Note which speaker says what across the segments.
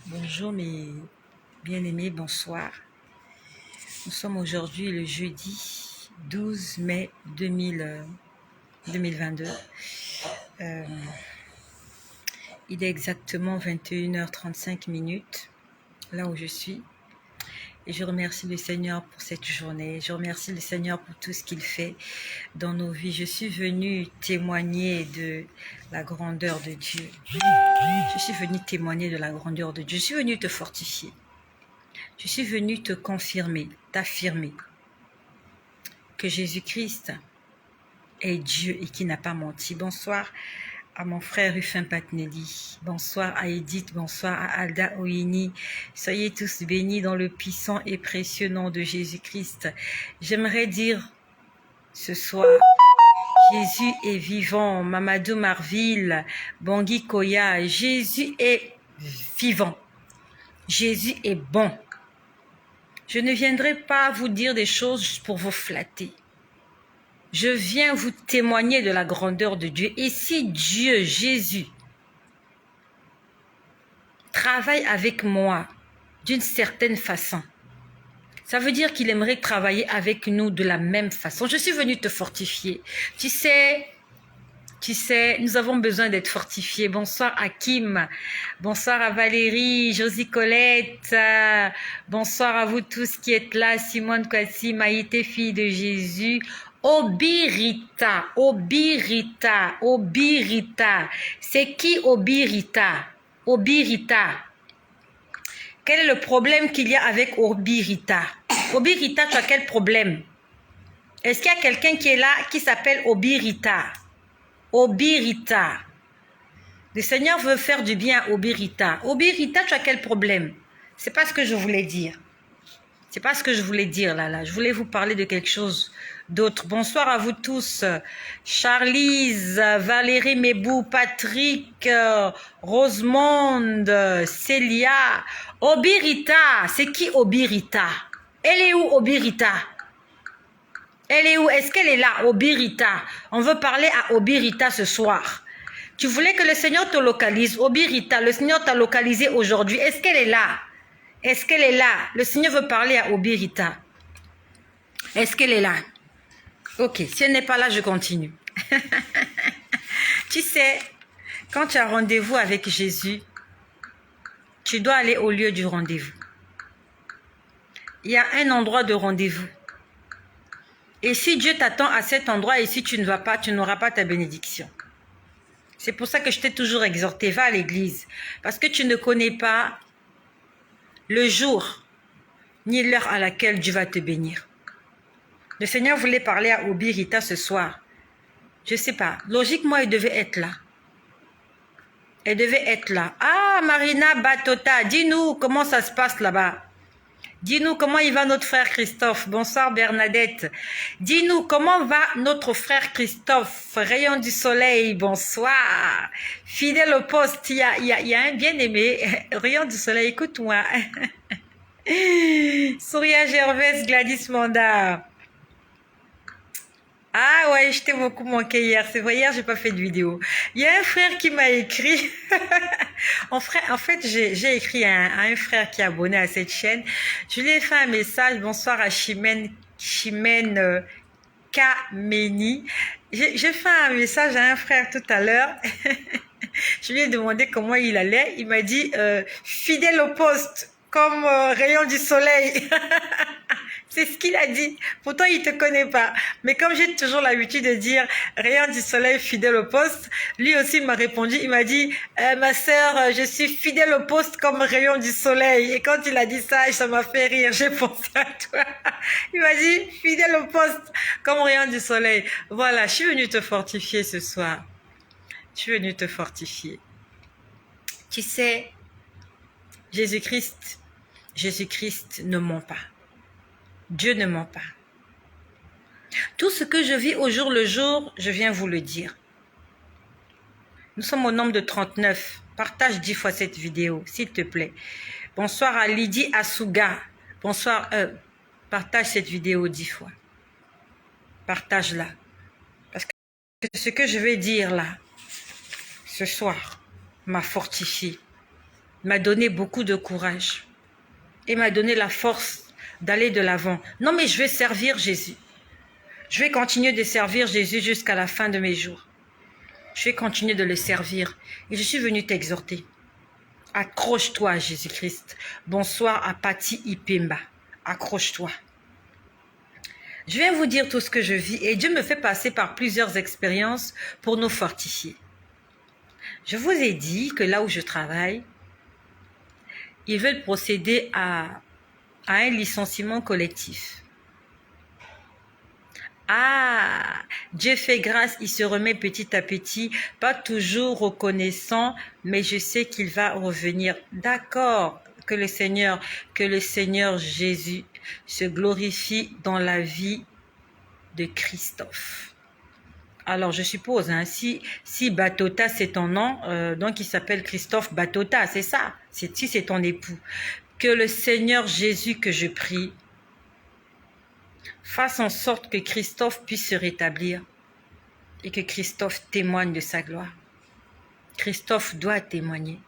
Speaker 1: Bonjour mes bien-aimés, bonsoir. Nous sommes aujourd'hui le jeudi 12 mai 2022. Il est exactement 21h35 là où je suis. Et je remercie le Seigneur pour cette journée. Je remercie le Seigneur pour tout ce qu'il fait dans nos vies. Je suis venue témoigner de la grandeur de Dieu. Je suis venue témoigner de la grandeur de Dieu. Je suis venue te fortifier. Je suis venue te confirmer, t'affirmer que Jésus-Christ est Dieu et qui n'a pas menti. Bonsoir à mon frère Rufin Patnelli. Bonsoir à Edith. Bonsoir à Alda Oini. Soyez tous bénis dans le puissant et précieux nom de Jésus-Christ. J'aimerais dire ce soir, Jésus est vivant. Mamadou Marville, Bangui Koya, Jésus est vivant. Jésus est bon. Je ne viendrai pas vous dire des choses pour vous flatter. Je viens vous témoigner de la grandeur de Dieu. Et si Dieu, Jésus, travaille avec moi d'une certaine façon, ça veut dire qu'il aimerait travailler avec nous de la même façon. Je suis venue te fortifier. Tu sais, nous avons besoin d'être fortifiés. Bonsoir à Kim, bonsoir à Valérie, Josie Colette, bonsoir à vous tous qui êtes là, Simone Kwasi, Maïté, fille de Jésus, Obirita. C'est qui Obirita? Obirita. Quel est le problème qu'il y a avec Obirita? Obirita, tu as quel problème? Est-ce qu'il y a quelqu'un qui est là qui s'appelle Obirita? Obirita. Le Seigneur veut faire du bien à Obirita. Obirita, tu as quel problème? C'est pas ce que je voulais dire. C'est pas ce que je voulais dire là. Je voulais vous parler de quelque chose d'autre. Bonsoir à vous tous. Charlise, Valérie Mébou, Patrick, Rosemonde, Célia. Obirita, c'est qui Obirita? Elle est où Obirita? Elle est où? Est-ce qu'elle est là, Obirita? On veut parler à Obirita ce soir. Tu voulais que le Seigneur te localise. Obirita, le Seigneur t'a localisé aujourd'hui. Est-ce qu'elle est là? Est-ce qu'elle est là? Le Seigneur veut parler à Obirita. Est-ce qu'elle est là? Ok, si elle n'est pas là, je continue. Tu sais, quand tu as rendez-vous avec Jésus, tu dois aller au lieu du rendez-vous. Il y a un endroit de rendez-vous. Et si Dieu t'attend à cet endroit et si tu ne vas pas, tu n'auras pas ta bénédiction. C'est pour ça que je t'ai toujours exhorté, va à l'église. Parce que tu ne connais pas le jour ni l'heure à laquelle Dieu va te bénir. Le Seigneur voulait parler à Obirita ce soir. Je ne sais pas. Logiquement, elle devait être là. Elle devait être là. Ah, Marina Batota, dis-nous comment ça se passe là-bas. Dis-nous comment il va notre frère Christophe. Bonsoir Bernadette. Dis-nous comment va notre frère Christophe. Rayon du soleil, bonsoir. Fidèle au poste, il y a un bien-aimé. Rayon du soleil, écoute-moi. Souria Gervais, Gladys Manda. Ah ouais, je t'ai beaucoup manqué hier. C'est vrai, hier, j'ai pas fait de vidéo. Il y a un frère qui m'a écrit. En fait, j'ai écrit à un frère qui est abonné à cette chaîne. Je lui ai fait un message. Bonsoir à Chimène Kameni. J'ai fait un message à un frère tout à l'heure. Je lui ai demandé comment il allait. Il m'a dit fidèle au poste, comme rayon du soleil. C'est ce qu'il a dit. Pourtant, il ne te connaît pas. Mais comme j'ai toujours l'habitude de dire rayon du soleil, fidèle au poste, lui aussi m'a répondu. Il m'a dit ma sœur, je suis fidèle au poste comme rayon du soleil. Et quand il a dit ça m'a fait rire. J'ai pensé à toi. Il m'a dit fidèle au poste comme rayon du soleil. Voilà, je suis venue te fortifier ce soir. Je suis venue te fortifier. Tu sais, Jésus-Christ ne ment pas. Dieu ne ment pas. Tout ce que je vis au jour le jour, je viens vous le dire. Nous sommes au nombre de 39. Partage 10 fois cette vidéo, s'il te plaît. Bonsoir à Lydie Asuga. Bonsoir, partage cette vidéo 10 fois. Partage-la. Parce que ce que je vais dire là, ce soir, m'a fortifié, m'a donné beaucoup de courage et m'a donné la force d'aller de l'avant. Non, mais je vais servir Jésus. Je vais continuer de servir Jésus jusqu'à la fin de mes jours. Je vais continuer de le servir. Et je suis venue t'exhorter. Accroche-toi à Jésus-Christ. Bonsoir à Patti Ipemba. Accroche-toi. Je viens vous dire tout ce que je vis et Dieu me fait passer par plusieurs expériences pour nous fortifier. Je vous ai dit que là où je travaille, ils veulent procéder à un licenciement collectif. Ah, Dieu fait grâce, il se remet petit à petit, pas toujours reconnaissant, mais je sais qu'il va revenir. D'accord, que le Seigneur Jésus se glorifie dans la vie de Christophe. Alors, je suppose, hein, si Batota c'est ton nom, donc il s'appelle Christophe Batota, c'est ça, si c'est ton époux. Que le Seigneur Jésus que je prie fasse en sorte que Christophe puisse se rétablir et que Christophe témoigne de sa gloire. Christophe doit témoigner.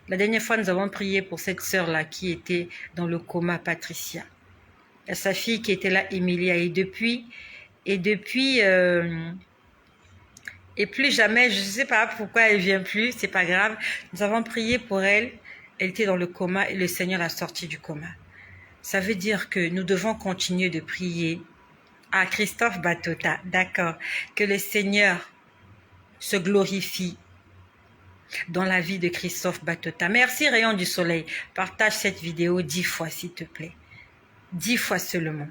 Speaker 1: La dernière fois, nous avons prié pour cette sœur-là qui était dans le coma, Patricia. Et sa fille qui était là, Emilia. Et depuis, et plus jamais, je ne sais pas pourquoi elle ne vient plus, c'est pas grave. Nous avons prié pour elle. Elle était dans le coma et le Seigneur l'a sortie du coma. Ça veut dire que nous devons continuer de prier. Ah, Christophe Batota, d'accord. Que le Seigneur se glorifie dans la vie de Christophe Batota. Merci, Rayon du Soleil. Partage cette vidéo 10 fois, s'il te plaît. 10 fois seulement.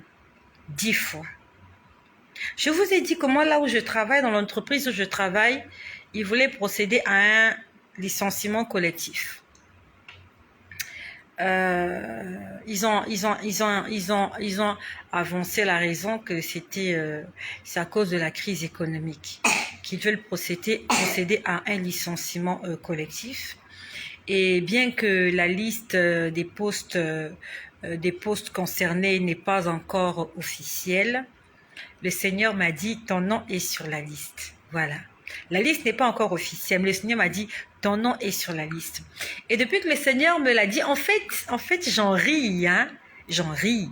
Speaker 1: 10 fois. Je vous ai dit que moi, là où je travaille, dans l'entreprise où je travaille, ils voulaient procéder à un licenciement collectif. Ils ont avancé la raison que c'est à cause de la crise économique qu'ils veulent procéder à un licenciement collectif. Et bien que la liste des postes concernés n'est pas encore officielle, le Seigneur m'a dit ton nom est sur la liste. Voilà. La liste n'est pas encore officielle, mais le Seigneur m'a dit ton nom est sur la liste. Et depuis que le Seigneur me l'a dit, en fait, j'en ris, hein. J'en ris.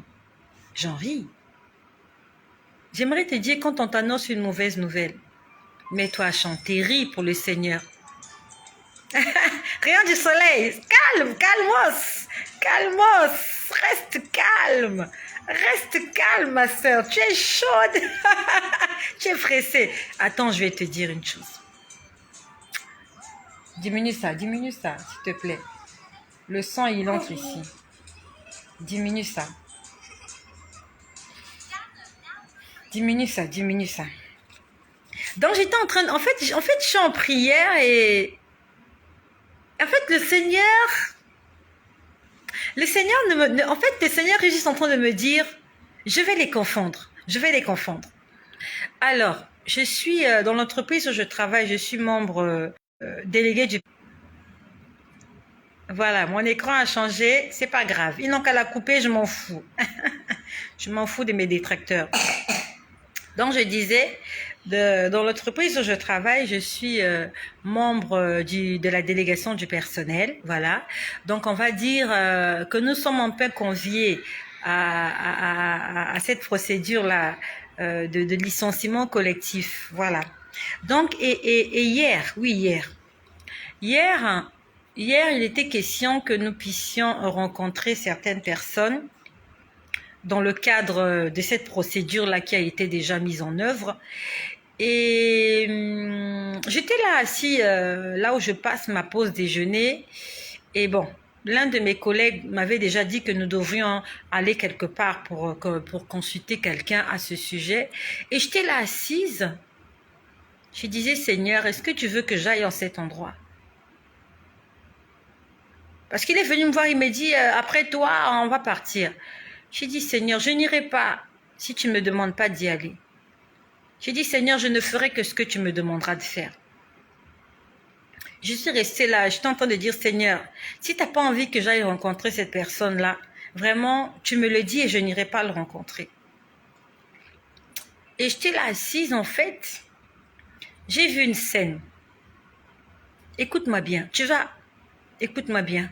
Speaker 1: J'aimerais te dire, quand on t'annonce une mauvaise nouvelle, mets-toi à chanter, ris pour le Seigneur. Rayon du soleil, calmos, reste calme. Reste calme, ma soeur. Tu es chaude. Tu es pressée. Attends, je vais te dire une chose. Diminue ça, s'il te plaît. Le sang, il entre ici. Diminue ça. Diminue ça. Donc, j'étais en train de... En fait, je suis en prière et... En fait, le Seigneur est juste en train de me dire, je vais les confondre. Alors, je suis dans l'entreprise où je travaille, je suis membre délégué du... Voilà, mon écran a changé, c'est pas grave. Ils n'ont qu'à la couper, je m'en fous. Je m'en fous de mes détracteurs. Donc, je disais, dans l'entreprise où je travaille, je suis membre de la délégation du personnel. Voilà. Donc, on va dire que nous sommes un peu conviés à cette procédure-là de licenciement collectif. Voilà. Donc, et hier, il était question que nous puissions rencontrer certaines personnes dans le cadre de cette procédure-là qui a été déjà mise en œuvre. Et j'étais là assis, là où je passe ma pause déjeuner. Et bon, l'un de mes collègues m'avait déjà dit que nous devrions aller quelque part pour consulter quelqu'un à ce sujet. Et j'étais là assise. Je disais, Seigneur, est-ce que tu veux que j'aille en cet endroit? Parce qu'il est venu me voir, il m'a dit, après toi, on va partir. J'ai dit, Seigneur, je n'irai pas si tu ne me demandes pas d'y aller. J'ai dit, Seigneur, je ne ferai que ce que tu me demanderas de faire. Je suis restée là, j'étais en train de dire, Seigneur, si tu n'as pas envie que j'aille rencontrer cette personne-là, vraiment, tu me le dis et je n'irai pas le rencontrer. Et j'étais là assise, en fait, j'ai vu une scène. Écoute-moi bien, tu vas Écoute-moi bien.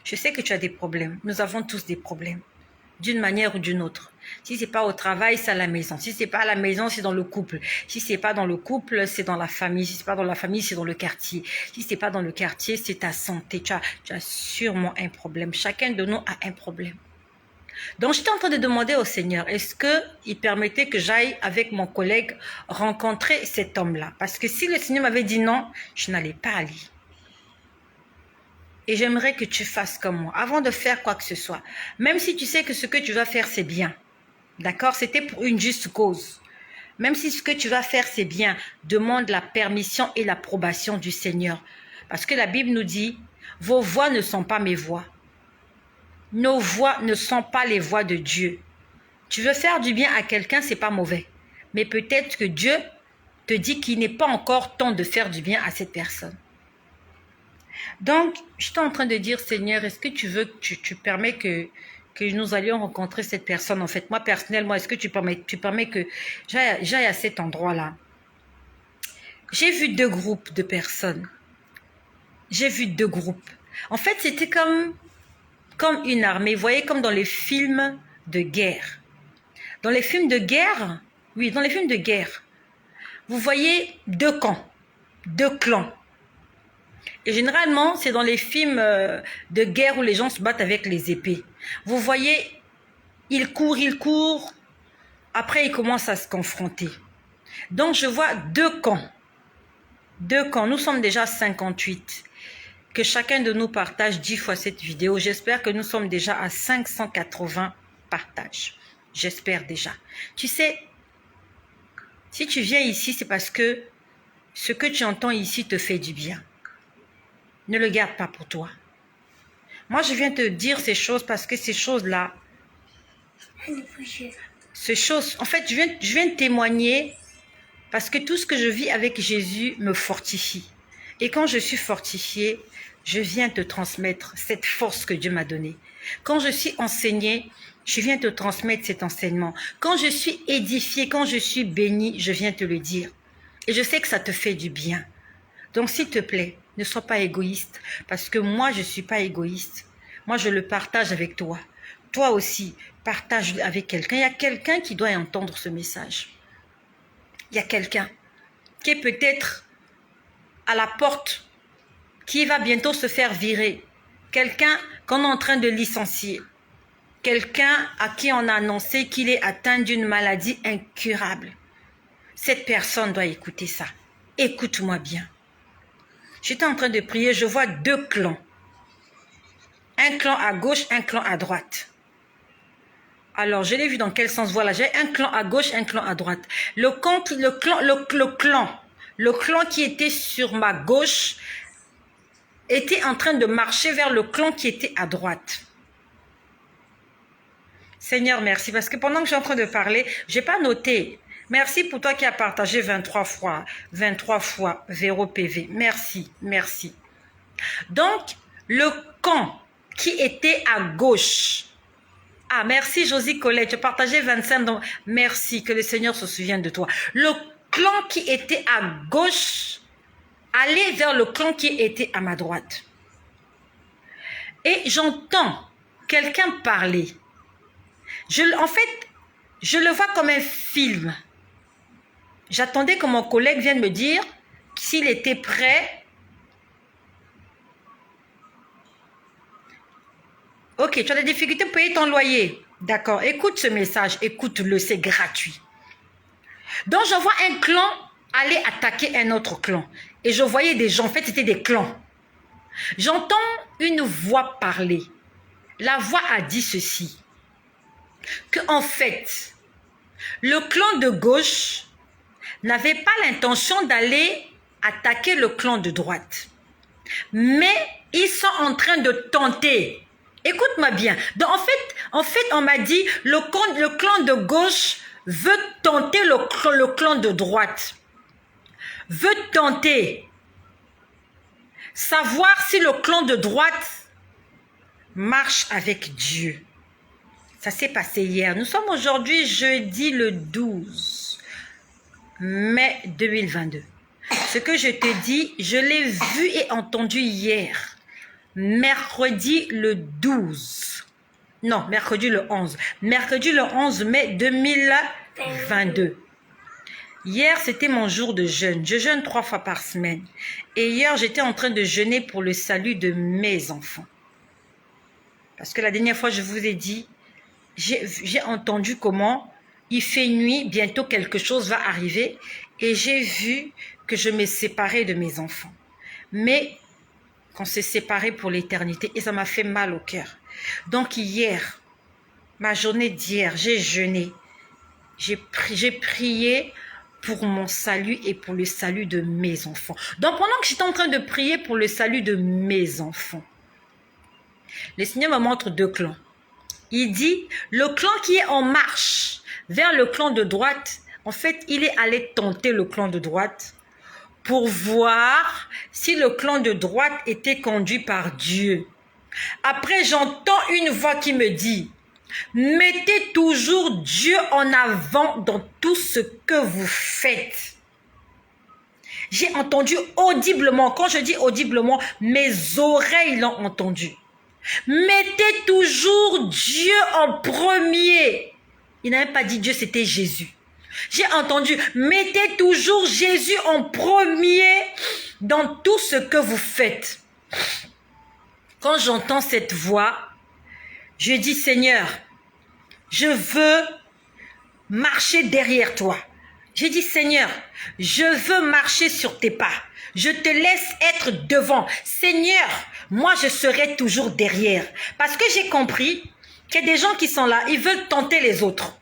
Speaker 1: Je sais que tu as des problèmes. Nous avons tous des problèmes, d'une manière ou d'une autre. Si c'est pas au travail, c'est à la maison. Si c'est pas à la maison, c'est dans le couple. Si c'est pas dans le couple, c'est dans la famille. Si c'est pas dans la famille, c'est dans le quartier. Si c'est pas dans le quartier, c'est ta santé. Tu as sûrement un problème. Chacun de nous a un problème. Donc, j'étais en train de demander au Seigneur, est-ce qu'il permettait que j'aille avec mon collègue rencontrer cet homme-là? Parce que si le Seigneur m'avait dit non, je n'allais pas aller. Et j'aimerais que tu fasses comme moi, avant de faire quoi que ce soit. Même si tu sais que ce que tu vas faire, c'est bien. D'accord? C'était pour une juste cause. Même si ce que tu vas faire, c'est bien, demande la permission et l'approbation du Seigneur. Parce que la Bible nous dit, vos voix ne sont pas mes voix. Nos voix ne sont pas les voix de Dieu. Tu veux faire du bien à quelqu'un, c'est pas mauvais. Mais peut-être que Dieu te dit qu'il n'est pas encore temps de faire du bien à cette personne. Donc, je suis en train de dire, Seigneur, est-ce que tu veux que tu permets que nous allions rencontrer cette personne? En fait, moi, personnellement, est-ce que tu permets que j'aille à cet endroit-là? J'ai vu 2 groupes de personnes. J'ai vu 2 groupes. En fait, c'était comme une armée. Vous voyez, comme dans les films de guerre. Dans les films de guerre, oui, dans les films de guerre, vous voyez 2 camps, 2 clans. Et généralement, c'est dans les films de guerre où les gens se battent avec les épées. Vous voyez, ils courent, après ils commencent à se confronter. Donc je vois 2 camps. 2 camps, nous sommes déjà 58. Que chacun de nous partage 10 fois cette vidéo. J'espère que nous sommes déjà à 580 partages. J'espère déjà. Tu sais, si tu viens ici, c'est parce que ce que tu entends ici te fait du bien. Ne le garde pas pour toi. Moi, je viens te dire ces choses parce que ces choses-là, en fait, je viens témoigner parce que tout ce que je vis avec Jésus me fortifie. Et quand je suis fortifiée, je viens te transmettre cette force que Dieu m'a donnée. Quand je suis enseignée, je viens te transmettre cet enseignement. Quand je suis édifiée, quand je suis bénie, je viens te le dire. Et je sais que ça te fait du bien. Donc, s'il te plaît, ne sois pas égoïste. Parce que moi, je ne suis pas égoïste. Moi, je le partage avec toi. Toi aussi, partage avec quelqu'un. Il y a quelqu'un qui doit entendre ce message. Il y a quelqu'un qui est peut-être à la porte, qui va bientôt se faire virer. Quelqu'un qu'on est en train de licencier. Quelqu'un à qui on a annoncé qu'il est atteint d'une maladie incurable. Cette personne doit écouter ça. Écoute-moi bien. J'étais en train de prier, je vois 2 clans. Un clan à gauche, un clan à droite. Alors, je l'ai vu dans quel sens? Voilà, j'ai un clan à gauche, un clan à droite. Le clan qui était sur ma gauche était en train de marcher vers le clan qui était à droite. Seigneur, merci, parce que pendant que je suis en train de parler, je n'ai pas noté. Merci pour toi qui as partagé 23 fois Véro PV. Merci, merci. Donc, le camp qui était à gauche. Ah, merci Josie Colette, tu as partagé 25. Donc, merci, que le Seigneur se souvienne de toi. Le clan qui était à gauche allait vers le clan qui était à ma droite. Et j'entends quelqu'un parler. En fait, je le vois comme un film. J'attendais que mon collègue vienne me dire s'il était prêt. Ok, tu as des difficultés pour payer ton loyer. D'accord, écoute ce message, écoute-le, c'est gratuit. Donc, je vois un clan aller attaquer un autre clan. Et je voyais des gens, en fait, c'était des clans. J'entends une voix parler. La voix a dit ceci. Que, en fait, le clan de gauche n'avait pas l'intention d'aller attaquer le clan de droite. Mais ils sont en train de tenter. Écoute-moi bien. Donc, en fait, on m'a dit, le clan de gauche veut tenter le clan de droite. Veut tenter. Savoir si le clan de droite marche avec Dieu. Ça s'est passé hier. Nous sommes aujourd'hui jeudi le 12 mai 2022. Ce que je te dis, je l'ai vu et entendu hier, mercredi le 12. Non, mercredi le 11. Mercredi le 11 mai 2022. Hier, c'était mon jour de jeûne. Je jeûne 3 fois par semaine. Et hier, j'étais en train de jeûner pour le salut de mes enfants. Parce que la dernière fois, je vous ai dit, j'ai entendu comment il fait nuit, bientôt quelque chose va arriver. Et j'ai vu que je me séparais de mes enfants. Mais qu'on s'est séparés pour l'éternité. Et ça m'a fait mal au cœur. Donc hier, ma journée d'hier, j'ai jeûné. J'ai prié pour mon salut et pour le salut de mes enfants. Donc pendant que j'étais en train de prier pour le salut de mes enfants, le Seigneur me montre 2 clans. Il dit, le clan qui est en marche vers le clan de droite, en fait, il est allé tenter le clan de droite pour voir si le clan de droite était conduit par Dieu. Après, j'entends une voix qui me dit, mettez toujours Dieu en avant dans tout ce que vous faites. J'ai entendu audiblement, quand je dis audiblement, mes oreilles l'ont entendu. Mettez toujours Dieu en premier. Il n'a même pas dit Dieu, c'était Jésus. J'ai entendu, mettez toujours Jésus en premier dans tout ce que vous faites. Quand j'entends cette voix, je dis, Seigneur, je veux marcher derrière toi. J'ai dit, Seigneur, je veux marcher sur tes pas. Je te laisse être devant. Seigneur, moi, je serai toujours derrière. Parce que j'ai compris qu'il y a des gens qui sont là, ils veulent tenter les autres.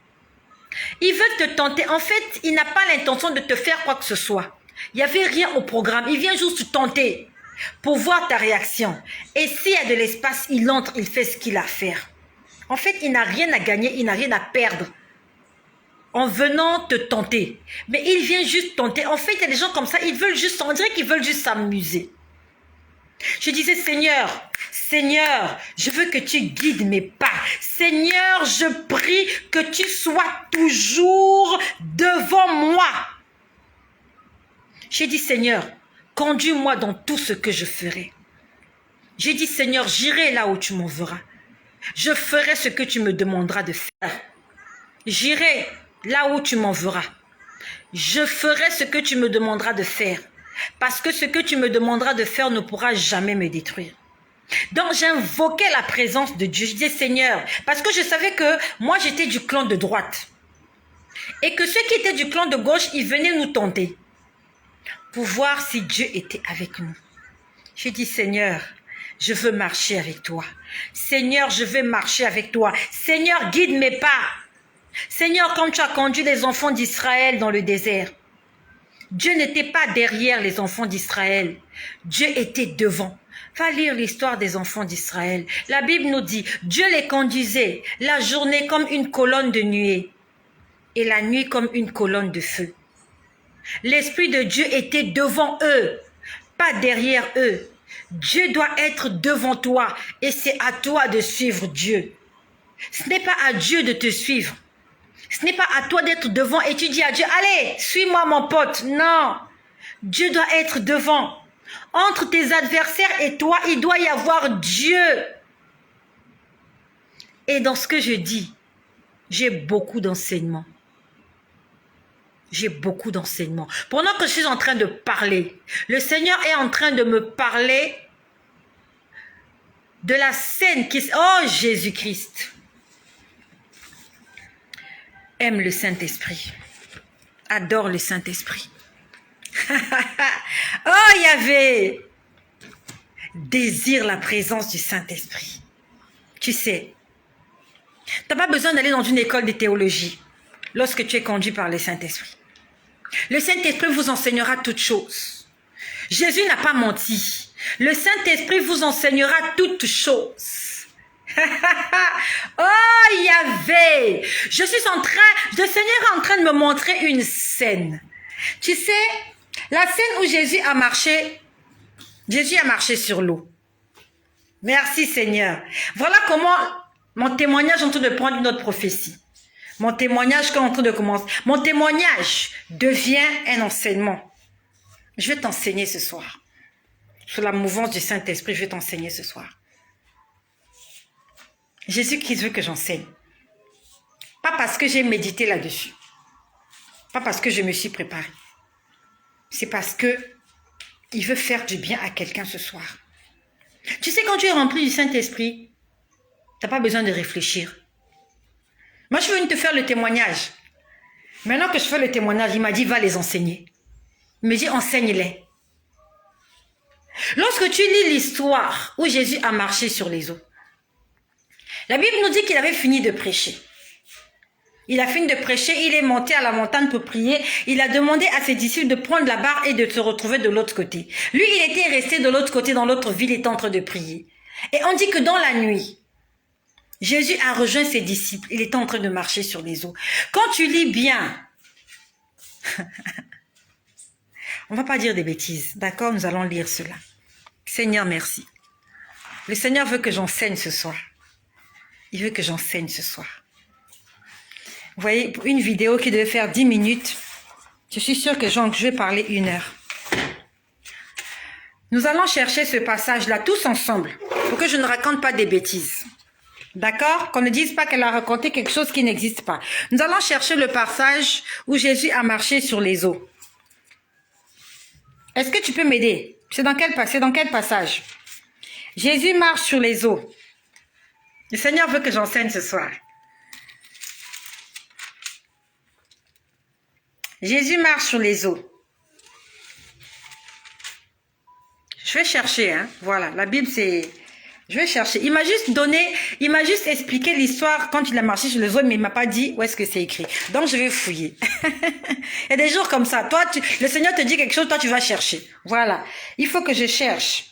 Speaker 1: Ils veulent te tenter. En fait, il n'a pas l'intention de te faire quoi que ce soit. Il n'y avait rien au programme. Il vient juste te tenter pour voir ta réaction. Et s'il y a de l'espace, il entre, il fait ce qu'il a à faire. En fait, il n'a rien à gagner, il n'a rien à perdre en venant te tenter. Mais il vient juste tenter. En fait, il y a des gens comme ça, ils veulent juste, on dirait qu'ils veulent juste s'amuser. Je disais, Seigneur, Seigneur, je veux que tu guides mes pas. Seigneur, je prie que tu sois toujours devant moi. J'ai dit, Seigneur, conduis-moi dans tout ce que je ferai. J'ai dit, Seigneur, j'irai là où tu m'enverras. Je ferai ce que tu me demanderas de faire. J'irai là où tu m'enverras. Je ferai ce que tu me demanderas de faire. Parce que ce que tu me demanderas de faire ne pourra jamais me détruire. Donc j'invoquais la présence de Dieu. Je disais, Seigneur, parce que je savais que moi j'étais du clan de droite. Et que ceux qui étaient du clan de gauche, ils venaient nous tenter. Pour voir si Dieu était avec nous. J'ai dit, Seigneur, je veux marcher avec toi. Seigneur, je veux marcher avec toi. Seigneur, guide mes pas. Seigneur, comme tu as conduit les enfants d'Israël dans le désert, Dieu n'était pas derrière les enfants d'Israël. Dieu était devant. Va lire l'histoire des enfants d'Israël. La Bible nous dit, Dieu les conduisait la journée comme une colonne de nuée et la nuit comme une colonne de feu. L'Esprit de Dieu était devant eux, pas derrière eux. Dieu doit être devant toi et c'est à toi de suivre Dieu. Ce n'est pas à Dieu de te suivre. Ce n'est pas à toi d'être devant et tu dis à Dieu, allez, suis-moi mon pote. Non, Dieu doit être devant. Entre tes adversaires et toi, il doit y avoir Dieu. Et dans ce que je dis, j'ai beaucoup d'enseignements. J'ai beaucoup d'enseignements. Pendant que je suis en train de parler, le Seigneur est en train de me parler de la scène qui... Oh, Jésus-Christ! Aime le Saint-Esprit. Adore le Saint-Esprit. Oh, Yahvé! Désire la présence du Saint-Esprit. Tu sais, tu n'as pas besoin d'aller dans une école de théologie lorsque tu es conduit par le Saint-Esprit. Le Saint-Esprit vous enseignera toutes choses. Jésus n'a pas menti. Le Saint-Esprit vous enseignera toutes choses. Oh Yahvé, le Seigneur est en train de me montrer une scène. Tu sais, la scène où Jésus a marché sur l'eau. Merci Seigneur. Voilà comment mon témoignage est en train de prendre une autre prophétie. Mon témoignage est en train de commencer. Mon témoignage devient un enseignement. Je vais t'enseigner ce soir. Sous la mouvance du Saint-Esprit, je vais t'enseigner ce soir. Jésus-Christ veut que j'enseigne. Pas parce que j'ai médité là-dessus. Pas parce que je me suis préparée. C'est parce que il veut faire du bien à quelqu'un ce soir. Tu sais, quand tu es rempli du Saint-Esprit, tu n'as pas besoin de réfléchir. Moi, je veux te faire le témoignage. Maintenant que je fais le témoignage, il m'a dit, va les enseigner. Il me dit, enseigne-les. Lorsque tu lis l'histoire où Jésus a marché sur les eaux, la Bible nous dit qu'il avait fini de prêcher. Il a fini de prêcher, il est monté à la montagne pour prier. Il a demandé à ses disciples de prendre la barre et de se retrouver de l'autre côté. Lui, il était resté de l'autre côté, dans l'autre ville, il était en train de prier. Et on dit que dans la nuit, Jésus a rejoint ses disciples. Il était en train de marcher sur les eaux. Quand tu lis bien, on ne va pas dire des bêtises, d'accord? Nous allons lire cela. Seigneur, merci. Le Seigneur veut que j'enseigne ce soir. Il veut que j'enseigne ce soir. Vous voyez, pour une vidéo qui devait faire 10 minutes, je suis sûre que je vais parler 1 heure. Nous allons chercher ce passage-là tous ensemble pour que je ne raconte pas des bêtises. D'accord? Qu'on ne dise pas qu'elle a raconté quelque chose qui n'existe pas. Nous allons chercher le passage où Jésus a marché sur les eaux. Est-ce que tu peux m'aider? C'est dans quel passage? Jésus marche sur les eaux. Le Seigneur veut que j'enseigne ce soir. Jésus marche sur les eaux. Je vais chercher, hein. Voilà, la Bible c'est... Je vais chercher. Il m'a juste expliqué l'histoire quand il a marché sur les eaux, mais il m'a pas dit où est-ce que c'est écrit. Donc je vais fouiller. Il y a des jours comme ça. Toi, le Seigneur te dit quelque chose, toi tu vas chercher. Voilà. Il faut que je cherche.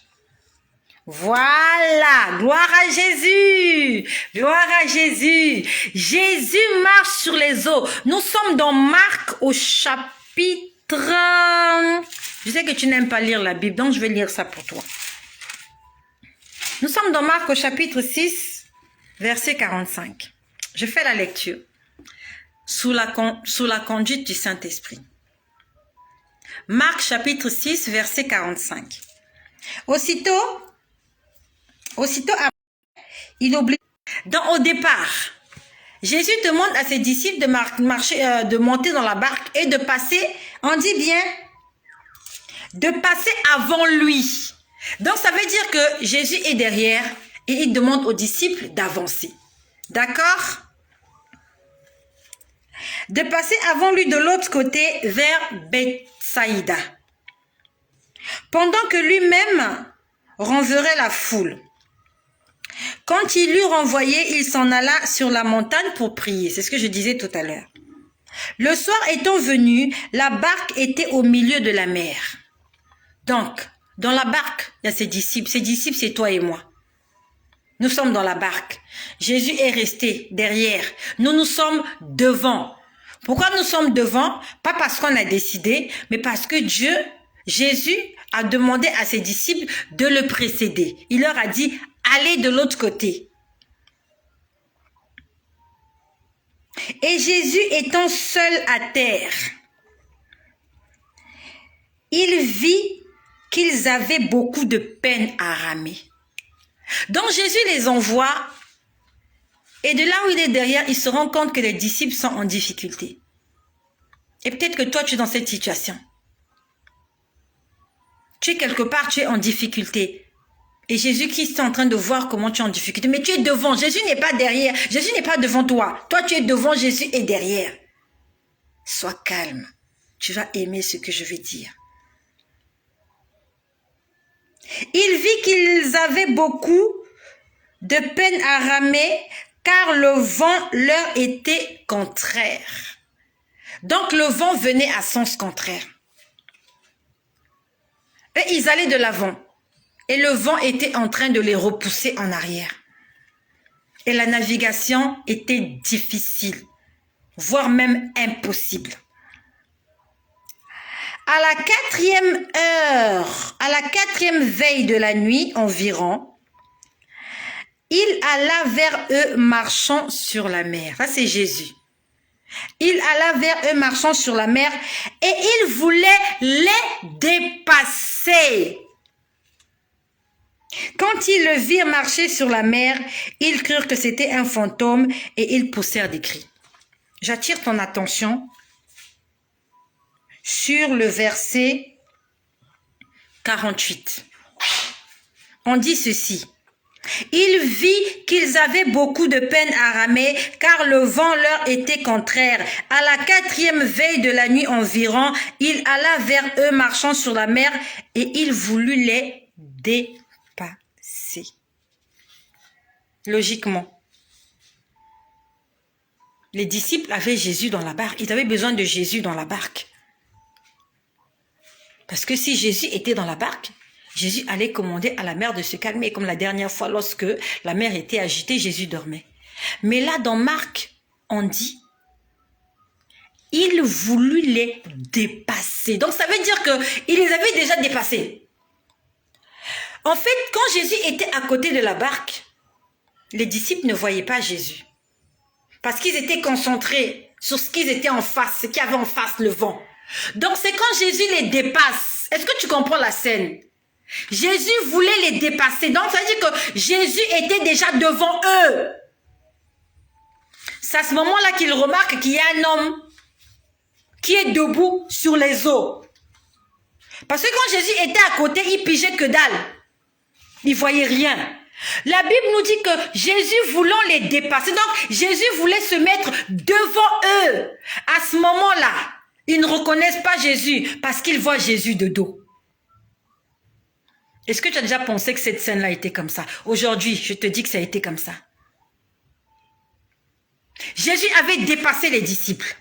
Speaker 1: Voilà. Gloire à Jésus. Gloire à Jésus. Jésus marche sur les eaux. Nous sommes dans Marc au chapitre... Je sais que tu n'aimes pas lire la Bible, donc je vais lire ça pour toi. Nous sommes dans Marc au chapitre 6, verset 45. Je fais la lecture sous la conduite du Saint-Esprit. Marc chapitre 6, verset 45. Aussitôt, il oublie. Au départ, Jésus demande à ses disciples de monter dans la barque et de passer, on dit bien, de passer avant lui. Donc, ça veut dire que Jésus est derrière et il demande aux disciples d'avancer. D'accord? De passer avant lui de l'autre côté vers Bethsaïda. Pendant que lui-même renverrait la foule. Quand il l'eut renvoyé, il s'en alla sur la montagne pour prier. C'est ce que je disais tout à l'heure. Le soir étant venu, la barque était au milieu de la mer. Donc, dans la barque, il y a ses disciples. Ses disciples, c'est toi et moi. Nous sommes dans la barque. Jésus est resté derrière. Nous sommes devant. Pourquoi nous sommes devant? Pas parce qu'on a décidé, mais parce que Jésus a demandé à ses disciples de le précéder. Il leur a dit, allez de l'autre côté. Et Jésus étant seul à terre, il vit qu'ils avaient beaucoup de peine à ramer. Donc Jésus les envoie et de là où il est derrière, il se rend compte que les disciples sont en difficulté. Et peut-être que toi, tu es dans cette situation. Tu es quelque part, tu es en difficulté. Et Jésus-Christ est en train de voir comment tu es en difficulté. Mais tu es devant. Jésus n'est pas derrière. Jésus n'est pas devant toi. Toi, tu es devant. Jésus est derrière. Sois calme. Tu vas aimer ce que je vais dire. Il vit qu'ils avaient beaucoup de peine à ramer car le vent leur était contraire. Donc le vent venait à sens contraire. Et ils allaient de l'avant. Et le vent était en train de les repousser en arrière. Et la navigation était difficile, voire même impossible. À la 4e heure, à la 4e veille de la nuit environ, il alla vers eux marchant sur la mer. Ça, c'est Jésus. Il alla vers eux marchant sur la mer et il voulait les dépasser. Quand ils le virent marcher sur la mer, ils crurent que c'était un fantôme et ils poussèrent des cris. J'attire ton attention sur le verset 48. On dit ceci. Il vit qu'ils avaient beaucoup de peine à ramer, car le vent leur était contraire. À la 4e veille de la nuit environ, il alla vers eux marchant sur la mer, et il voulut les dépasser. Logiquement, les disciples avaient Jésus dans la barque. Ils avaient besoin de Jésus dans la barque. Parce que si Jésus était dans la barque, Jésus allait commander à la mer de se calmer, comme la dernière fois lorsque la mer était agitée, Jésus dormait. Mais là, dans Marc, on dit, il voulut les dépasser. Donc, ça veut dire qu'il les avait déjà dépassés. En fait, quand Jésus était à côté de la barque, les disciples ne voyaient pas Jésus. Parce qu'ils étaient concentrés sur ce qu'ils étaient en face, ce qu'il y avait en face, le vent. Donc, c'est quand Jésus les dépasse. Est-ce que tu comprends la scène? Jésus voulait les dépasser. Donc, ça veut dire que Jésus était déjà devant eux. C'est à ce moment-là qu'il remarque qu'il y a un homme qui est debout sur les eaux. Parce que quand Jésus était à côté, il pigeait que dalle. Il voyait rien. La Bible nous dit que Jésus voulant les dépasser. Donc, Jésus voulait se mettre devant eux. À ce moment-là, ils ne reconnaissent pas Jésus parce qu'ils voient Jésus de dos. Est-ce que tu as déjà pensé que cette scène-là était comme ça? Aujourd'hui, je te dis que ça a été comme ça. Jésus avait dépassé les disciples.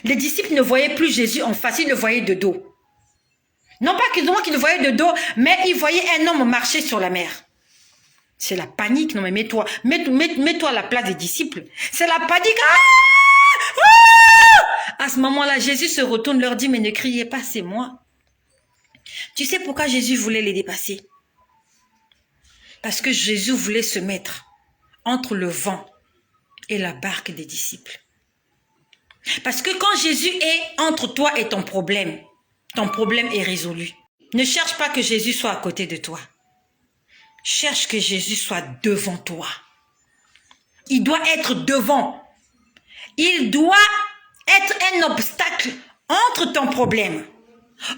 Speaker 1: Les disciples ne voyaient plus Jésus en face, ils le voyaient de dos. Non pas qu'ils le voyaient de dos, mais ils voyaient un homme marcher sur la mer. C'est la panique. Non mais mets-toi à la place des disciples. C'est la panique. Ah! Ah! À ce moment-là, Jésus se retourne, leur dit, mais ne criez pas, c'est moi. Tu sais pourquoi Jésus voulait les dépasser? Parce que Jésus voulait se mettre entre le vent et la barque des disciples. Parce que quand Jésus est entre toi et ton problème est résolu. Ne cherche pas que Jésus soit à côté de toi. Cherche que Jésus soit devant toi. Il doit être devant. Il doit être un obstacle entre ton problème,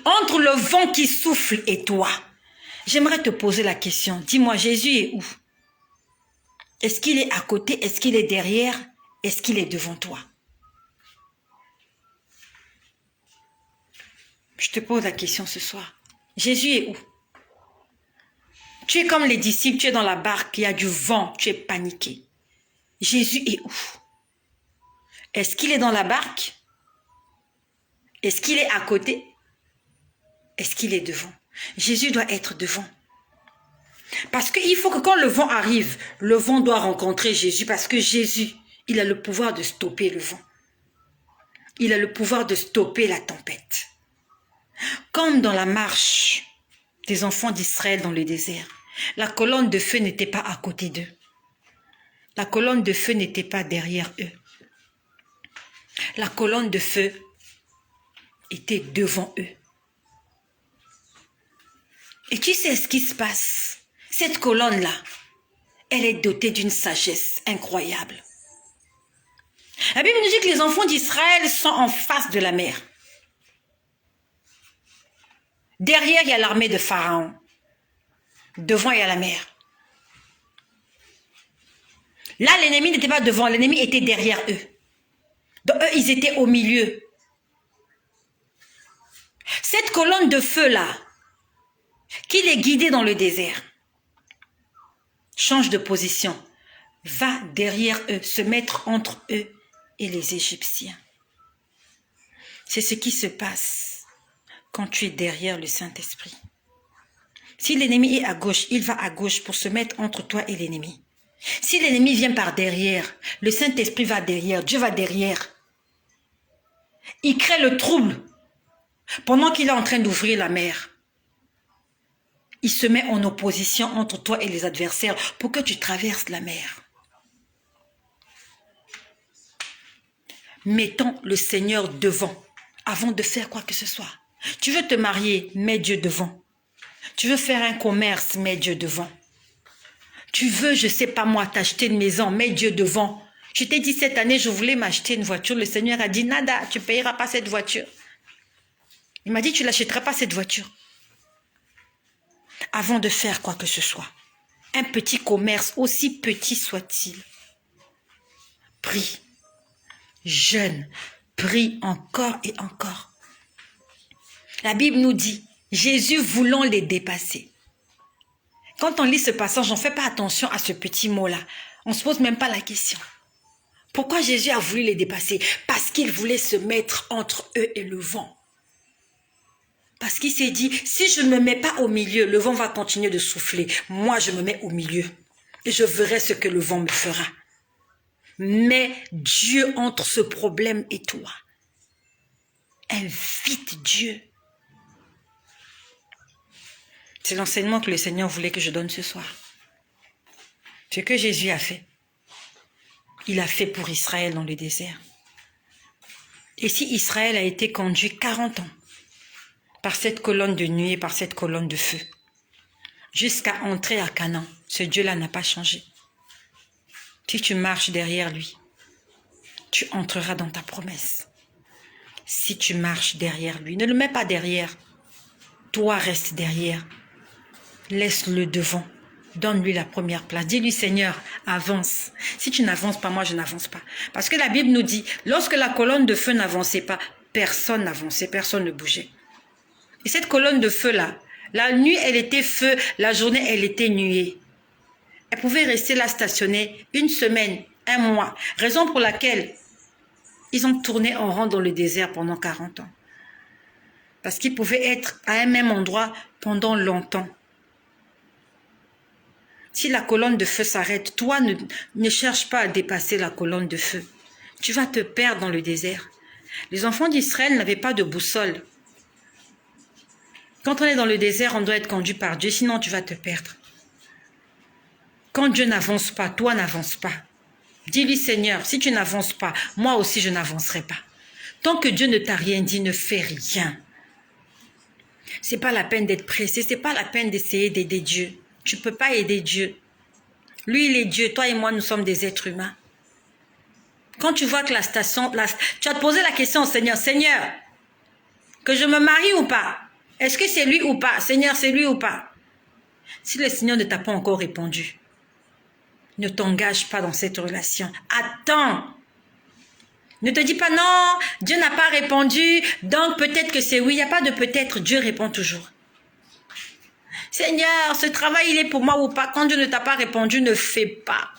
Speaker 1: entre le vent qui souffle et toi. J'aimerais te poser la question. Dis-moi, Jésus est où? Est-ce qu'il est à côté? Est-ce qu'il est derrière? Est-ce qu'il est devant toi? Je te pose la question ce soir. Jésus est où? Tu es comme les disciples, tu es dans la barque, il y a du vent, tu es paniqué. Jésus est où? Est-ce qu'il est dans la barque? Est-ce qu'il est à côté? Est-ce qu'il est devant? Jésus doit être devant. Parce qu'il faut que quand le vent arrive, le vent doit rencontrer Jésus parce que Jésus, il a le pouvoir de stopper le vent. Il a le pouvoir de stopper la tempête. Comme dans la marche des enfants d'Israël dans le désert, la colonne de feu n'était pas à côté d'eux. La colonne de feu n'était pas derrière eux. La colonne de feu était devant eux. Et tu sais ce qui se passe? Cette colonne-là, elle est dotée d'une sagesse incroyable. La Bible nous dit que les enfants d'Israël sont en face de la mer. Derrière, il y a l'armée de Pharaon. Devant, il y a la mer. Là, l'ennemi n'était pas devant, l'ennemi était derrière eux. Donc, eux, ils étaient au milieu. Cette colonne de feu-là, qui les guidait dans le désert, change de position, va derrière eux, se mettre entre eux et les Égyptiens. C'est ce qui se passe quand tu es derrière le Saint-Esprit. Si l'ennemi est à gauche, il va à gauche pour se mettre entre toi et l'ennemi. Si l'ennemi vient par derrière, le Saint-Esprit va derrière, Dieu va derrière. Il crée le trouble pendant qu'il est en train d'ouvrir la mer. Il se met en opposition entre toi et les adversaires pour que tu traverses la mer. Mettons le Seigneur devant avant de faire quoi que ce soit. Tu veux te marier, mets Dieu devant. Tu veux faire un commerce, mets Dieu devant. Tu veux, je sais pas moi, t'acheter une maison, mets Dieu devant. Je t'ai dit cette année, je voulais m'acheter une voiture. Le Seigneur a dit, nada, tu ne payeras pas cette voiture. Il m'a dit, tu ne l'achèteras pas cette voiture. Avant de faire quoi que ce soit. Un petit commerce, aussi petit soit-il. Prie. Jeûne. Prie encore et encore. La Bible nous dit, Jésus voulant les dépasser. Quand on lit ce passage, on ne fait pas attention à ce petit mot-là. On ne se pose même pas la question. Pourquoi Jésus a voulu les dépasser? Parce qu'il voulait se mettre entre eux et le vent. Parce qu'il s'est dit, si je ne me mets pas au milieu, le vent va continuer de souffler. Moi, je me mets au milieu et je verrai ce que le vent me fera. Mais Dieu entre ce problème et toi. Invite Dieu. C'est l'enseignement que le Seigneur voulait que je donne ce soir. Ce que Jésus a fait. Il a fait pour Israël dans le désert. Et si Israël a été conduit 40 ans par cette colonne de nuit et par cette colonne de feu, jusqu'à entrer à Canaan, ce Dieu-là n'a pas changé. Si tu marches derrière lui, tu entreras dans ta promesse. Si tu marches derrière lui, ne le mets pas derrière. Toi, reste derrière. Laisse-le devant. Donne-lui la première place. Dis-lui, Seigneur, avance. Si tu n'avances pas, moi, je n'avance pas. Parce que la Bible nous dit, lorsque la colonne de feu n'avançait pas, personne n'avançait, personne ne bougeait. Et cette colonne de feu-là, la nuit, elle était feu, la journée, elle était nuée. Elle pouvait rester là stationnée 1 semaine, 1 mois. Raison pour laquelle ils ont tourné en rond dans le désert pendant 40 ans. Parce qu'ils pouvaient être à un même endroit pendant longtemps. Si la colonne de feu s'arrête, toi, ne cherche pas à dépasser la colonne de feu. Tu vas te perdre dans le désert. Les enfants d'Israël n'avaient pas de boussole. Quand on est dans le désert, on doit être conduit par Dieu, sinon tu vas te perdre. Quand Dieu n'avance pas, toi n'avance pas. Dis-lui, Seigneur, si tu n'avances pas, moi aussi je n'avancerai pas. Tant que Dieu ne t'a rien dit, ne fais rien. C'est pas la peine d'être pressé, c'est pas la peine d'essayer d'aider Dieu. Tu ne peux pas aider Dieu. Lui, il est Dieu. Toi et moi, nous sommes des êtres humains. Quand tu vois que la station... tu vas te poser la question au Seigneur. Seigneur, que je me marie ou pas? Est-ce que c'est lui ou pas? Seigneur, c'est lui ou pas? Si le Seigneur ne t'a pas encore répondu, ne t'engage pas dans cette relation. Attends. Ne te dis pas non, Dieu n'a pas répondu, donc peut-être que c'est oui. Il n'y a pas de peut-être, Dieu répond toujours. Seigneur, ce travail, il est pour moi ou pas? Quand Dieu ne t'a pas répondu, ne fais pas.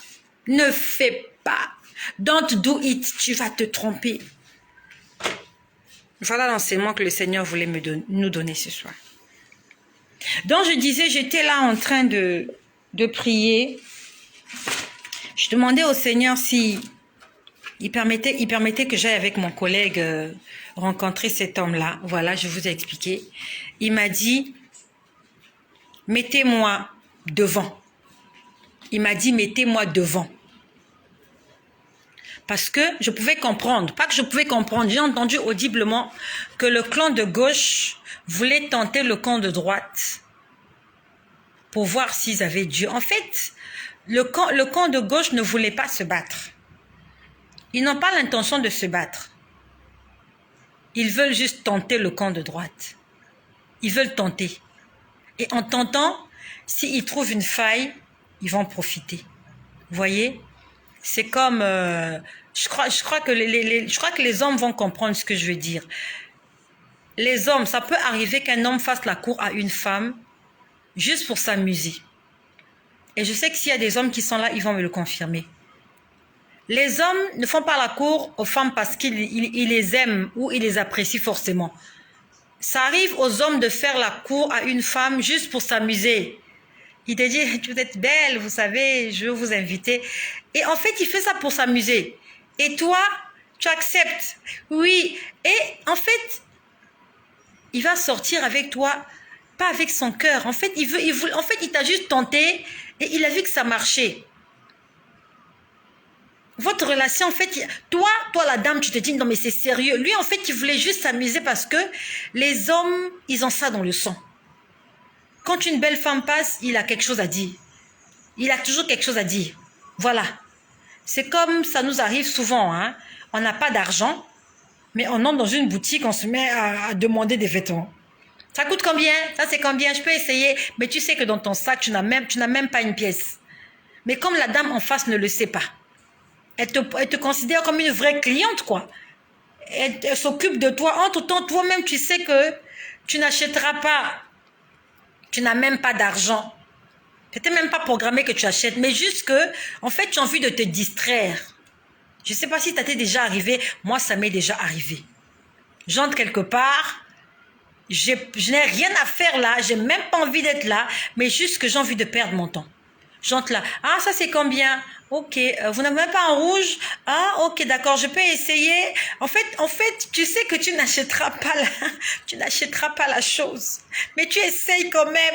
Speaker 1: Ne fais pas. Don't do it. Tu vas te tromper. Voilà l'enseignement que le Seigneur voulait nous donner ce soir. Donc, je disais, j'étais là en train de prier. Je demandais au Seigneur si il permettait que j'aille avec mon collègue rencontrer cet homme-là. Voilà, je vous ai expliqué. Il m'a dit... mettez-moi devant. Il m'a dit, mettez-moi devant. Parce que je pouvais comprendre, pas que je pouvais comprendre, j'ai entendu audiblement que le clan de gauche voulait tenter le camp de droite pour voir s'ils avaient Dieu. En fait, le camp de gauche ne voulait pas se battre. Ils n'ont pas l'intention de se battre. Ils veulent juste tenter le camp de droite. Ils veulent tenter. Et en tentant, s'ils trouvent une faille, ils vont profiter. Vous voyez? C'est comme... je crois que les hommes vont comprendre ce que je veux dire. Les hommes, ça peut arriver qu'un homme fasse la cour à une femme juste pour s'amuser. Et je sais que s'il y a des hommes qui sont là, ils vont me le confirmer. Les hommes ne font pas la cour aux femmes parce qu'ils les aiment ou ils les apprécient forcément. Ça arrive aux hommes de faire la cour à une femme juste pour s'amuser. Il te dit, tu êtes belle, vous savez, je veux vous inviter. Et en fait, il fait ça pour s'amuser. Et toi, tu acceptes. Oui. Et en fait, il va sortir avec toi, pas avec son cœur. En fait, il t'a juste tenté et il a vu que ça marchait. Votre relation, en fait, toi, la dame, tu te dis, non, mais c'est sérieux. Lui, en fait, il voulait juste s'amuser parce que les hommes, ils ont ça dans le sang. Quand une belle femme passe, il a quelque chose à dire. Il a toujours quelque chose à dire. Voilà. C'est comme ça nous arrive souvent. Hein. On n'a pas d'argent, mais on entre dans une boutique, on se met à demander des vêtements. Ça coûte combien? Ça, c'est combien? Je peux essayer. Mais tu sais que dans ton sac, tu n'as même pas une pièce. Mais comme la dame en face ne le sait pas, elle te considère comme une vraie cliente, quoi. Elle s'occupe de toi. Entre-temps, toi-même, tu sais que tu n'achèteras pas. Tu n'as même pas d'argent. C'était même pas programmé que tu achètes, mais juste que, en fait, tu as envie de te distraire. Je ne sais pas si ça t'est déjà arrivé. Moi, ça m'est déjà arrivé. J'entre quelque part, je n'ai rien à faire là, j'ai même pas envie d'être là, mais juste que j'ai envie de perdre mon temps. J'entre là. Ah, ça c'est combien? Ok, vous n'avez même pas en rouge? Ah, ok, d'accord, je peux essayer. En fait, tu sais que tu n'achèteras pas la chose, mais tu essayes quand même.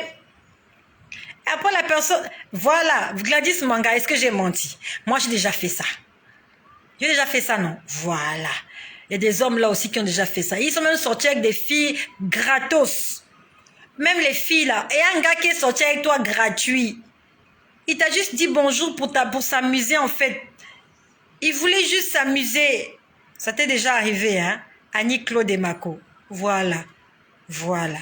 Speaker 1: Après la personne, voilà, Gladys Manga, est-ce que j'ai menti? Moi, j'ai déjà fait ça. J'ai déjà fait ça, non? Voilà. Il y a des hommes là aussi qui ont déjà fait ça. Ils sont même sortis avec des filles gratos. Même les filles là. Et un gars qui est sorti avec toi gratuit. Il t'a juste dit bonjour pour s'amuser en fait. Il voulait juste s'amuser. Ça t'est déjà arrivé, hein? Annie Claude et Mako. Voilà. Voilà.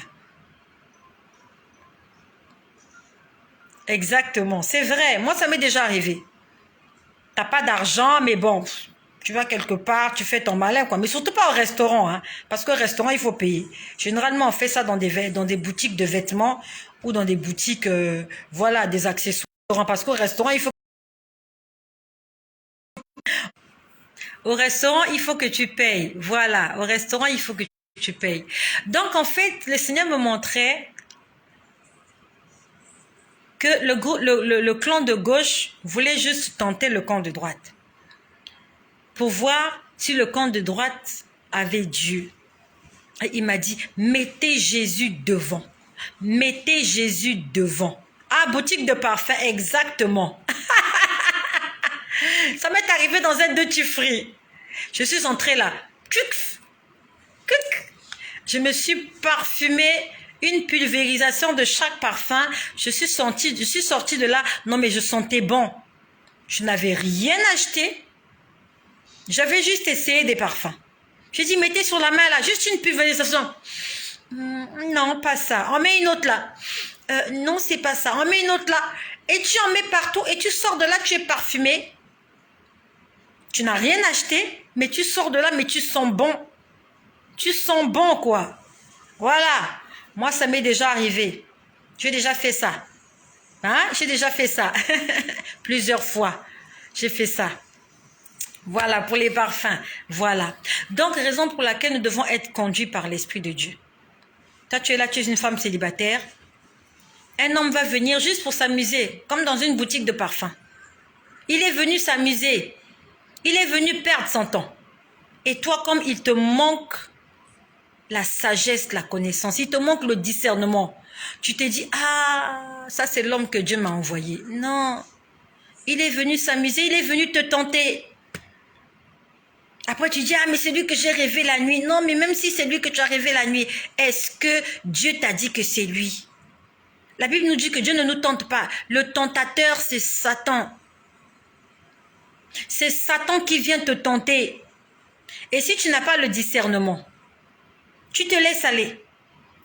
Speaker 1: Exactement. C'est vrai. Moi, ça m'est déjà arrivé. T'as pas d'argent, mais bon, tu vas quelque part, tu fais ton malin, quoi. Mais surtout pas au restaurant, hein. Parce qu'au restaurant, il faut payer. Généralement, on fait ça dans des boutiques de vêtements ou dans des boutiques, voilà, des accessoires. Parce qu'au restaurant, il faut que tu payes. Voilà. Au restaurant, il faut que tu payes. Donc, en fait, le Seigneur me montrait que le clan de gauche voulait juste tenter le camp de droite. Pour voir si le camp de droite avait Dieu. Et il m'a dit, mettez Jésus devant. Mettez Jésus devant. Ah, boutique de parfum, exactement. Ça m'est arrivé dans un duty-free. Je suis entrée là. Je me suis parfumée, une pulvérisation de chaque parfum. Je suis sortie de là. Non, mais je sentais bon. Je n'avais rien acheté. J'avais juste essayé des parfums. J'ai dit, mettez sur la main là, juste une pulvérisation. Non, pas ça. On met une autre là. Non, c'est pas ça. On met une autre là. Et tu en mets partout et tu sors de là, tu es parfumé. Tu n'as rien acheté, mais tu sors de là, mais tu sens bon. Tu sens bon, quoi. Voilà. Moi, ça m'est déjà arrivé. J'ai déjà fait ça. Hein? J'ai déjà fait ça. Plusieurs fois. J'ai fait ça. Voilà, pour les parfums. Voilà. Donc, raison pour laquelle nous devons être conduits par l'Esprit de Dieu. Toi, tu es là, tu es une femme célibataire. Un homme va venir juste pour s'amuser, comme dans une boutique de parfums. Il est venu s'amuser. Il est venu perdre son temps. Et toi, comme il te manque la sagesse, la connaissance, il te manque le discernement, tu te dis, ah, ça c'est l'homme que Dieu m'a envoyé. Non, il est venu s'amuser, il est venu te tenter. Après tu dis, ah mais c'est lui que j'ai rêvé la nuit. Non, mais même si c'est lui que tu as rêvé la nuit, est-ce que Dieu t'a dit que c'est lui? La Bible nous dit que Dieu ne nous tente pas. Le tentateur, c'est Satan. C'est Satan qui vient te tenter. Et si tu n'as pas le discernement, tu te laisses aller.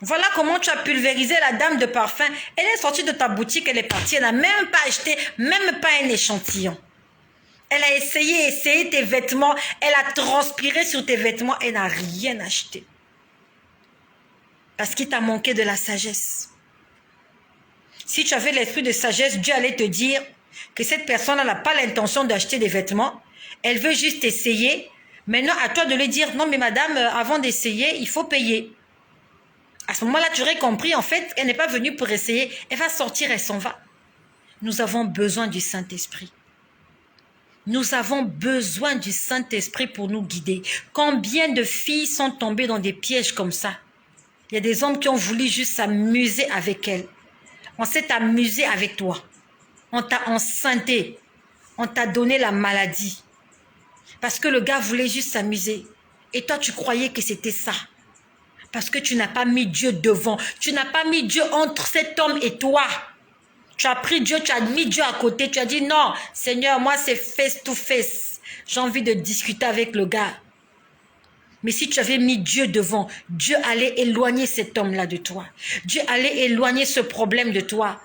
Speaker 1: Voilà comment tu as pulvérisé la dame de parfum. Elle est sortie de ta boutique, elle est partie. Elle n'a même pas acheté, même pas un échantillon. Elle a essayé tes vêtements. Elle a transpiré sur tes vêtements. Elle n'a rien acheté. Parce qu'il t'a manqué de la sagesse. Si tu avais l'esprit de sagesse, Dieu allait te dire que cette personne n'a pas l'intention d'acheter des vêtements. Elle veut juste essayer. Maintenant, à toi de lui dire, non mais madame, avant d'essayer, il faut payer. À ce moment-là, tu aurais compris, en fait, elle n'est pas venue pour essayer. Elle va sortir, elle s'en va. Nous avons besoin du Saint-Esprit. Nous avons besoin du Saint-Esprit pour nous guider. Combien de filles sont tombées dans des pièges comme ça? Il y a des hommes qui ont voulu juste s'amuser avec elles. On s'est amusé avec toi. On t'a enceinté. On t'a donné la maladie. Parce que le gars voulait juste s'amuser. Et toi, tu croyais que c'était ça. Parce que tu n'as pas mis Dieu devant. Tu n'as pas mis Dieu entre cet homme et toi. Tu as pris Dieu, tu as mis Dieu à côté. Tu as dit non, Seigneur, moi c'est face to face. J'ai envie de discuter avec le gars. Mais si tu avais mis Dieu devant, Dieu allait éloigner cet homme-là de toi. Dieu allait éloigner ce problème de toi.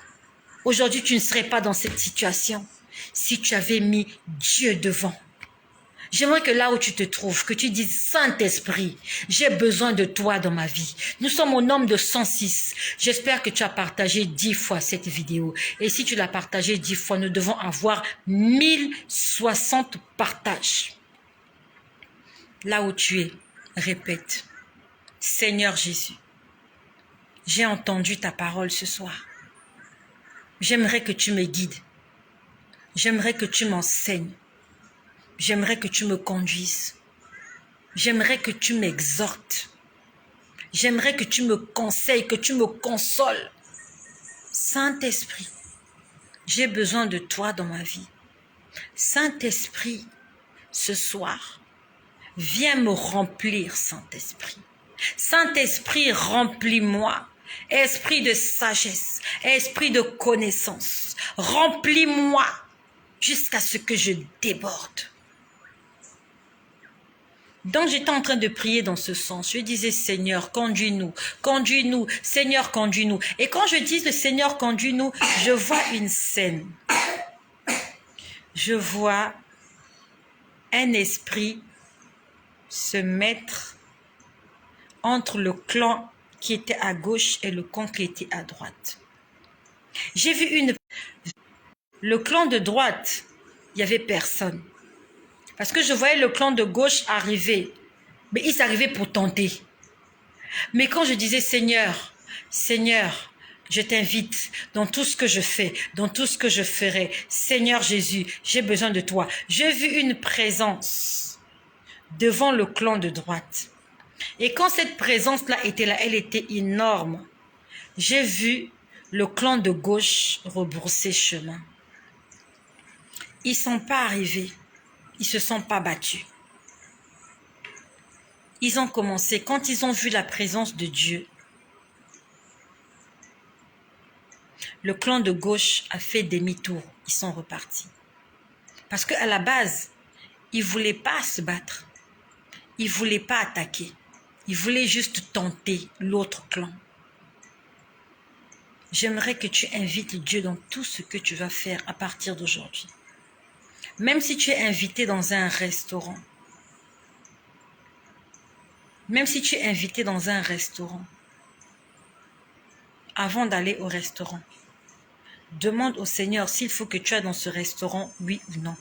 Speaker 1: Aujourd'hui, tu ne serais pas dans cette situation si tu avais mis Dieu devant. J'aimerais que là où tu te trouves, que tu dises, Saint-Esprit, j'ai besoin de toi dans ma vie. Nous sommes au nombre de 106. J'espère que tu as partagé 10 fois cette vidéo. Et si tu l'as partagée 10 fois, nous devons avoir 1060 partages. Là où tu es, répète, Seigneur Jésus, j'ai entendu ta parole ce soir. J'aimerais que tu me guides. J'aimerais que tu m'enseignes. J'aimerais que tu me conduises. J'aimerais que tu m'exhortes. J'aimerais que tu me conseilles, que tu me consoles. Saint-Esprit, j'ai besoin de toi dans ma vie. Saint-Esprit, ce soir, viens me remplir, Saint-Esprit. Saint-Esprit, remplis-moi. Esprit de sagesse, esprit de connaissance, remplis-moi jusqu'à ce que je déborde. Donc j'étais en train de prier dans ce sens. Je disais, Seigneur, conduis-nous, conduis-nous, Seigneur, conduis-nous. Et quand je dis le Seigneur, conduis-nous, je vois une scène. Je vois un esprit se mettre entre le clan qui était à gauche et le clan qui était à droite. J'ai vu le clan de droite, il n'y avait personne. Parce que je voyais le clan de gauche arriver. Mais ils arrivaient pour tenter. Mais quand je disais, Seigneur, Seigneur, je t'invite dans tout ce que je fais, dans tout ce que je ferai. Seigneur Jésus, j'ai besoin de toi. J'ai vu une présence devant le clan de droite. Et quand cette présence-là était là, elle était énorme. J'ai vu le clan de gauche rebrousser chemin. Ils ne sont pas arrivés. Ils ne se sont pas battus. Ils ont commencé, quand ils ont vu la présence de Dieu, le clan de gauche a fait demi-tour. Ils sont repartis. Parce qu'à la base, ils ne voulaient pas se battre. Ils ne voulaient pas attaquer. Ils voulaient juste tenter l'autre clan. J'aimerais que tu invites Dieu dans tout ce que tu vas faire à partir d'aujourd'hui. Même si tu es invité dans un restaurant, avant d'aller au restaurant, demande au Seigneur s'il faut que tu ailles dans ce restaurant, oui ou non.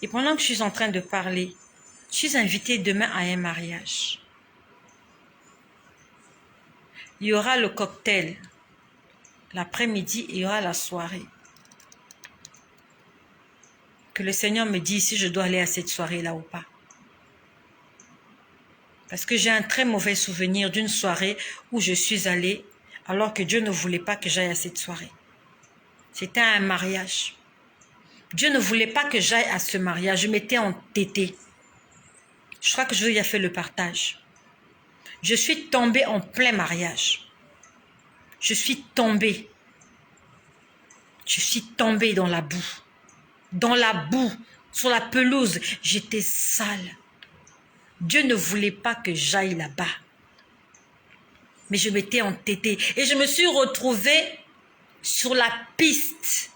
Speaker 1: Et pendant que je suis en train de parler, je suis invitée demain à un mariage. Il y aura le cocktail l'après-midi et il y aura la soirée. Que le Seigneur me dise si je dois aller à cette soirée-là ou pas. Parce que j'ai un très mauvais souvenir d'une soirée où je suis allée alors que Dieu ne voulait pas que j'aille à cette soirée. C'était un mariage. Dieu ne voulait pas que j'aille à ce mariage. Je m'étais entêtée. Je crois que je lui ai fait le partage. Je suis tombée en plein mariage. Je suis tombée. Je suis tombée dans la boue. Dans la boue, sur la pelouse, j'étais sale. Dieu ne voulait pas que j'aille là-bas. Mais je m'étais entêtée et je me suis retrouvée sur la piste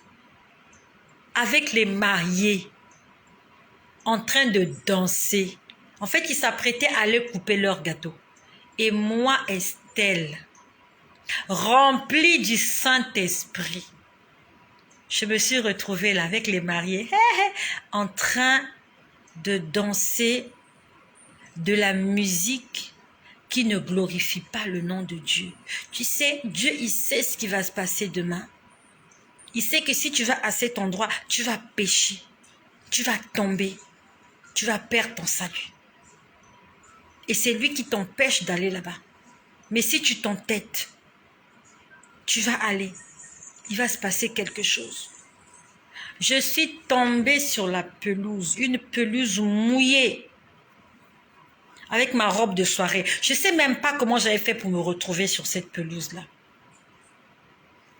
Speaker 1: avec les mariés en train de danser. En fait, ils s'apprêtaient à aller couper leur gâteau. Et moi, Estelle, remplie du Saint-Esprit, je me suis retrouvée là avec les mariés en train de danser de la musique qui ne glorifie pas le nom de Dieu. Tu sais, Dieu, il sait ce qui va se passer demain. Il sait que si tu vas à cet endroit, tu vas pécher, tu vas tomber, tu vas perdre ton salut. Et c'est lui qui t'empêche d'aller là-bas. Mais si tu t'entêtes, tu vas aller. Il va se passer quelque chose. Je suis tombée sur la pelouse, une pelouse mouillée, avec ma robe de soirée. Je ne sais même pas comment j'avais fait pour me retrouver sur cette pelouse-là.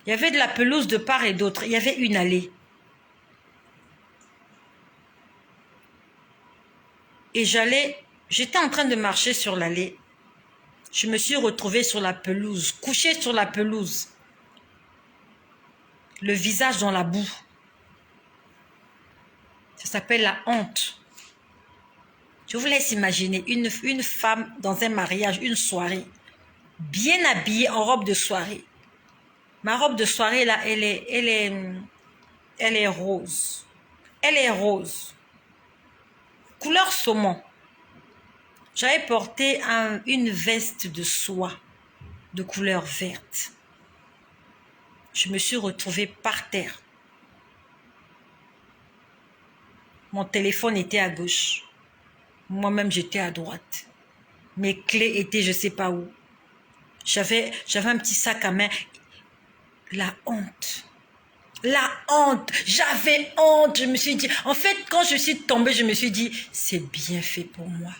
Speaker 1: Il y avait de la pelouse de part et d'autre. Il y avait une allée. Et j'étais en train de marcher sur l'allée. Je me suis retrouvée sur la pelouse, couchée sur la pelouse. Le visage dans la boue. Ça s'appelle la honte. Je vous laisse imaginer une femme dans un mariage, une soirée, bien habillée en robe de soirée. Ma robe de soirée, là, elle est rose. Elle est rose. Couleur saumon. J'avais porté une veste de soie de couleur verte. Je me suis retrouvée par terre. Mon téléphone était à gauche. Moi-même, j'étais à droite. Mes clés étaient je ne sais pas où. J'avais un petit sac à main. La honte. La honte. J'avais honte. Je me suis dit, en fait, quand je suis tombée, je me suis dit, c'est bien fait pour moi.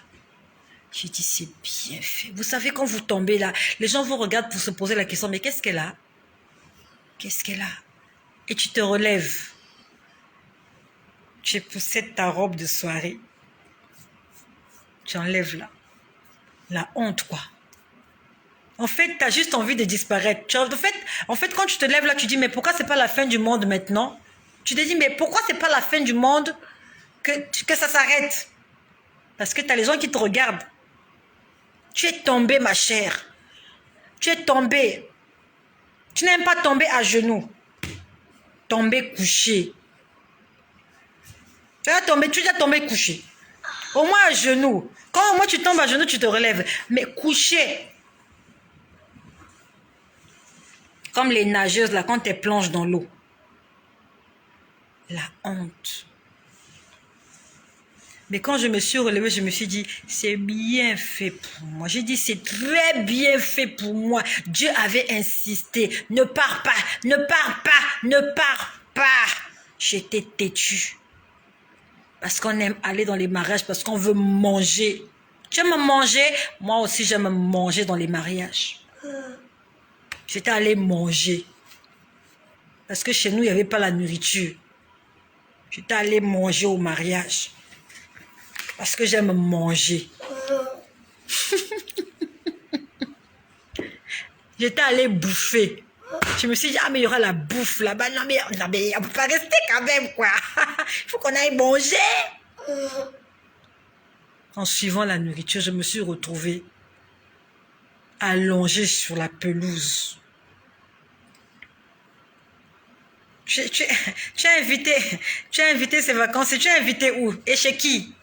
Speaker 1: J'ai dit, c'est bien fait. Vous savez, quand vous tombez là, les gens vous regardent pour se poser la question, mais qu'est-ce qu'elle a? Qu'est-ce qu'elle a? Et tu te relèves. Tu possèdes ta robe de soirée. Tu enlèves là. La honte, quoi. En fait, tu as juste envie de disparaître. En fait, quand tu te lèves là, tu dis, mais pourquoi c'est pas la fin du monde maintenant? Tu te dis, mais pourquoi c'est pas la fin du monde que ça s'arrête? Parce que tu as les gens qui te regardent. Tu es tombée, ma chère. Tu es tombée. Tu n'aimes pas tomber à genoux. Tomber couché. Tu es déjà tombé couché. Au moins à genoux. Quand au moins tu tombes à genoux, tu te relèves. Mais couché. Comme les nageuses, là, quand elles plongent dans l'eau. La honte. Mais quand je me suis relevée, je me suis dit, c'est bien fait pour moi. J'ai dit, c'est très bien fait pour moi. Dieu avait insisté. Ne pars pas, ne pars pas, ne pars pas. J'étais têtue. Parce qu'on aime aller dans les mariages, parce qu'on veut manger. Tu aimes manger? Moi aussi, j'aime manger dans les mariages. J'étais allée manger. Parce que chez nous, il n'y avait pas la nourriture. J'étais allée manger au mariage. Parce que j'aime manger. J'étais allée bouffer. Je me suis dit, ah, mais il y aura la bouffe là-bas. Non, mais on ne peut pas rester quand même, quoi. Il faut qu'on aille manger. En suivant la nourriture, je me suis retrouvée allongée sur la pelouse. Tu as invité ces vacances et tu as invité où? Et chez qui?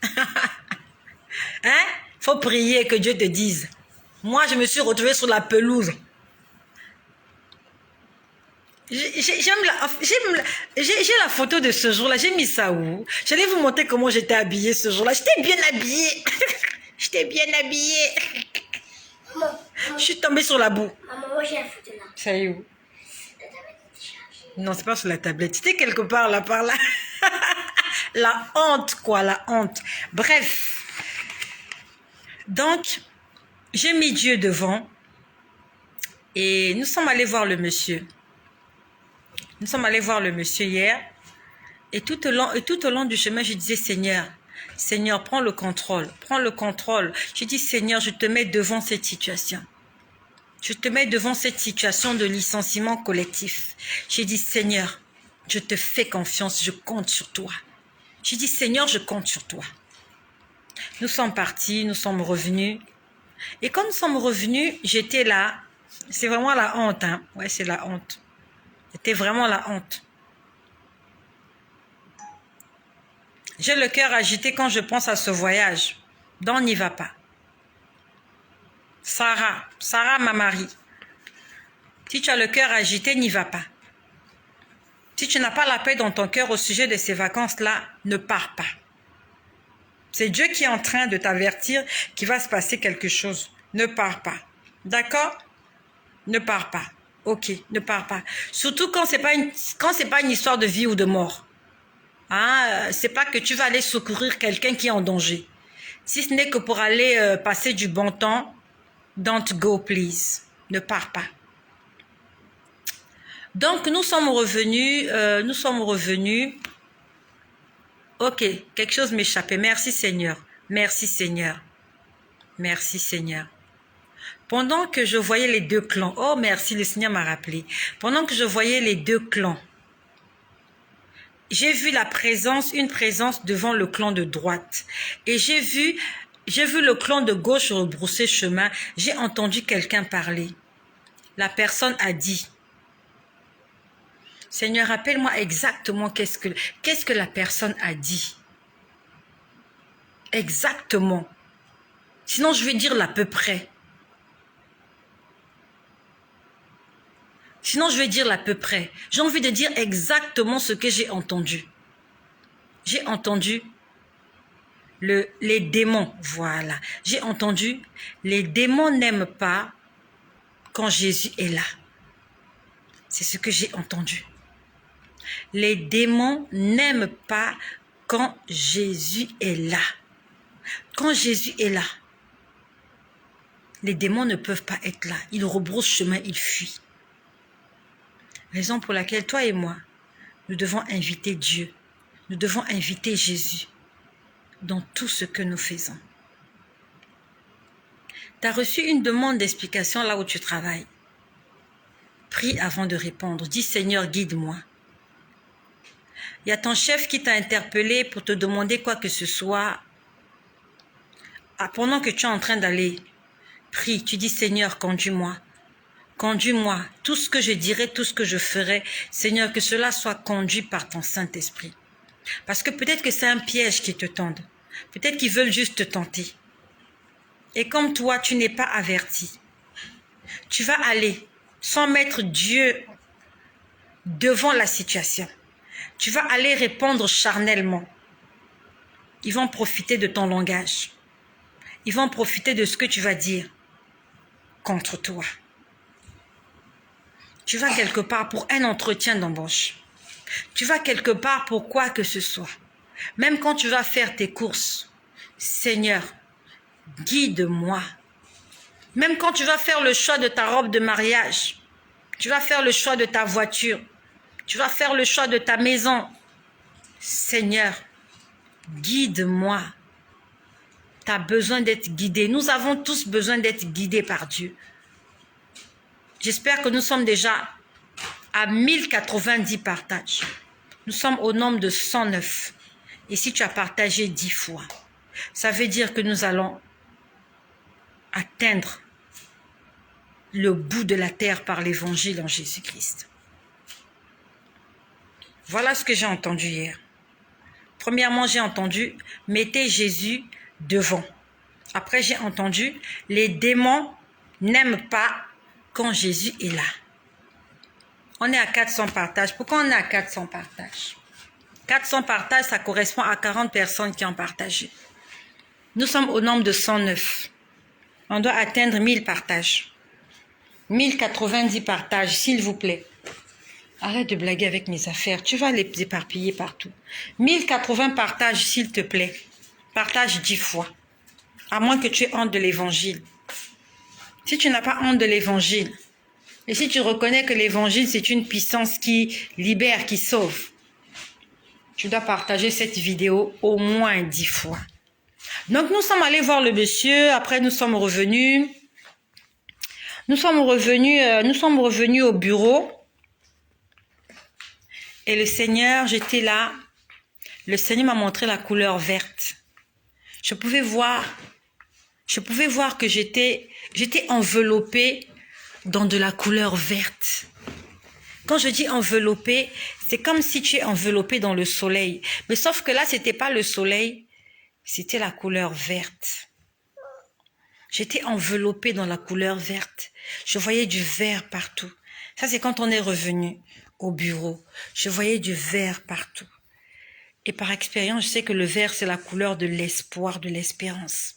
Speaker 1: Hein? Faut prier que Dieu te dise. Moi, je me suis retrouvée sur la pelouse. J'ai la photo de ce jour-là. J'ai mis ça où? J'allais vous montrer comment j'étais habillée ce jour-là. J'étais bien habillée. J'étais bien habillée. Je suis tombée sur la boue.
Speaker 2: Maman, moi j'ai la photo là.
Speaker 1: Ça y est où?
Speaker 2: La tablette est chargée.
Speaker 1: Non, c'est pas sur la tablette. C'était quelque part là, par là. La honte, quoi, la honte. Bref. Donc, j'ai mis Dieu devant. Et nous sommes allés voir le monsieur. Nous sommes allés voir le monsieur hier. Et tout au long du chemin, je disais, Seigneur, prends le contrôle. Prends le contrôle. Je dis, Seigneur, je te mets devant cette situation. Je te mets devant cette situation de licenciement collectif. J'ai dit, Seigneur, je te fais confiance, je compte sur toi. J'ai dit, Seigneur, je compte sur toi. Nous sommes partis, nous sommes revenus. Et quand nous sommes revenus, j'étais là. C'est vraiment la honte, hein. Ouais, c'est la honte. C'était vraiment la honte. J'ai le cœur agité quand je pense à ce voyage. Donc, on n'y va pas. Sarah, ma mari. Si tu as le cœur agité, n'y va pas. Si tu n'as pas la paix dans ton cœur au sujet de ces vacances-là, ne pars pas. C'est Dieu qui est en train de t'avertir qu'il va se passer quelque chose. Ne pars pas. D'accord? Ne pars pas. Ok, ne pars pas. Surtout quand c'est pas une histoire de vie ou de mort. Ah, c'est pas que tu vas aller secourir quelqu'un qui est en danger. Si ce n'est que pour aller passer du bon temps, don't go please. Ne pars pas. Donc nous sommes revenus. Ok, quelque chose m'échappait. Merci Seigneur. Merci Seigneur. Merci Seigneur. Pendant que je voyais les deux clans, oh merci, le Seigneur m'a rappelé. Pendant que je voyais les deux clans, j'ai vu une présence devant le clan de droite. Et j'ai vu le clan de gauche rebrousser chemin. J'ai entendu quelqu'un parler. La personne a dit, Seigneur, rappelle-moi exactement qu'est-ce que la personne a dit. Exactement. Sinon, je vais dire l'à peu près. Sinon, je vais dire l'à peu près. J'ai envie de dire exactement ce que j'ai entendu. J'ai entendu les démons. Voilà. J'ai entendu les démons n'aiment pas quand Jésus est là. C'est ce que j'ai entendu. Les démons n'aiment pas quand Jésus est là. Quand Jésus est là, les démons ne peuvent pas être là. Ils rebroussent chemin, ils fuient. Raison pour laquelle toi et moi, nous devons inviter Dieu. Nous devons inviter Jésus dans tout ce que nous faisons. Tu as reçu une demande d'explication là où tu travailles. Prie avant de répondre. Dis Seigneur, guide-moi. Il y a ton chef qui t'a interpellé pour te demander quoi que ce soit. Pendant que tu es en train d'aller, prie, tu dis Seigneur, conduis-moi. Conduis-moi. Tout ce que je dirai, tout ce que je ferai, Seigneur, que cela soit conduit par ton Saint-Esprit. Parce que peut-être que c'est un piège qui te tendent. Peut-être qu'ils veulent juste te tenter. Et comme toi, tu n'es pas averti, tu vas aller sans mettre Dieu devant la situation. Tu vas aller répondre charnellement. Ils vont profiter de ton langage. Ils vont profiter de ce que tu vas dire contre toi. Tu vas quelque part pour un entretien d'embauche. Tu vas quelque part pour quoi que ce soit. Même quand tu vas faire tes courses, Seigneur, guide-moi. Même quand tu vas faire le choix de ta robe de mariage, tu vas faire le choix de ta voiture, tu vas faire le choix de ta maison. Seigneur, guide-moi. Tu as besoin d'être guidé. Nous avons tous besoin d'être guidés par Dieu. J'espère que nous sommes déjà à 1090 partages. Nous sommes au nombre de 109. Et si tu as partagé 10 fois, ça veut dire que nous allons atteindre le bout de la terre par l'évangile en Jésus-Christ. Voilà ce que j'ai entendu hier. Premièrement, j'ai entendu « Mettez Jésus devant ». Après, j'ai entendu « Les démons n'aiment pas quand Jésus est là ». On est à 400 partages. Pourquoi on est à 400 partages? 400 partages, ça correspond à 40 personnes qui ont partagé. Nous sommes au nombre de 109. On doit atteindre 1000 partages. 1090 partages, s'il vous plaît. Arrête de blaguer avec mes affaires. Tu vas les éparpiller partout. 1080 partages, s'il te plaît. Partage 10 fois. À moins que tu aies honte de l'évangile. Si tu n'as pas honte de l'évangile, et si tu reconnais que l'évangile, c'est une puissance qui libère, qui sauve, tu dois partager cette vidéo au moins 10 fois. Donc, nous sommes allés voir le monsieur. Après, nous sommes revenus. Nous sommes revenus au bureau. Et le Seigneur, j'étais là. Le Seigneur m'a montré la couleur verte. Je pouvais voir que j'étais enveloppée dans de la couleur verte. Quand je dis enveloppée, c'est comme si tu es enveloppée dans le soleil. Mais sauf que là, c'était pas le soleil, c'était la couleur verte. J'étais enveloppée dans la couleur verte. Je voyais du vert partout. Ça, c'est quand on est revenu au bureau. Je voyais du vert partout. Et par expérience, je sais que le vert, c'est la couleur de l'espoir, de l'espérance.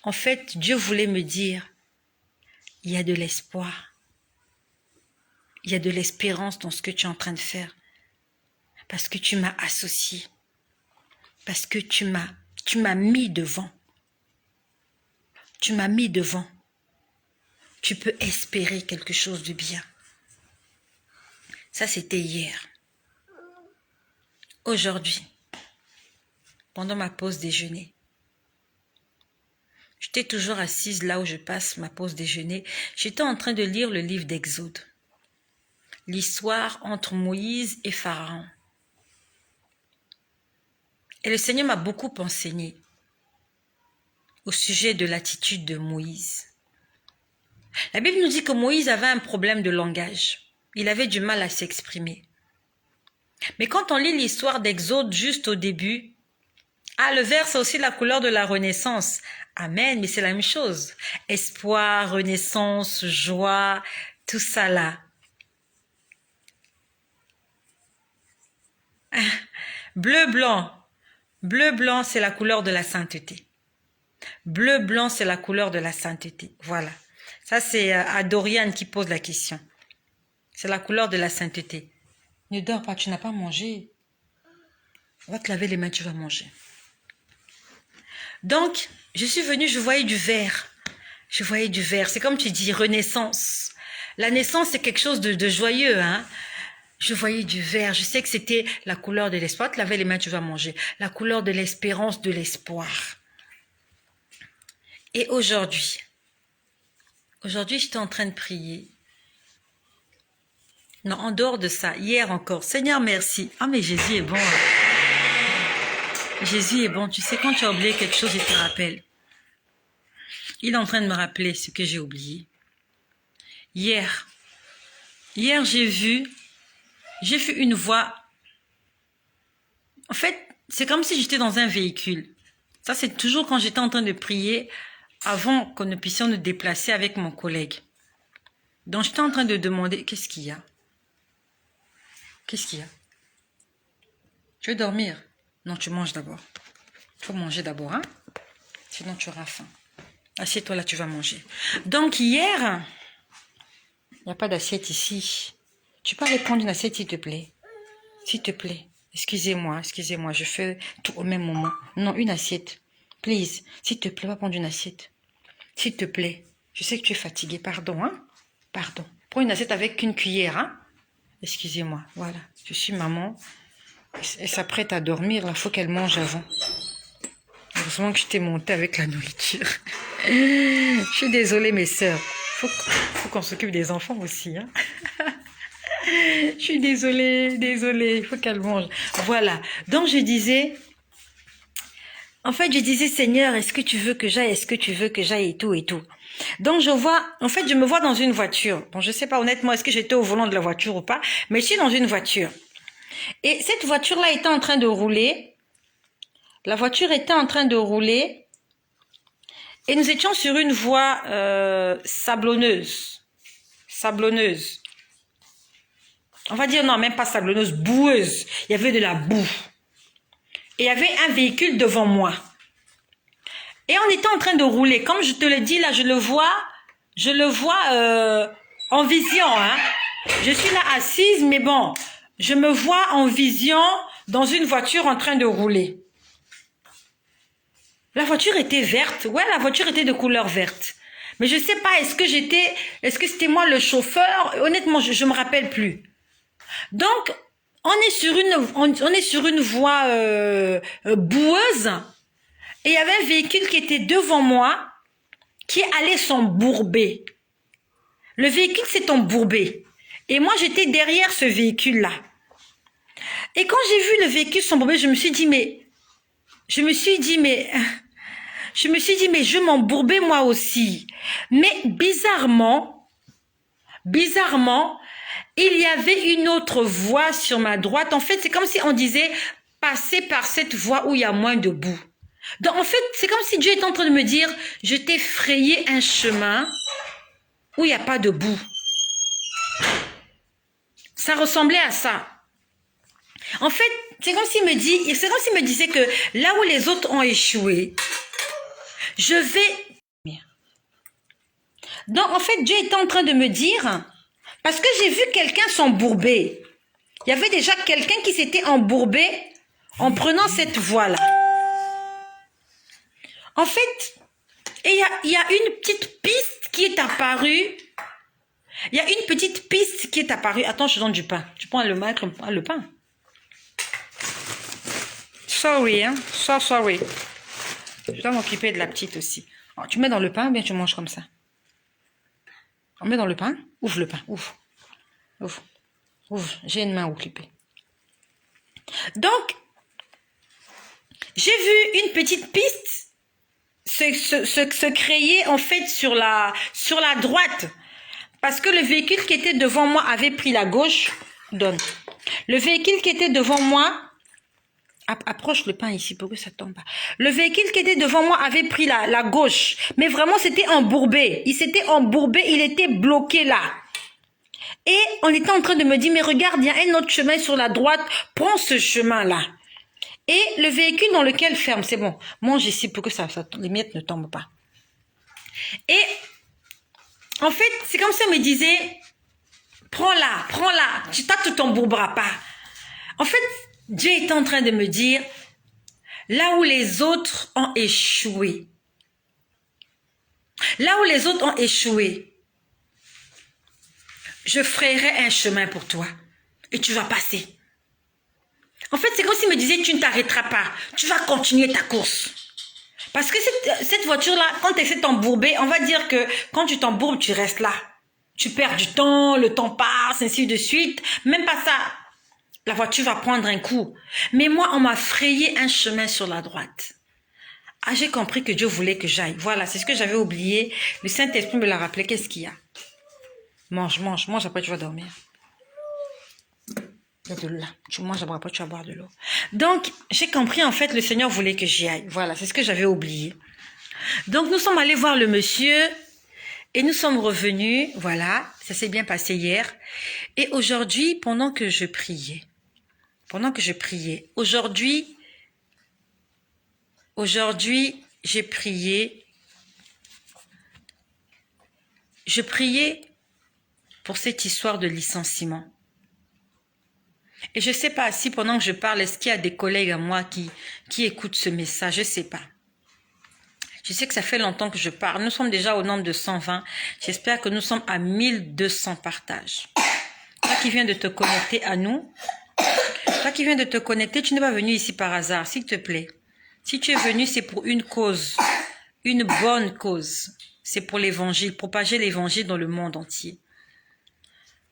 Speaker 1: En fait, Dieu voulait me dire, il y a de l'espoir. Il y a de l'espérance dans ce que tu es en train de faire. Parce que tu m'as associé. Parce que tu m'as mis devant. Tu m'as mis devant. Tu peux espérer quelque chose de bien. Ça, c'était hier. Aujourd'hui, pendant ma pause déjeuner, j'étais toujours assise là où je passe ma pause déjeuner. J'étais en train de lire le livre d'Exode. L'histoire entre Moïse et Pharaon. Et le Seigneur m'a beaucoup enseigné au sujet de l'attitude de Moïse. La Bible nous dit que Moïse avait un problème de langage. Il avait du mal à s'exprimer. Mais quand on lit l'histoire d'Exode juste au début, le vert c'est aussi la couleur de la renaissance. Amen, mais c'est la même chose. Espoir, renaissance, joie, tout ça là. Bleu, blanc. Bleu, blanc, c'est la couleur de la sainteté. Bleu, blanc, c'est la couleur de la sainteté. Voilà. Ça, c'est à Dorian qui pose la question. C'est la couleur de la sainteté. Ne dors pas, tu n'as pas mangé. Va te laver les mains, tu vas manger. Donc, je suis venue, je voyais du vert. Je voyais du vert. C'est comme tu dis, renaissance. La naissance, c'est quelque chose de joyeux, hein. Je voyais du vert. Je sais que c'était la couleur de l'espoir. Te laver les mains, tu vas manger. La couleur de l'espérance, de l'espoir. Et aujourd'hui, j'étais en train de prier. Non, en dehors de ça, hier encore, Seigneur, merci. Ah, mais Jésus est bon. Jésus est bon. Tu sais, quand tu as oublié quelque chose, il te rappelle. Il est en train de me rappeler ce que j'ai oublié. Hier, j'ai vu une voix. En fait, c'est comme si j'étais dans un véhicule. Ça, c'est toujours quand j'étais en train de prier avant que nous puissions nous déplacer avec mon collègue. Donc, j'étais en train de demander, qu'est-ce qu'il y a? Qu'est-ce qu'il y a? Tu veux dormir? Non, tu manges d'abord. Il faut manger d'abord, hein? Sinon, tu auras faim. Assieds-toi là, tu vas manger. Donc, hier, il n'y a pas d'assiette ici. Tu peux aller prendre une assiette, s'il te plaît? S'il te plaît. Excusez-moi, je fais tout au même moment. Non, une assiette. Please, s'il te plaît, va prendre une assiette. S'il te plaît. Je sais que tu es fatigué, pardon, hein? Pardon. Prends une assiette avec une cuillère, hein? Excusez-moi, voilà. Je suis maman. Elle s'apprête à dormir, là, faut qu'elle mange avant. Heureusement que je t'ai monté avec la nourriture. Je suis désolée, mes sœurs. Faut qu'on s'occupe des enfants aussi, hein? Je suis désolée. Il faut qu'elle mange. Voilà. Donc, je disais, Seigneur, est-ce que tu veux que j'aille? Est-ce que tu veux que j'aille et tout et tout? Donc, je me vois dans une voiture. Bon, je sais pas honnêtement, est-ce que j'étais au volant de la voiture ou pas, mais je suis dans une voiture. Et cette voiture-là était en train de rouler. La voiture était en train de rouler. Et nous étions sur une voie sablonneuse. On va dire, non, même pas sablonneuse, boueuse. Il y avait de la boue. Et il y avait un véhicule devant moi. Et on était en train de rouler. Comme je te le dis, là, je le vois en vision. Hein. Je suis là assise, mais bon, je me vois en vision dans une voiture en train de rouler. La voiture était verte. Ouais, la voiture était de couleur verte. Mais je sais pas, est-ce que c'était moi le chauffeur? Honnêtement, je me rappelle plus. Donc, on est sur une voie boueuse. Et il y avait un véhicule qui était devant moi, qui allait s'embourber. Le véhicule s'est embourbé. Et moi, j'étais derrière ce véhicule-là. Et quand j'ai vu le véhicule s'embourber, je me suis dit, mais je m'embourbais moi aussi. Mais bizarrement, il y avait une autre voie sur ma droite. En fait, c'est comme si on disait, passer par cette voie où il y a moins de boue. Donc, en fait, c'est comme si Dieu était en train de me dire, je t'ai frayé un chemin où il n'y a pas de boue. Ça ressemblait à ça. En fait, c'est comme s'il me disait que là où les autres ont échoué, je vais... Donc, en fait, Dieu était en train de me dire, parce que j'ai vu quelqu'un s'embourber. Il y avait déjà quelqu'un qui s'était embourbé en prenant cette voie-là. En fait, il y a une petite piste qui est apparue. Il y a une petite piste qui est apparue. Attends, je donne du pain. Tu prends le pain. Sorry, hein. Sorry. Je dois m'occuper de la petite aussi. Alors, tu mets dans le pain ou bien tu manges comme ça? On met dans le pain. Ouvre le pain. Ouvre. J'ai une main occupée. Donc, j'ai vu une petite piste se créer en fait sur la droite. Parce que le véhicule qui était devant moi avait pris la gauche. Donne. Le véhicule qui était devant moi... Approche le pain ici pour que ça tombe pas. Le véhicule qui était devant moi avait pris la gauche. Mais vraiment, c'était embourbé. Il s'était embourbé, il était bloqué là. Et on était en train de me dire, mais regarde, il y a un autre chemin sur la droite. Prends ce chemin-là. Et le véhicule dans lequel ferme, c'est bon. Mange ici pour que les miettes ne tombent pas. Et en fait, c'est comme ça on me disait, prends-la. Toi, tu t'embourberas pas. En fait, Dieu est en train de me dire, là où les autres ont échoué, je ferai un chemin pour toi et tu vas passer. En fait, c'est comme s'il me disait, tu ne t'arrêteras pas, tu vas continuer ta course. Parce que cette voiture-là, quand elle s'est embourbée, on va dire que quand tu t'embourbes, tu restes là. Tu perds du temps, le temps passe, ainsi de suite. Même pas ça. La voiture va prendre un coup. Mais moi, on m'a frayé un chemin sur la droite. Ah, j'ai compris que Dieu voulait que j'aille. Voilà, c'est ce que j'avais oublié. Le Saint-Esprit me l'a rappelé. Qu'est-ce qu'il y a? Mange, après tu vas dormir. Il y a de l'eau là. Tu manges, après tu vas boire de l'eau. Donc, j'ai compris, en fait, le Seigneur voulait que j'y aille. Voilà, c'est ce que j'avais oublié. Donc, nous sommes allés voir le monsieur et nous sommes revenus. Voilà, ça s'est bien passé hier. Et aujourd'hui, pendant que je priais, aujourd'hui, j'ai prié. Je priais pour cette histoire de licenciement. Et je ne sais pas si pendant que je parle, est-ce qu'il y a des collègues à moi qui écoutent ce message? Je ne sais pas. Je sais que ça fait longtemps que je parle. Nous sommes déjà au nombre de 120. J'espère que nous sommes à 1200 partages. Toi qui viens de te connecter à nous, tu n'es pas venu ici par hasard, s'il te plaît. Si tu es venu, c'est pour une cause, une bonne cause. C'est pour l'évangile, propager l'évangile dans le monde entier.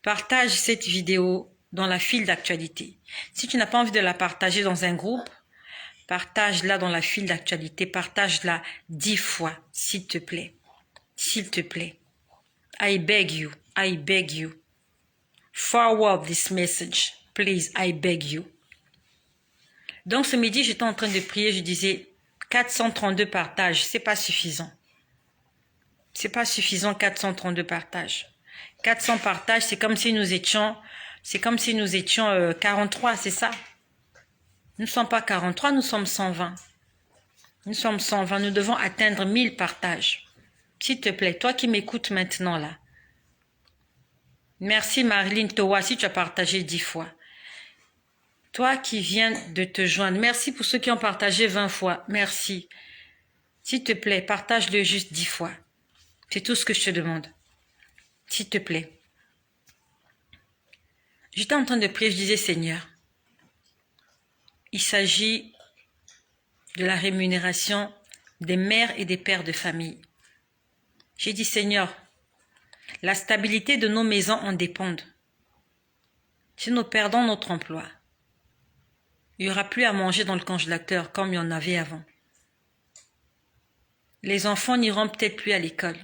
Speaker 1: Partage cette vidéo dans la file d'actualité. Si tu n'as pas envie de la partager dans un groupe, partage-la dans la file d'actualité. Partage-la 10 fois, s'il te plaît. S'il te plaît. I beg you. Forward this message. Please, I beg you. Donc ce midi, j'étais en train de prier, je disais 432 partages, c'est pas suffisant. C'est pas suffisant 432 partages. 400 partages, c'est comme si nous étions 43, c'est ça? Nous ne sommes pas 43, nous sommes 120. Nous sommes 120, nous devons atteindre 1000 partages. S'il te plaît, toi qui m'écoutes maintenant là. Merci Marilyn Towa, si tu as partagé 10 fois. Toi qui viens de te joindre, merci pour ceux qui ont partagé 20 fois. Merci. S'il te plaît, partage-le juste 10 fois. C'est tout ce que je te demande. S'il te plaît. J'étais en train de prier, je disais Seigneur, il s'agit de la rémunération des mères et des pères de famille. J'ai dit Seigneur, la stabilité de nos maisons en dépend. Si nous perdons notre emploi, il n'y aura plus à manger dans le congélateur comme il y en avait avant. Les enfants n'iront peut-être plus à l'école.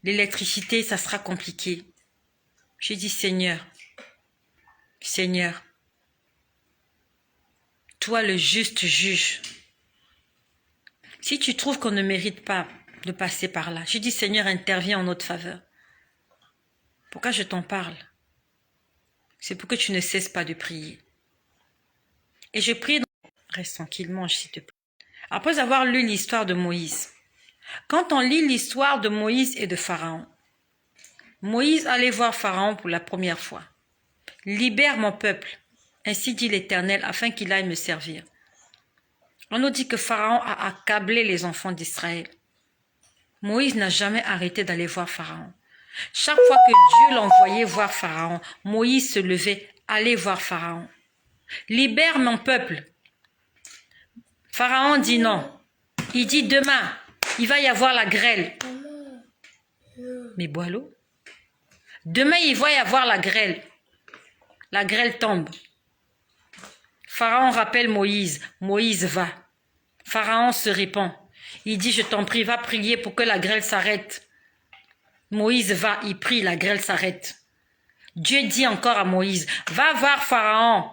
Speaker 1: L'électricité, ça sera compliqué. J'ai dit Seigneur, toi le juste juge, si tu trouves qu'on ne mérite pas de passer par là, j'ai dit Seigneur, interviens en notre faveur. Pourquoi je t'en parle? C'est pour que tu ne cesses pas de prier. Et je prie, reste tranquille, mange s'il te plaît. Après avoir lu l'histoire de Moïse, quand on lit l'histoire de Moïse et de Pharaon, Moïse allait voir Pharaon pour la première fois. Libère mon peuple, ainsi dit l'Éternel, afin qu'il aille me servir. On nous dit que Pharaon a accablé les enfants d'Israël. Moïse n'a jamais arrêté d'aller voir Pharaon. Chaque fois que Dieu l'envoyait voir Pharaon, Moïse se levait, allait voir Pharaon. Libère mon peuple. Pharaon dit non. Il dit demain, il va y avoir la grêle. Mais bois l'eau. Demain, il va y avoir la grêle. La grêle tombe. Pharaon rappelle Moïse. Moïse va. Pharaon se répand. Il dit, je t'en prie, va prier pour que la grêle s'arrête. Moïse va, il prie, la grêle s'arrête. Dieu dit encore à Moïse, va voir Pharaon,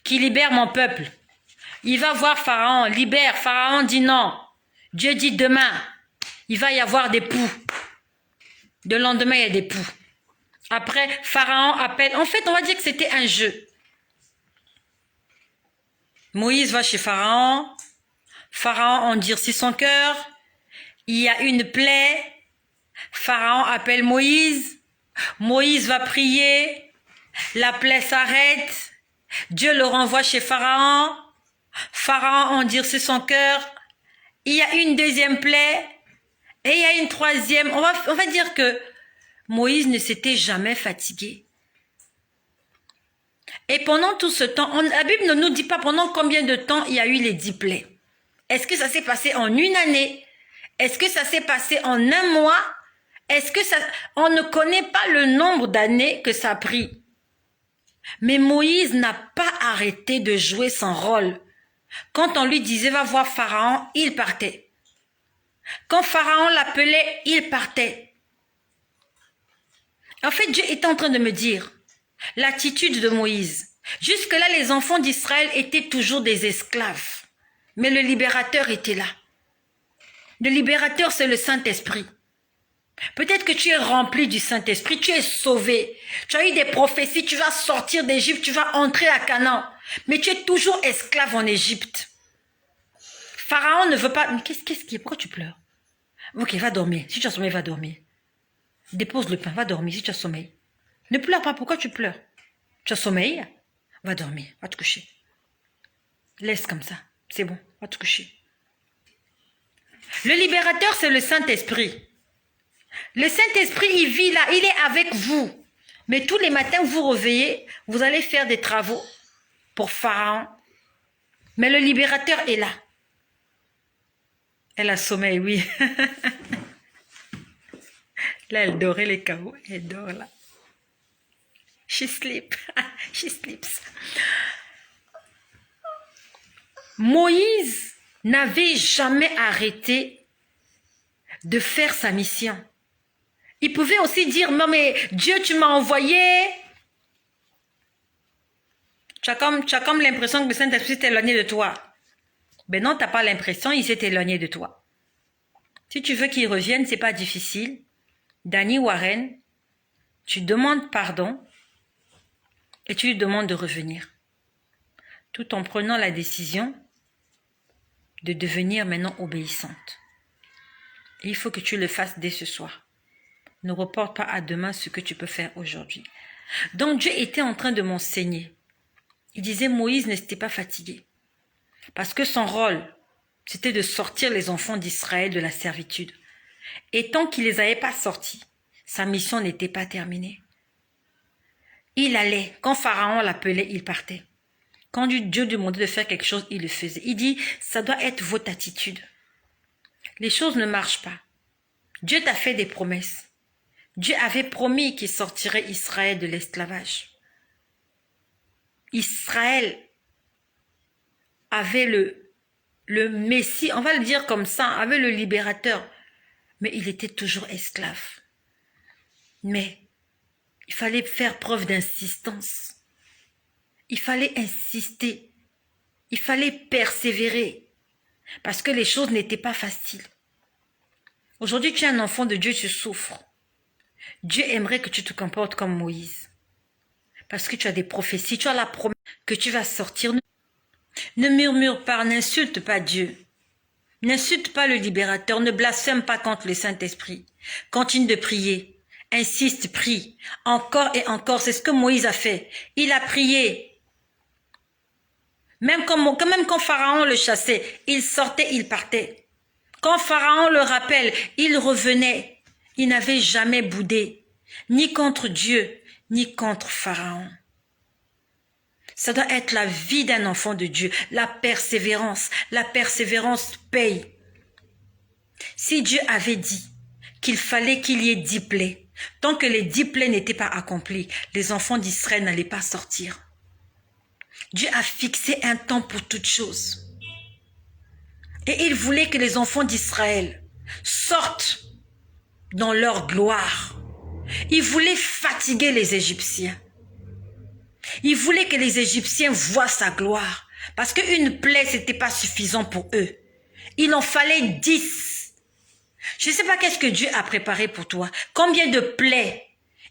Speaker 1: qui libère mon peuple. Il va voir Pharaon, libère. Pharaon dit non. Dieu dit demain, il va y avoir des poux. Le lendemain, il y a des poux. Après, Pharaon appelle. En fait, on va dire que c'était un jeu. Moïse va chez Pharaon. Pharaon endurcit son cœur. Il y a une plaie. Pharaon appelle Moïse. Moïse va prier. La plaie s'arrête. Dieu le renvoie chez Pharaon. Pharaon endurcit son cœur. Il y a une deuxième plaie. Et il y a une troisième. On va dire que Moïse ne s'était jamais fatigué. Et pendant tout ce temps, la Bible ne nous dit pas pendant combien de temps il y a eu les 10 plaies. Est-ce que ça s'est passé en une année? Est-ce que ça s'est passé en un mois? Est-ce que ça... On ne connaît pas le nombre d'années que ça a pris. Mais Moïse n'a pas arrêté de jouer son rôle. Quand on lui disait va voir Pharaon, il partait. Quand Pharaon l'appelait, il partait. En fait, Dieu est en train de me dire l'attitude de Moïse. Jusque-là, les enfants d'Israël étaient toujours des esclaves. Mais le libérateur était là. Le libérateur, c'est le Saint-Esprit. Peut-être que tu es rempli du Saint-Esprit, tu es sauvé. Tu as eu des prophéties, tu vas sortir d'Égypte, tu vas entrer à Canaan. Mais tu es toujours esclave en Égypte. Pharaon ne veut pas... Mais qu'est-ce qui est? Pourquoi tu pleures? Ok, va dormir. Si tu as sommeil, va dormir. Dépose le pain, va dormir si tu as sommeil. Ne pleure pas, pourquoi tu pleures? Tu as sommeil? Va dormir, va te coucher. Laisse comme ça, c'est bon, va te coucher. Le libérateur, c'est le Saint-Esprit. Le Saint-Esprit, il vit là, il est avec vous. Mais tous les matins, vous réveillez, vous allez faire des travaux pour Pharaon. Mais le libérateur est là. Elle a sommeil, oui. Là, elle dorait les chaos. Elle dort là. She sleeps. She sleeps. Moïse n'avait jamais arrêté de faire sa mission. Il pouvait aussi dire, non mais Dieu, tu m'as envoyé. Tu as comme l'impression que le Saint-Esprit s'est éloigné de toi. Ben non, tu n'as pas l'impression, il s'est éloigné de toi. Si tu veux qu'il revienne, c'est pas difficile. Danny Warren, tu demandes pardon et tu lui demandes de revenir. Tout en prenant la décision de devenir maintenant obéissante. Et il faut que tu le fasses dès ce soir. Ne reporte pas à demain ce que tu peux faire aujourd'hui. Donc Dieu était en train de m'enseigner. Il disait Moïse n'était pas fatigué. Parce que son rôle, c'était de sortir les enfants d'Israël de la servitude. Et tant qu'il ne les avait pas sortis, sa mission n'était pas terminée. Il allait, quand Pharaon l'appelait, il partait. Quand Dieu demandait de faire quelque chose, il le faisait. Il dit, ça doit être votre attitude. Les choses ne marchent pas. Dieu t'a fait des promesses. Dieu avait promis qu'il sortirait Israël de l'esclavage. Israël avait le Messie, on va le dire comme ça, avait le libérateur. Mais il était toujours esclave. Mais il fallait faire preuve d'insistance. Il fallait insister. Il fallait persévérer. Parce que les choses n'étaient pas faciles. Aujourd'hui, tu es un enfant de Dieu, tu souffres. Dieu aimerait que tu te comportes comme Moïse. Parce que tu as des prophéties, tu as la promesse que tu vas sortir. Ne murmure pas, n'insulte pas Dieu. N'insulte pas le libérateur, ne blasphème pas contre le Saint-Esprit. Continue de prier. Insiste, prie. Encore et encore, c'est ce que Moïse a fait. Il a prié. Même quand Pharaon le chassait, il sortait, il partait. Quand Pharaon le rappelle, il revenait. Il n'avait jamais boudé, ni contre Dieu, ni contre Pharaon. Ça doit être la vie d'un enfant de Dieu, la persévérance. La persévérance paye. Si Dieu avait dit qu'il fallait qu'il y ait 10 plaies, tant que les 10 plaies n'étaient pas accomplies, les enfants d'Israël n'allaient pas sortir. Dieu a fixé un temps pour toutes choses. Et il voulait que les enfants d'Israël sortent dans leur gloire. Il voulait fatiguer les Égyptiens. Il voulait que les Égyptiens voient sa gloire. Parce qu'une plaie, ce n'était pas suffisant pour eux. Il en fallait 10. Je ne sais pas qu'est-ce que Dieu a préparé pour toi. Combien de plaies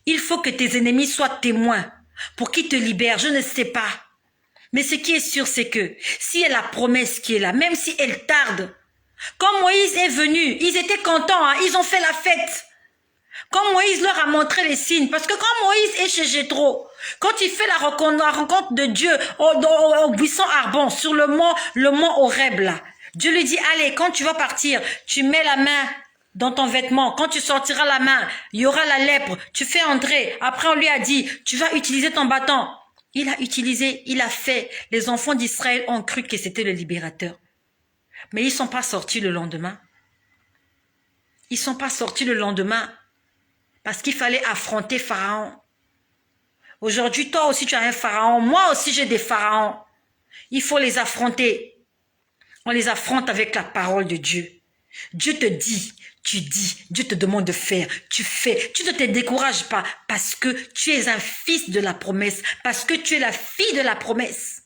Speaker 1: il faut que tes ennemis soient témoins pour qu'ils te libèrent. Je ne sais pas. Mais ce qui est sûr, c'est que s'il y a la promesse qui est là, même si elle tarde, quand Moïse est venu, ils étaient contents, hein, ils ont fait la fête. Quand Moïse leur a montré les signes, parce que quand Moïse est chez Jéthro, quand il fait la rencontre de Dieu au buisson Arbon, sur le mont Horeb là, Dieu lui dit, allez, quand tu vas partir, tu mets la main dans ton vêtement. Quand tu sortiras la main, il y aura la lèpre. Tu fais entrer. Après, on lui a dit, tu vas utiliser ton bâton. Il a utilisé, il a fait. Les enfants d'Israël ont cru que c'était le libérateur. Mais ils ne sont pas sortis le lendemain. Ils ne sont pas sortis le lendemain parce qu'il fallait affronter Pharaon. Aujourd'hui, toi aussi, tu as un Pharaon. Moi aussi, j'ai des pharaons. Il faut les affronter. On les affronte avec la parole de Dieu. Dieu te dit, tu dis, Dieu te demande de faire, tu fais. Tu ne te décourages pas parce que tu es un fils de la promesse, parce que tu es la fille de la promesse.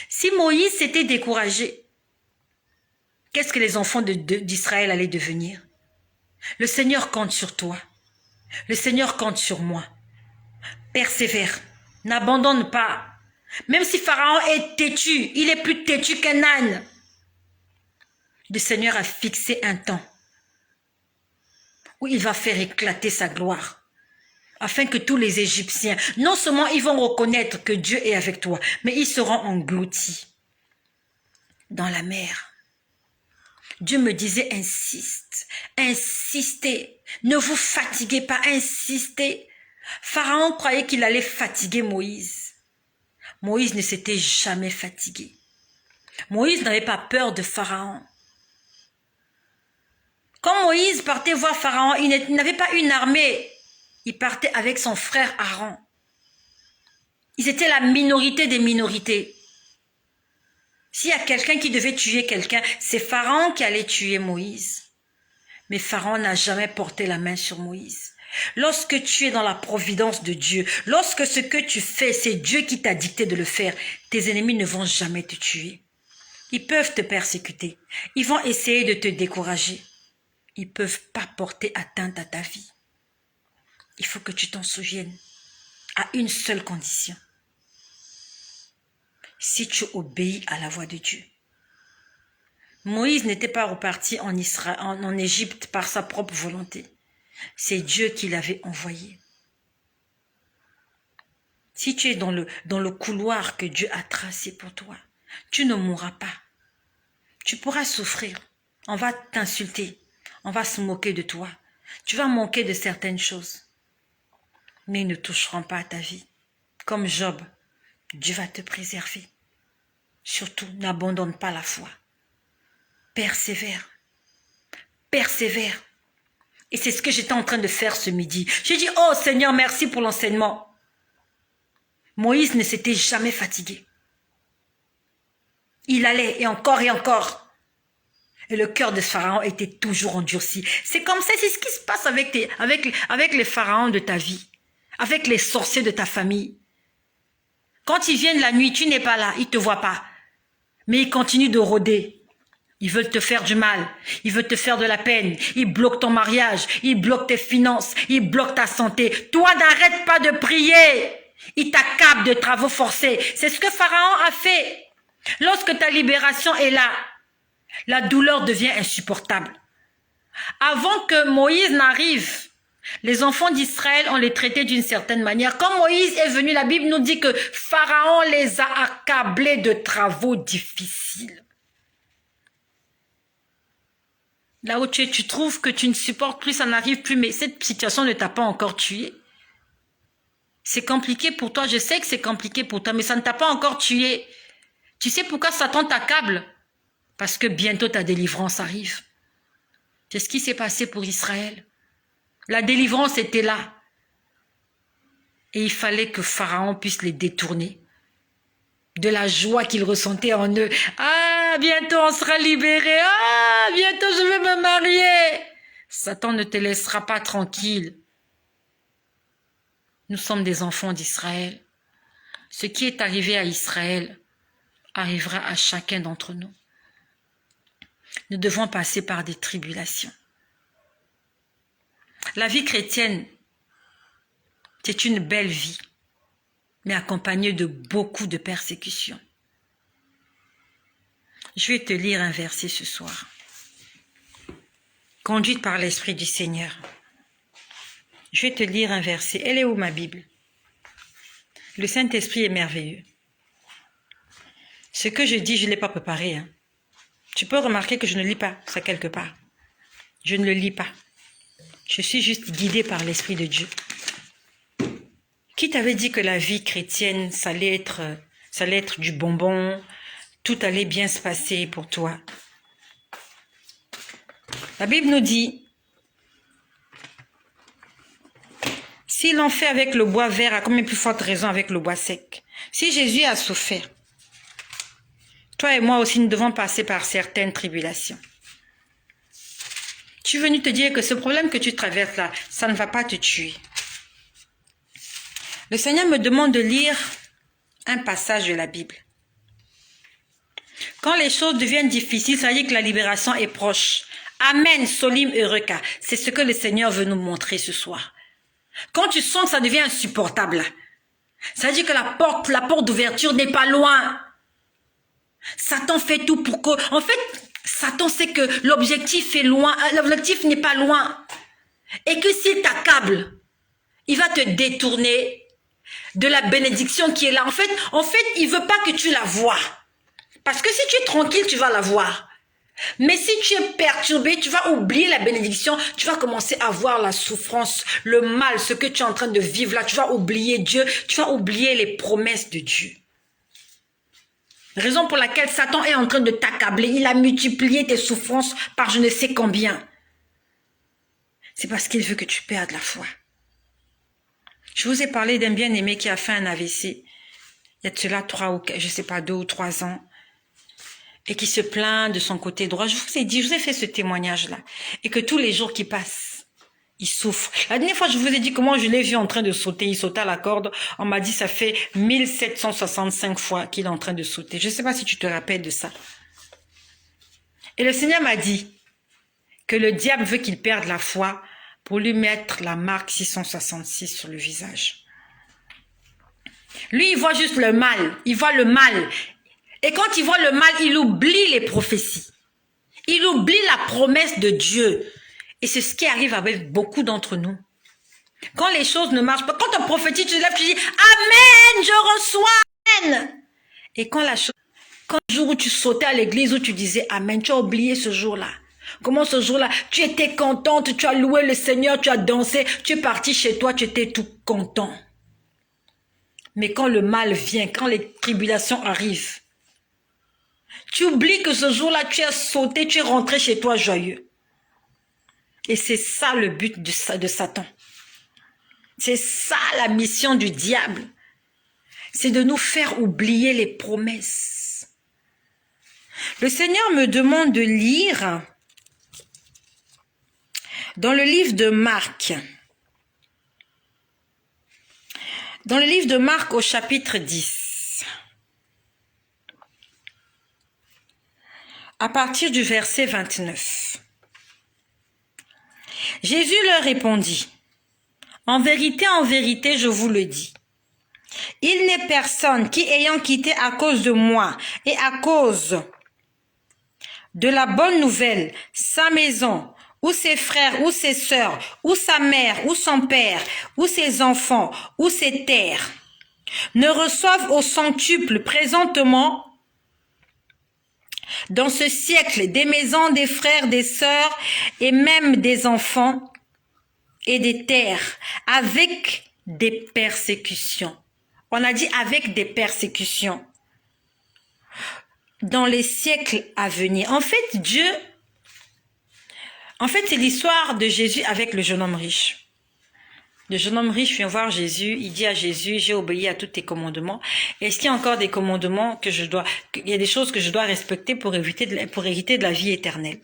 Speaker 1: Si Moïse s'était découragé, qu'est-ce que les enfants d'Israël allaient devenir? Le Seigneur compte sur toi. Le Seigneur compte sur moi. Persévère, n'abandonne pas. Même si Pharaon est têtu, il est plus têtu qu'un âne. Le Seigneur a fixé un temps où il va faire éclater sa gloire, afin que tous les Égyptiens, non seulement ils vont reconnaître que Dieu est avec toi, mais ils seront engloutis dans la mer. Dieu me disait, insiste, insistez, ne vous fatiguez pas, insistez. Pharaon croyait qu'il allait fatiguer Moïse. Moïse ne s'était jamais fatigué. Moïse n'avait pas peur de Pharaon. Quand Moïse partait voir Pharaon, il n'avait pas une armée. Il partait avec son frère Aaron. Ils étaient la minorité des minorités. S'il y a quelqu'un qui devait tuer quelqu'un, c'est Pharaon qui allait tuer Moïse. Mais Pharaon n'a jamais porté la main sur Moïse. Lorsque tu es dans la providence de Dieu, lorsque ce que tu fais, c'est Dieu qui t'a dicté de le faire, tes ennemis ne vont jamais te tuer. Ils peuvent te persécuter. Ils vont essayer de te décourager. Ils ne peuvent pas porter atteinte à ta vie. Il faut que tu t'en souviennes à une seule condition. Si tu obéis à la voix de Dieu. Moïse n'était pas reparti en Égypte par sa propre volonté. C'est Dieu qui l'avait envoyé. Si tu es dans le couloir que Dieu a tracé pour toi, tu ne mourras pas. Tu pourras souffrir. On va t'insulter. On va se moquer de toi. Tu vas manquer de certaines choses. Mais ils ne toucheront pas à ta vie. Comme Job, Dieu va te préserver. Surtout, n'abandonne pas la foi. Persévère. Persévère. Et c'est ce que j'étais en train de faire ce midi. J'ai dit, oh Seigneur, merci pour l'enseignement. Moïse ne s'était jamais fatigué. Il allait et encore et encore. Et le cœur de Pharaon était toujours endurci. C'est comme ça, c'est ce qui se passe avec les pharaons de ta vie. Avec les sorciers de ta famille. Quand ils viennent la nuit, tu n'es pas là, ils ne te voient pas. Mais ils continuent de rôder. Ils veulent te faire du mal. Ils veulent te faire de la peine. Ils bloquent ton mariage. Ils bloquent tes finances. Ils bloquent ta santé. Toi, n'arrête pas de prier. Ils t'accablent de travaux forcés. C'est ce que Pharaon a fait. Lorsque ta libération est là, la douleur devient insupportable. Avant que Moïse n'arrive, Les enfants d'Israël, on les traitait d'une certaine manière. Quand Moïse est venu, la Bible nous dit que Pharaon les a accablés de travaux difficiles. Là où tu es, tu trouves que tu ne supportes plus, ça n'arrive plus, mais cette situation ne t'a pas encore tué. C'est compliqué pour toi, je sais que c'est compliqué pour toi, mais ça ne t'a pas encore tué. Tu sais pourquoi Satan t'accable? Parce que bientôt ta délivrance arrive. C'est ce qui s'est passé pour Israël. La délivrance était là. Et il fallait que Pharaon puisse les détourner de la joie qu'ils ressentaient en eux. Ah, bientôt on sera libérés. Ah, bientôt je vais me marier. Satan ne te laissera pas tranquille. Nous sommes des enfants d'Israël. Ce qui est arrivé à Israël arrivera à chacun d'entre nous. Nous devons passer par des tribulations. La vie chrétienne, c'est une belle vie, mais accompagnée de beaucoup de persécutions. Je vais te lire un verset ce soir. Conduite par l'Esprit du Seigneur. Je vais te lire un verset. Elle est où ma Bible? Le Saint-Esprit est merveilleux. Ce que je dis, je ne l'ai pas préparé. Hein. Tu peux remarquer que je ne lis pas ça quelque part. Je ne le lis pas. Je suis juste guidée par l'Esprit de Dieu. Qui t'avait dit que la vie chrétienne, ça allait être du bonbon, tout allait bien se passer pour toi? La Bible nous dit, si l'on fait avec le bois vert, à combien plus forte raison avec le bois sec? Si Jésus a souffert, toi et moi aussi, nous devons passer par certaines tribulations. Je suis venue te dire que ce problème que tu traverses là, ça ne va pas te tuer. Le Seigneur me demande de lire un passage de la Bible. Quand les choses deviennent difficiles, ça veut dire que la libération est proche. Amen, Solim Eureka. C'est ce que le Seigneur veut nous montrer ce soir. Quand tu sens que ça devient insupportable, ça veut dire que la porte d'ouverture n'est pas loin. Satan fait tout pour que... En fait, Satan sait que l'objectif est loin, l'objectif n'est pas loin. Et que s'il t'accable, il va te détourner de la bénédiction qui est là. En fait, il veut pas que tu la vois. Parce que si tu es tranquille, tu vas la voir. Mais si tu es perturbé, tu vas oublier la bénédiction, tu vas commencer à voir la souffrance, le mal, ce que tu es en train de vivre là. Tu vas oublier Dieu, tu vas oublier les promesses de Dieu. Raison pour laquelle Satan est en train de t'accabler. Il a multiplié tes souffrances par je ne sais combien. C'est parce qu'il veut que tu perdes la foi. Je vous ai parlé d'un bien-aimé qui a fait un AVC. Il y a de cela 2 ou 3 ans. Et qui se plaint de son côté droit. Je vous ai fait ce témoignage-là. Et que tous les jours qui passent, il souffre. La dernière fois, je vous ai dit comment je l'ai vu en train de sauter. Il sautait à la corde. On m'a dit ça fait 1765 fois qu'il est en train de sauter. Je ne sais pas si tu te rappelles de ça. Et le Seigneur m'a dit que le diable veut qu'il perde la foi pour lui mettre la marque 666 sur le visage. Lui, il voit juste le mal. Il voit le mal. Et quand il voit le mal, il oublie les prophéties. Il oublie la promesse de Dieu. Et c'est ce qui arrive avec beaucoup d'entre nous. Quand les choses ne marchent pas, quand on prophétise, tu te lèves, tu dis « Amen, je reçois, Amen ». Et quand le jour où tu sautais à l'église, où tu disais « Amen », tu as oublié ce jour-là. Comment ce jour-là, tu étais contente, tu as loué le Seigneur, tu as dansé, tu es parti chez toi, tu étais tout content. Mais quand le mal vient, quand les tribulations arrivent, tu oublies que ce jour-là, tu as sauté, tu es rentré chez toi joyeux. Et c'est ça le but de Satan. C'est ça la mission du diable. C'est de nous faire oublier les promesses. Le Seigneur me demande de lire dans le livre de Marc. Dans le livre de Marc au chapitre 10. À partir du verset 29. Jésus leur répondit, « En vérité, je vous le dis, il n'est personne qui, ayant quitté à cause de moi et à cause de la bonne nouvelle, sa maison, ou ses frères, ou ses sœurs, ou sa mère, ou son père, ou ses enfants, ou ses terres, ne reçoivent au centuple présentement dans ce siècle des maisons, des frères, des sœurs et même des enfants et des terres avec des persécutions. On a dit avec des persécutions dans les siècles à venir. En fait, c'est l'histoire de Jésus avec le jeune homme riche. Le jeune homme riche vient voir Jésus, il dit à Jésus, j'ai obéi à tous tes commandements. Est-ce qu'il y a encore des commandements il y a des choses que je dois respecter pour hériter de la vie éternelle?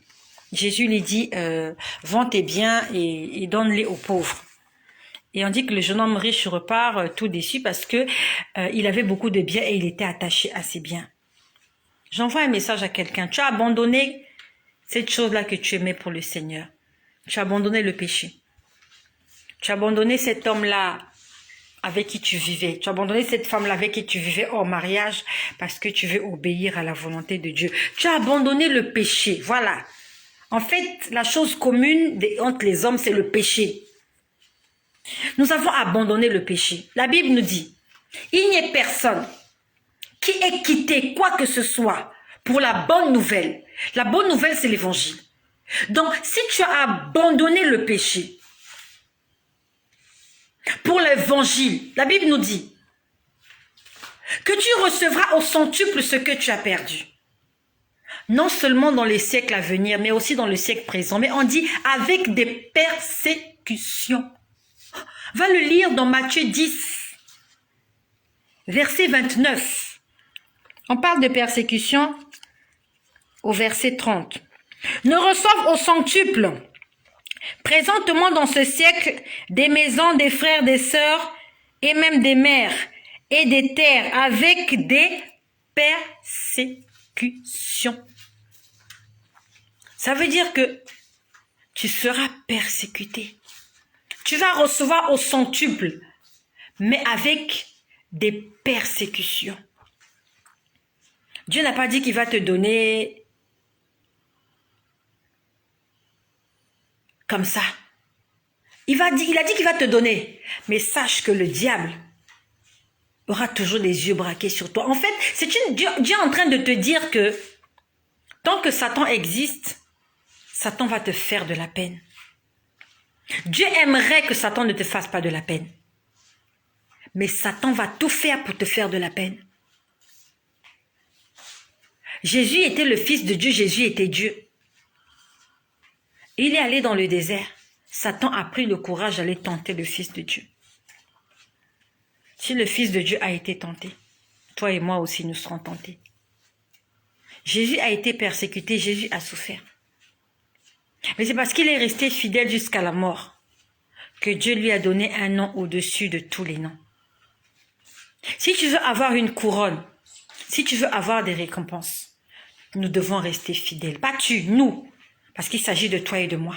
Speaker 1: Jésus lui dit, vends tes biens et donne-les aux pauvres. Et on dit que le jeune homme riche repart tout déçu parce que il avait beaucoup de biens et il était attaché à ses biens. J'envoie un message à quelqu'un. Tu as abandonné cette chose-là que tu aimais pour le Seigneur. Tu as abandonné le péché. Tu as abandonné cet homme-là avec qui tu vivais. Tu as abandonné cette femme-là avec qui tu vivais hors mariage parce que tu veux obéir à la volonté de Dieu. Tu as abandonné le péché. Voilà. En fait, la chose commune entre les hommes, c'est le péché. Nous avons abandonné le péché. La Bible nous dit, il n'y a personne qui ait quitté quoi que ce soit pour la bonne nouvelle. La bonne nouvelle, c'est l'évangile. Donc, si tu as abandonné le péché pour l'évangile, la Bible nous dit que tu recevras au centuple ce que tu as perdu. Non seulement dans les siècles à venir, mais aussi dans le siècle présent. Mais on dit avec des persécutions. Va le lire dans Matthieu 10, verset 29. On parle de persécution au verset 30. Ne reçoivent au centuple, présentement dans ce siècle, des maisons, des frères, des sœurs, et même des mères, et des terres, avec des persécutions. Ça veut dire que tu seras persécuté. Tu vas recevoir au centuple, mais avec des persécutions. Dieu n'a pas dit qu'il va te donner comme ça. Il a dit qu'il va te donner. Mais sache que le diable aura toujours les yeux braqués sur toi. En fait, Dieu est en train de te dire que tant que Satan existe, Satan va te faire de la peine. Dieu aimerait que Satan ne te fasse pas de la peine. Mais Satan va tout faire pour te faire de la peine. Jésus était le Fils de Dieu, Jésus était Dieu. Il est allé dans le désert. Satan a pris le courage d'aller tenter le Fils de Dieu. Si le Fils de Dieu a été tenté, toi et moi aussi nous serons tentés. Jésus a été persécuté, Jésus a souffert. Mais c'est parce qu'il est resté fidèle jusqu'à la mort que Dieu lui a donné un nom au-dessus de tous les noms. Si tu veux avoir une couronne, si tu veux avoir des récompenses, nous devons rester fidèles. Pas tu, nous, parce qu'il s'agit de toi et de moi.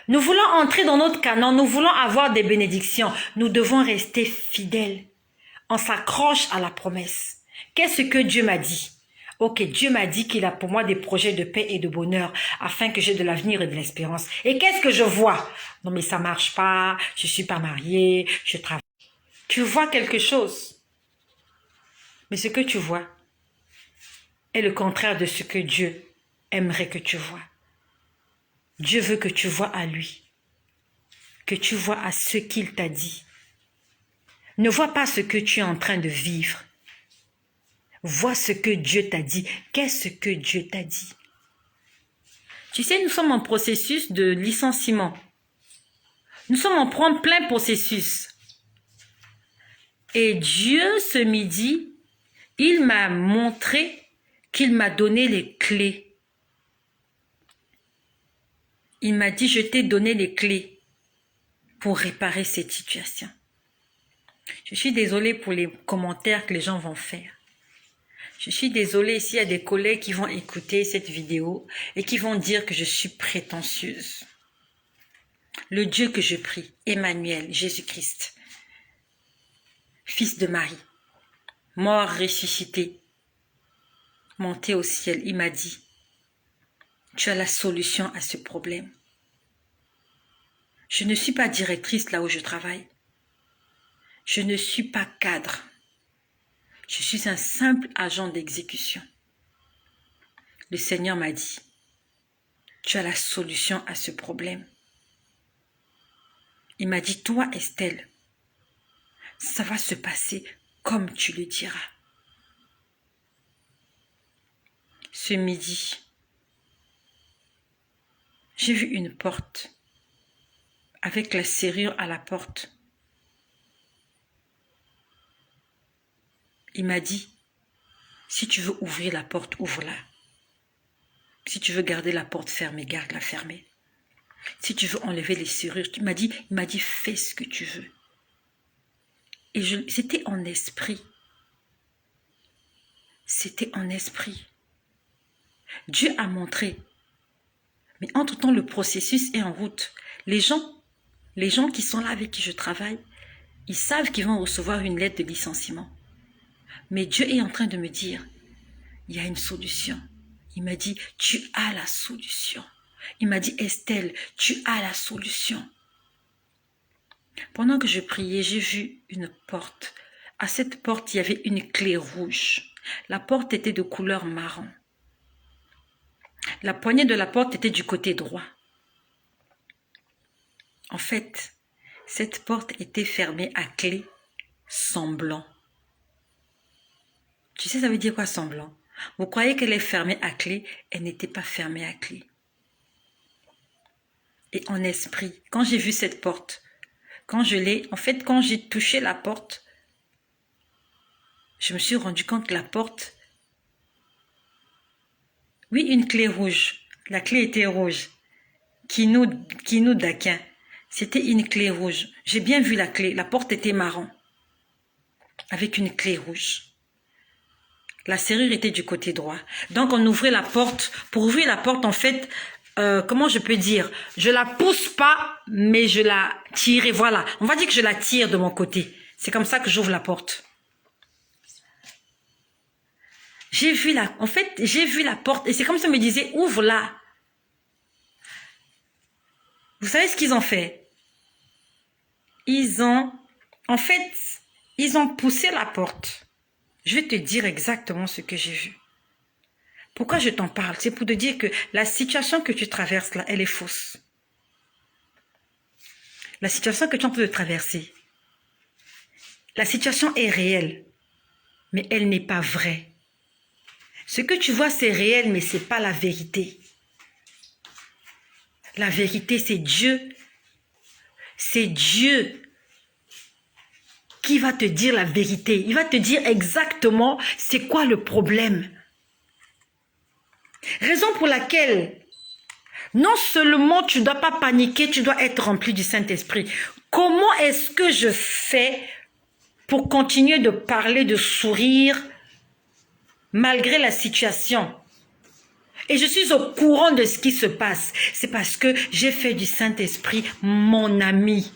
Speaker 1: Nous voulons entrer dans notre canon, nous voulons avoir des bénédictions. Nous devons rester fidèles. On s'accroche à la promesse. Qu'est-ce que Dieu m'a dit? Ok, Dieu m'a dit qu'il a pour moi des projets de paix et de bonheur afin que j'ai de l'avenir et de l'espérance. Et qu'est-ce que je vois? Non mais ça marche pas, je suis pas mariée, je travaille. Tu vois quelque chose. Mais ce que tu vois est le contraire de ce que Dieu aimerait que tu vois. Dieu veut que tu vois à lui, que tu vois à ce qu'il t'a dit. Ne vois pas ce que tu es en train de vivre. Vois ce que Dieu t'a dit. Qu'est-ce que Dieu t'a dit? Tu sais, nous sommes en processus de licenciement. Nous sommes en plein processus. Et Dieu, ce midi, il m'a montré qu'il m'a donné les clés. Il m'a dit, je t'ai donné les clés pour réparer cette situation. Je suis désolée pour les commentaires que les gens vont faire. Je suis désolée s'il y a des collègues qui vont écouter cette vidéo et qui vont dire que je suis prétentieuse. Le Dieu que je prie, Emmanuel, Jésus-Christ, Fils de Marie, mort, ressuscité, monté au ciel, il m'a dit Tu as la solution à ce problème. Je ne suis pas directrice là où je travaille. Je ne suis pas cadre. Je suis un simple agent d'exécution. Le Seigneur m'a dit, tu as la solution à ce problème. Il m'a dit, toi Estelle, ça va se passer comme tu le diras. Ce midi, j'ai vu une porte avec la serrure à la porte. Il m'a dit, si tu veux ouvrir la porte, ouvre-la. Si tu veux garder la porte fermée, garde-la fermée. Si tu veux enlever les serrures, il m'a dit, fais ce que tu veux. Et c'était en esprit. C'était en esprit. Dieu a montré. Mais entre-temps, le processus est en route. Les gens qui sont là avec qui je travaille, ils savent qu'ils vont recevoir une lettre de licenciement. Mais Dieu est en train de me dire, il y a une solution. Il m'a dit, tu as la solution. Il m'a dit, Estelle, tu as la solution. Pendant que je priais, j'ai vu une porte. À cette porte, il y avait une clé rouge. La porte était de couleur marron. La poignée de la porte était du côté droit. En fait, cette porte était fermée à clé semblant. Tu sais, ça veut dire quoi semblant? Vous croyez qu'elle est fermée à clé? Elle n'était pas fermée à clé. Et en esprit, quand j'ai vu cette porte, quand j'ai touché la porte, je me suis rendu compte que la porte, oui, une clé rouge. La clé était rouge. Kinou Daquin. C'était une clé rouge. J'ai bien vu la clé. La porte était marron. Avec une clé rouge. La serrure était du côté droit. Donc, on ouvrait la porte. Pour ouvrir la porte, en fait, comment je peux dire? Je la pousse pas, mais je la tire. Et voilà. On va dire que je la tire de mon côté. C'est comme ça que j'ouvre la porte. J'ai vu la porte. Et c'est comme ça me disait, ouvre-la. Vous savez ce qu'ils ont fait? Ils ont poussé la porte. Je vais te dire exactement ce que j'ai vu. Pourquoi je t'en parle? C'est pour te dire que la situation que tu traverses là, elle est fausse. La situation que tu es en train de traverser, la situation est réelle, mais elle n'est pas vraie. Ce que tu vois, c'est réel, mais ce n'est pas la vérité. La vérité, c'est Dieu. C'est Dieu qui va te dire la vérité. Il va te dire exactement c'est quoi le problème. Raison pour laquelle, non seulement tu ne dois pas paniquer, tu dois être rempli du Saint-Esprit. Comment est-ce que je fais pour continuer de parler, de sourire, malgré la situation? Et je suis au courant de ce qui se passe. C'est parce que j'ai fait du Saint-Esprit mon ami.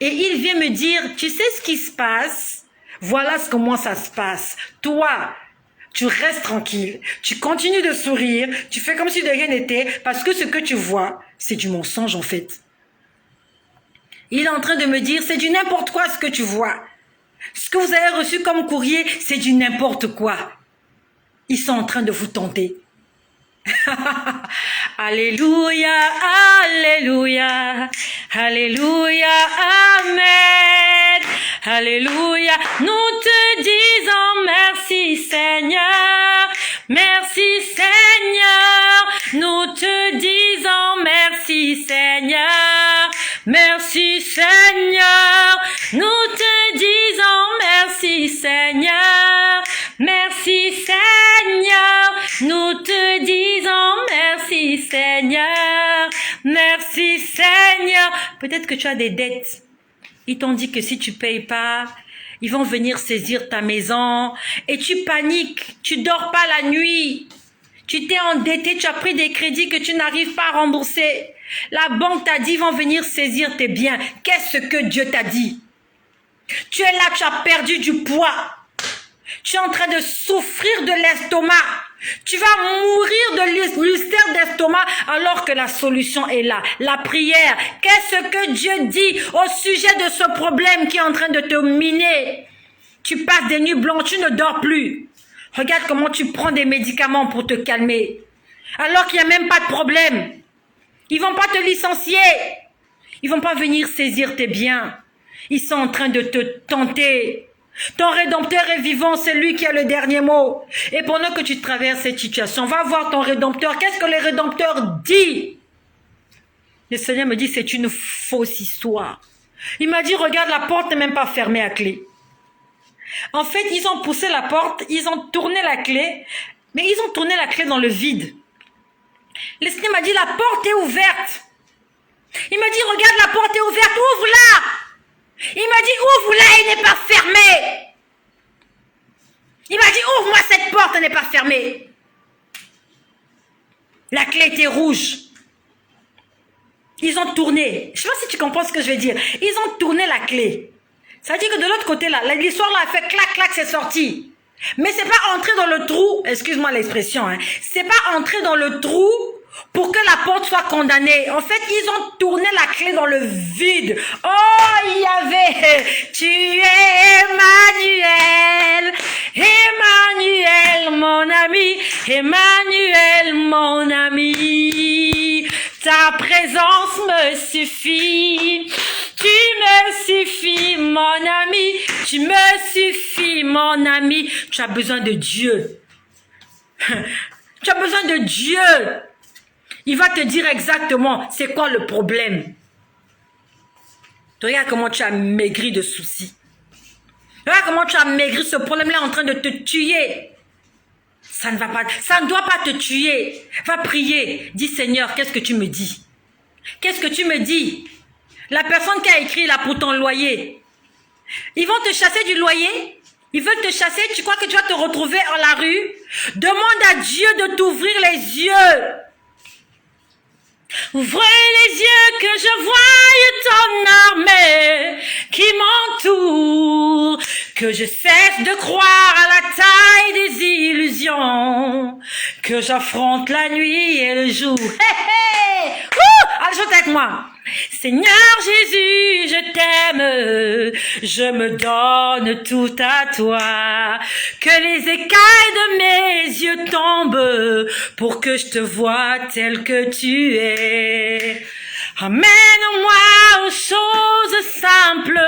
Speaker 1: Et il vient me dire, tu sais ce qui se passe? Voilà comment ça se passe. Toi, tu restes tranquille. Tu continues de sourire. Tu fais comme si de rien n'était. Parce que ce que tu vois, c'est du mensonge en fait. Il est en train de me dire, c'est du n'importe quoi ce que tu vois. Ce que vous avez reçu comme courrier, c'est du n'importe quoi. Ils sont en train de vous tenter. Alléluia, alléluia, alléluia, amen, alléluia. Nous te disons merci Seigneur, merci Seigneur. Nous te disons merci Seigneur, merci Seigneur. Nous te disons merci Seigneur, merci Seigneur. Nous te disons merci Seigneur, merci Seigneur. Peut-être que tu as des dettes. Ils t'ont dit que si tu payes pas, ils vont venir saisir ta maison. Et tu paniques, tu dors pas la nuit. Tu t'es endetté, tu as pris des crédits que tu n'arrives pas à rembourser. La banque t'a dit, ils vont venir saisir tes biens. Qu'est-ce que Dieu t'a dit? Tu es là, tu as perdu du poids. Tu es en train de souffrir de l'estomac. Tu vas mourir de l'ulcère d'estomac alors que la solution est là. La prière. Qu'est-ce que Dieu dit au sujet de ce problème qui est en train de te miner? Tu passes des nuits blanches, tu ne dors plus. Regarde comment tu prends des médicaments pour te calmer. Alors qu'il n'y a même pas de problème. Ils vont pas te licencier. Ils vont pas venir saisir tes biens. Ils sont en train de te tenter. Ton Rédempteur est vivant, c'est lui qui a le dernier mot. Et pendant que tu traverses cette situation, va voir ton Rédempteur. Qu'est-ce que le Rédempteur dit? Le Seigneur me dit, c'est une fausse histoire. Il m'a dit, regarde, la porte n'est même pas fermée à clé. En fait, ils ont poussé la porte, ils ont tourné la clé, mais ils ont tourné la clé dans le vide. Le Seigneur m'a dit, la porte est ouverte. Il m'a dit, regarde, la porte est ouverte, ouvre-la. Il m'a dit, ouvre-la, elle n'est pas fermée. Il m'a dit, ouvre-moi cette porte, elle n'est pas fermée. La clé était rouge. Ils ont tourné. Je ne sais pas si tu comprends ce que je veux dire. Ils ont tourné la clé. Ça veut dire que de l'autre côté, là, l'histoire là a fait clac, clac, c'est sorti. Mais c'est pas entré dans le trou, excuse-moi l'expression, hein. C'est pas entré dans le trou pour que la porte soit condamnée. En fait, ils ont tourné la clé dans le vide. Oh, il y avait, tu es Emmanuel, Emmanuel, mon ami, Emmanuel, mon ami. Ta présence me suffit. Tu me suffis, mon ami. Tu me suffis, mon ami. Tu as besoin de Dieu. Tu as besoin de Dieu. Il va te dire exactement c'est quoi le problème. Tu regardes comment tu as maigri de soucis. Regarde comment tu as maigri, ce problème-là est en train de te tuer. Ça ne va pas, ça ne doit pas te tuer. Va prier. Dis Seigneur, qu'est-ce que tu me dis? Qu'est-ce que tu me dis? La personne qui a écrit là pour ton loyer, ils vont te chasser du loyer? Ils veulent te chasser? Tu crois que tu vas te retrouver en la rue? Demande à Dieu de t'ouvrir les yeux. Ouvre les yeux que je voie ton armée qui m'entoure, que je cesse de croire à la taille des illusions, que j'affronte la nuit et le jour. Hé hé! Allez, chante avec moi. Seigneur Jésus, je t'aime, je me donne tout à toi, que les écailles de mes yeux tombent pour que je te voie tel que tu es. Amène-moi aux choses simples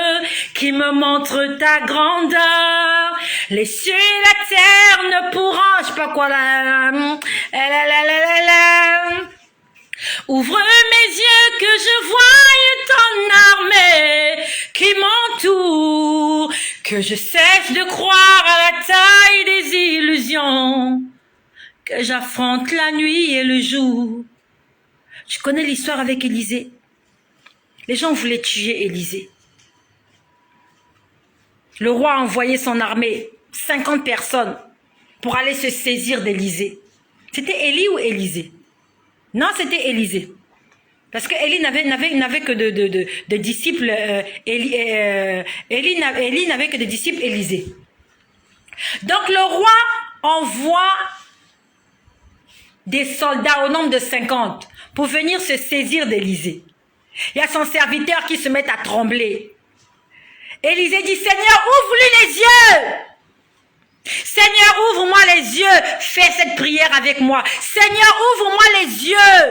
Speaker 1: qui me montrent ta grandeur. Les cieux et la terre ne pourront, je sais pas quoi là. Ouvre mes yeux que je voie ton armée qui m'entoure, que je cesse de croire à la taille des illusions, que j'affronte la nuit et le jour. Tu connais l'histoire avec Élisée? Les gens voulaient tuer Élisée. Le roi a envoyé son armée, 50 personnes, pour aller se saisir d'Élisée. C'était Élie ou Élisée? Non, c'était Élisée. Parce que Élie n'avait que de disciples, Élie n'avait que des disciples Élisée. Donc le roi envoie des soldats au nombre de 50 pour venir se saisir d'Élisée. Il y a son serviteur qui se met à trembler. Élisée dit, Seigneur, ouvre-lui les yeux. Seigneur, ouvre-moi les yeux, fais cette prière avec moi. Seigneur, ouvre-moi les yeux,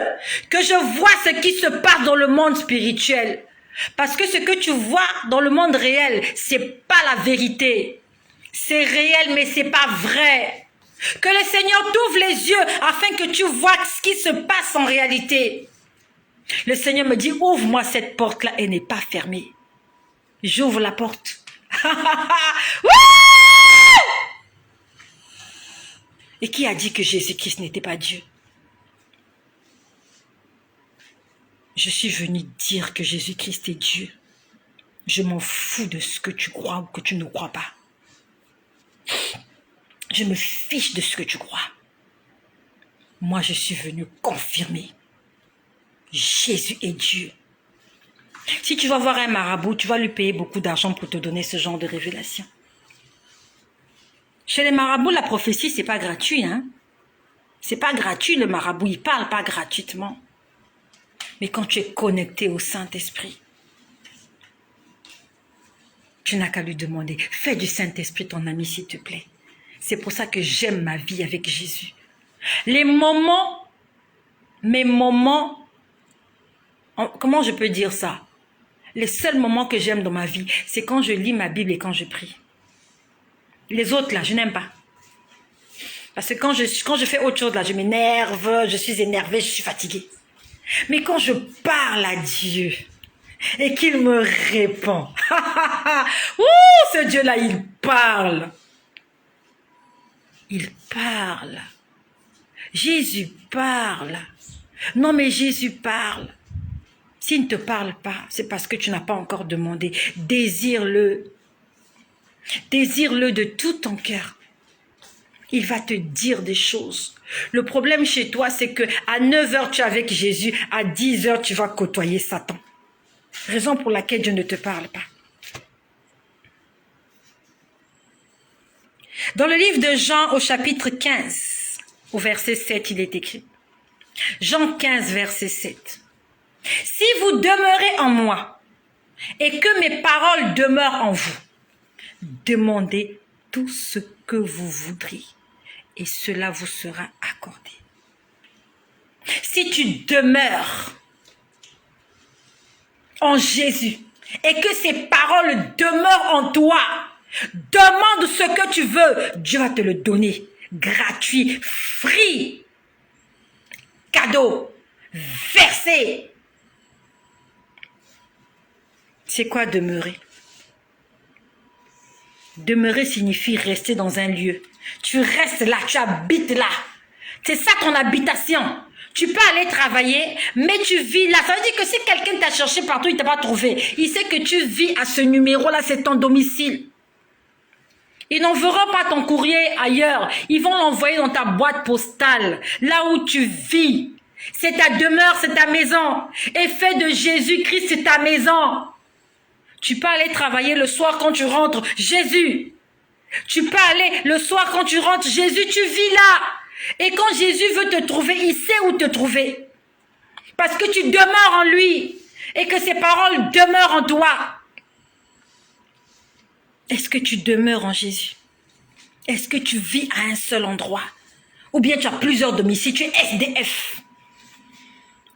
Speaker 1: que je vois ce qui se passe dans le monde spirituel. Parce que ce que tu vois dans le monde réel, c'est pas la vérité. C'est réel, mais c'est pas vrai. Que le Seigneur t'ouvre les yeux afin que tu vois ce qui se passe en réalité. Le Seigneur me dit, ouvre-moi cette porte-là, elle n'est pas fermée. J'ouvre la porte. Et qui a dit que Jésus-Christ n'était pas Dieu? Je suis venu dire que Jésus-Christ est Dieu. Je m'en fous de ce que tu crois ou que tu ne crois pas. Je me fiche de ce que tu crois. Moi, je suis venu confirmer. Jésus est Dieu. Si tu vas voir un marabout, tu vas lui payer beaucoup d'argent pour te donner ce genre de révélation. Chez les marabouts, la prophétie, c'est pas gratuit, hein. C'est pas gratuit, le marabout, il parle pas gratuitement. Mais quand tu es connecté au Saint-Esprit, tu n'as qu'à lui demander. Fais du Saint-Esprit ton ami, s'il te plaît. C'est pour ça que j'aime ma vie avec Jésus. Mes moments, comment je peux dire ça? Les seuls moments que j'aime dans ma vie, c'est quand je lis ma Bible et quand je prie. Les autres, là, je n'aime pas. Parce que quand je fais autre chose, là, je m'énerve, je suis énervée, je suis fatiguée. Mais quand je parle à Dieu et qu'il me répond, ouh, ce Dieu-là, il parle. Il parle. Jésus parle. Non, mais Jésus parle. S'il ne te parle pas, c'est parce que tu n'as pas encore demandé. Désire-le. Désire-le de tout ton cœur. Il va te dire des choses. Le problème chez toi, c'est que à 9 heures, tu es avec Jésus. À 10 heures, tu vas côtoyer Satan. Raison pour laquelle Dieu ne te parle pas. Dans le livre de Jean, au chapitre 15, au verset 7, il est écrit. Jean 15, verset 7. Si vous demeurez en moi et que mes paroles demeurent en vous, demandez tout ce que vous voudrez et cela vous sera accordé. Si tu demeures en Jésus et que ses paroles demeurent en toi, demande ce que tu veux, Dieu va te le donner, gratuit, free, cadeau, versé. C'est quoi demeurer? Demeurer signifie rester dans un lieu. Tu restes là, tu habites là. C'est ça ton habitation. Tu peux aller travailler, mais tu vis là. Ça veut dire que si quelqu'un t'a cherché partout, il ne t'a pas trouvé. Il sait que tu vis à ce numéro-là, c'est ton domicile. Ils n'enverront pas ton courrier ailleurs. Ils vont l'envoyer dans ta boîte postale, là où tu vis. C'est ta demeure, c'est ta maison. Et fais de Jésus-Christ ta maison. Tu peux aller travailler le soir quand tu rentres, Jésus. Tu peux aller le soir quand tu rentres, Jésus, tu vis là. Et quand Jésus veut te trouver, il sait où te trouver. Parce que tu demeures en lui et que ses paroles demeurent en toi. Est-ce que tu demeures en Jésus? Est-ce que tu vis à un seul endroit? Ou bien tu as plusieurs domiciles, tu es SDF.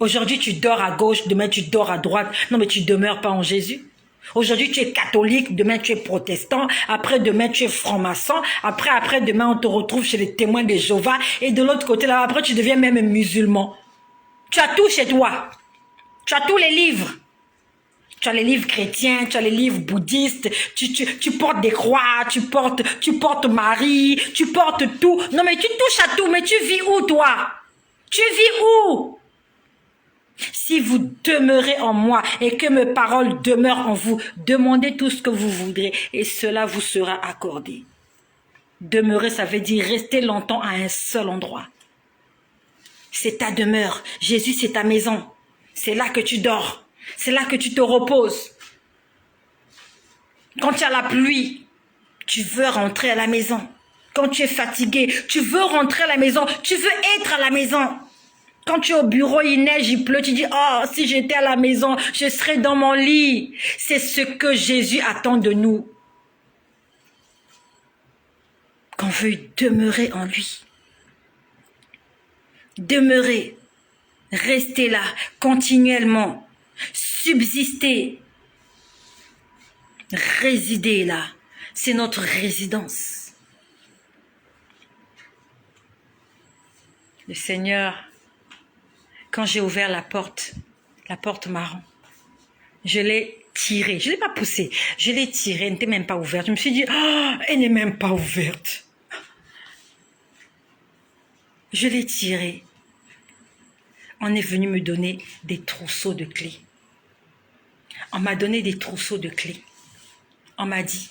Speaker 1: Aujourd'hui, tu dors à gauche, demain tu dors à droite. Non, mais tu ne demeures pas en Jésus. Aujourd'hui, tu es catholique, demain tu es protestant, après-demain tu es franc-maçon, après-demain on te retrouve chez les témoins de Jéhovah, et de l'autre côté là, après tu deviens même musulman. Tu as tout chez toi. Tu as tous les livres. Tu as les livres chrétiens, tu as les livres bouddhistes, tu portes des croix, tu portes Marie, tu portes tout. Non mais tu touches à tout, mais tu vis où toi? Tu vis où? Si vous demeurez en moi et que mes paroles demeurent en vous, demandez tout ce que vous voudrez et cela vous sera accordé. Demeurer, ça veut dire rester longtemps à un seul endroit. C'est ta demeure. Jésus, c'est ta maison. C'est là que tu dors. C'est là que tu te reposes. Quand tu as la pluie, tu veux rentrer à la maison. Quand tu es fatigué, tu veux rentrer à la maison. Tu veux être à la maison. Quand tu es au bureau, il neige, il pleut, tu dis, oh, si j'étais à la maison, je serais dans mon lit. C'est ce que Jésus attend de nous. Qu'on veuille demeurer en lui. Demeurer, rester là, continuellement, subsister, résider là. C'est notre résidence. Le Seigneur, quand j'ai ouvert la porte marron, je l'ai tirée. Je ne l'ai pas poussée. Je l'ai tirée. Elle n'était même pas ouverte. Je me suis dit, oh, elle n'est même pas ouverte. Je l'ai tirée. On est venu me donner des trousseaux de clés. On m'a donné des trousseaux de clés. On m'a dit,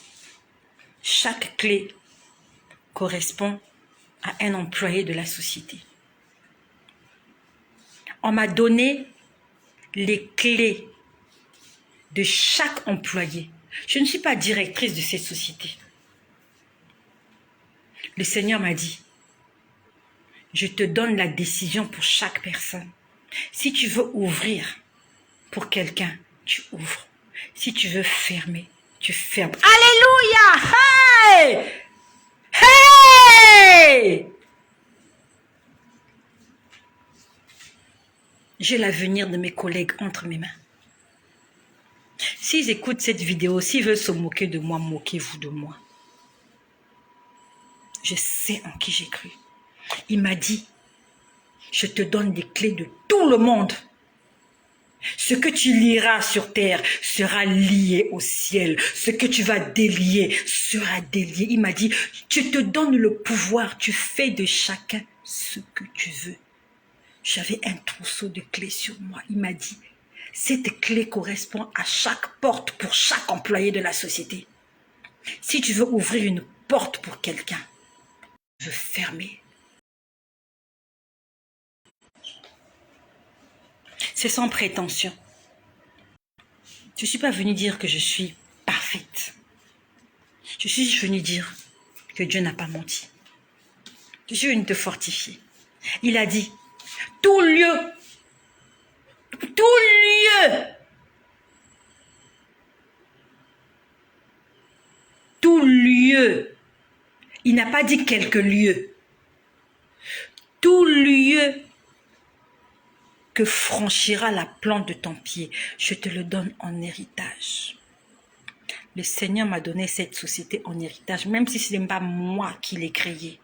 Speaker 1: chaque clé correspond à un employé de la société. On m'a donné les clés de chaque employé. Je ne suis pas directrice de cette société. Le Seigneur m'a dit, Je te donne la décision pour chaque personne. Si tu veux ouvrir pour quelqu'un, tu ouvres. Si tu veux fermer, tu fermes. Alléluia! Hey! Hey! J'ai l'avenir de mes collègues entre mes mains. S'ils écoutent cette vidéo, s'ils veulent se moquer de moi, moquez-vous de moi. Je sais en qui j'ai cru. Il m'a dit, je te donne des clés de tout le monde. Ce que tu lieras sur terre sera lié au ciel. Ce que tu vas délier sera délié. Il m'a dit, je te donne le pouvoir. Tu fais de chacun ce que tu veux. J'avais un trousseau de clés sur moi. Il m'a dit, cette clé correspond à chaque porte pour chaque employé de la société. Si tu veux ouvrir une porte pour quelqu'un, je veux fermer. C'est sans prétention. Je ne suis pas venue dire que je suis parfaite. Je suis venue dire que Dieu n'a pas menti. Je suis venue te fortifier. Il a dit, tout lieu, il n'a pas dit quelques lieux, tout lieu que franchira la plante de ton pied, je te le donne en héritage. Le Seigneur m'a donné cette société en héritage, même si ce n'est pas moi qui l'ai créée.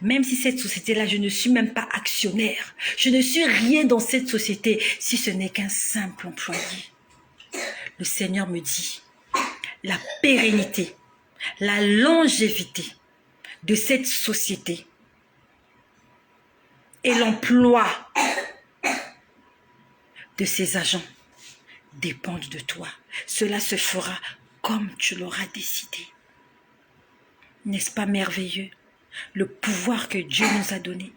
Speaker 1: Même si cette société-là, je ne suis même pas actionnaire. Je ne suis rien dans cette société si ce n'est qu'un simple employé. Le Seigneur me dit, la pérennité, la longévité de cette société et l'emploi de ses agents dépendent de toi. Cela se fera comme tu l'auras décidé. N'est-ce pas merveilleux? Le pouvoir que Dieu nous a donné.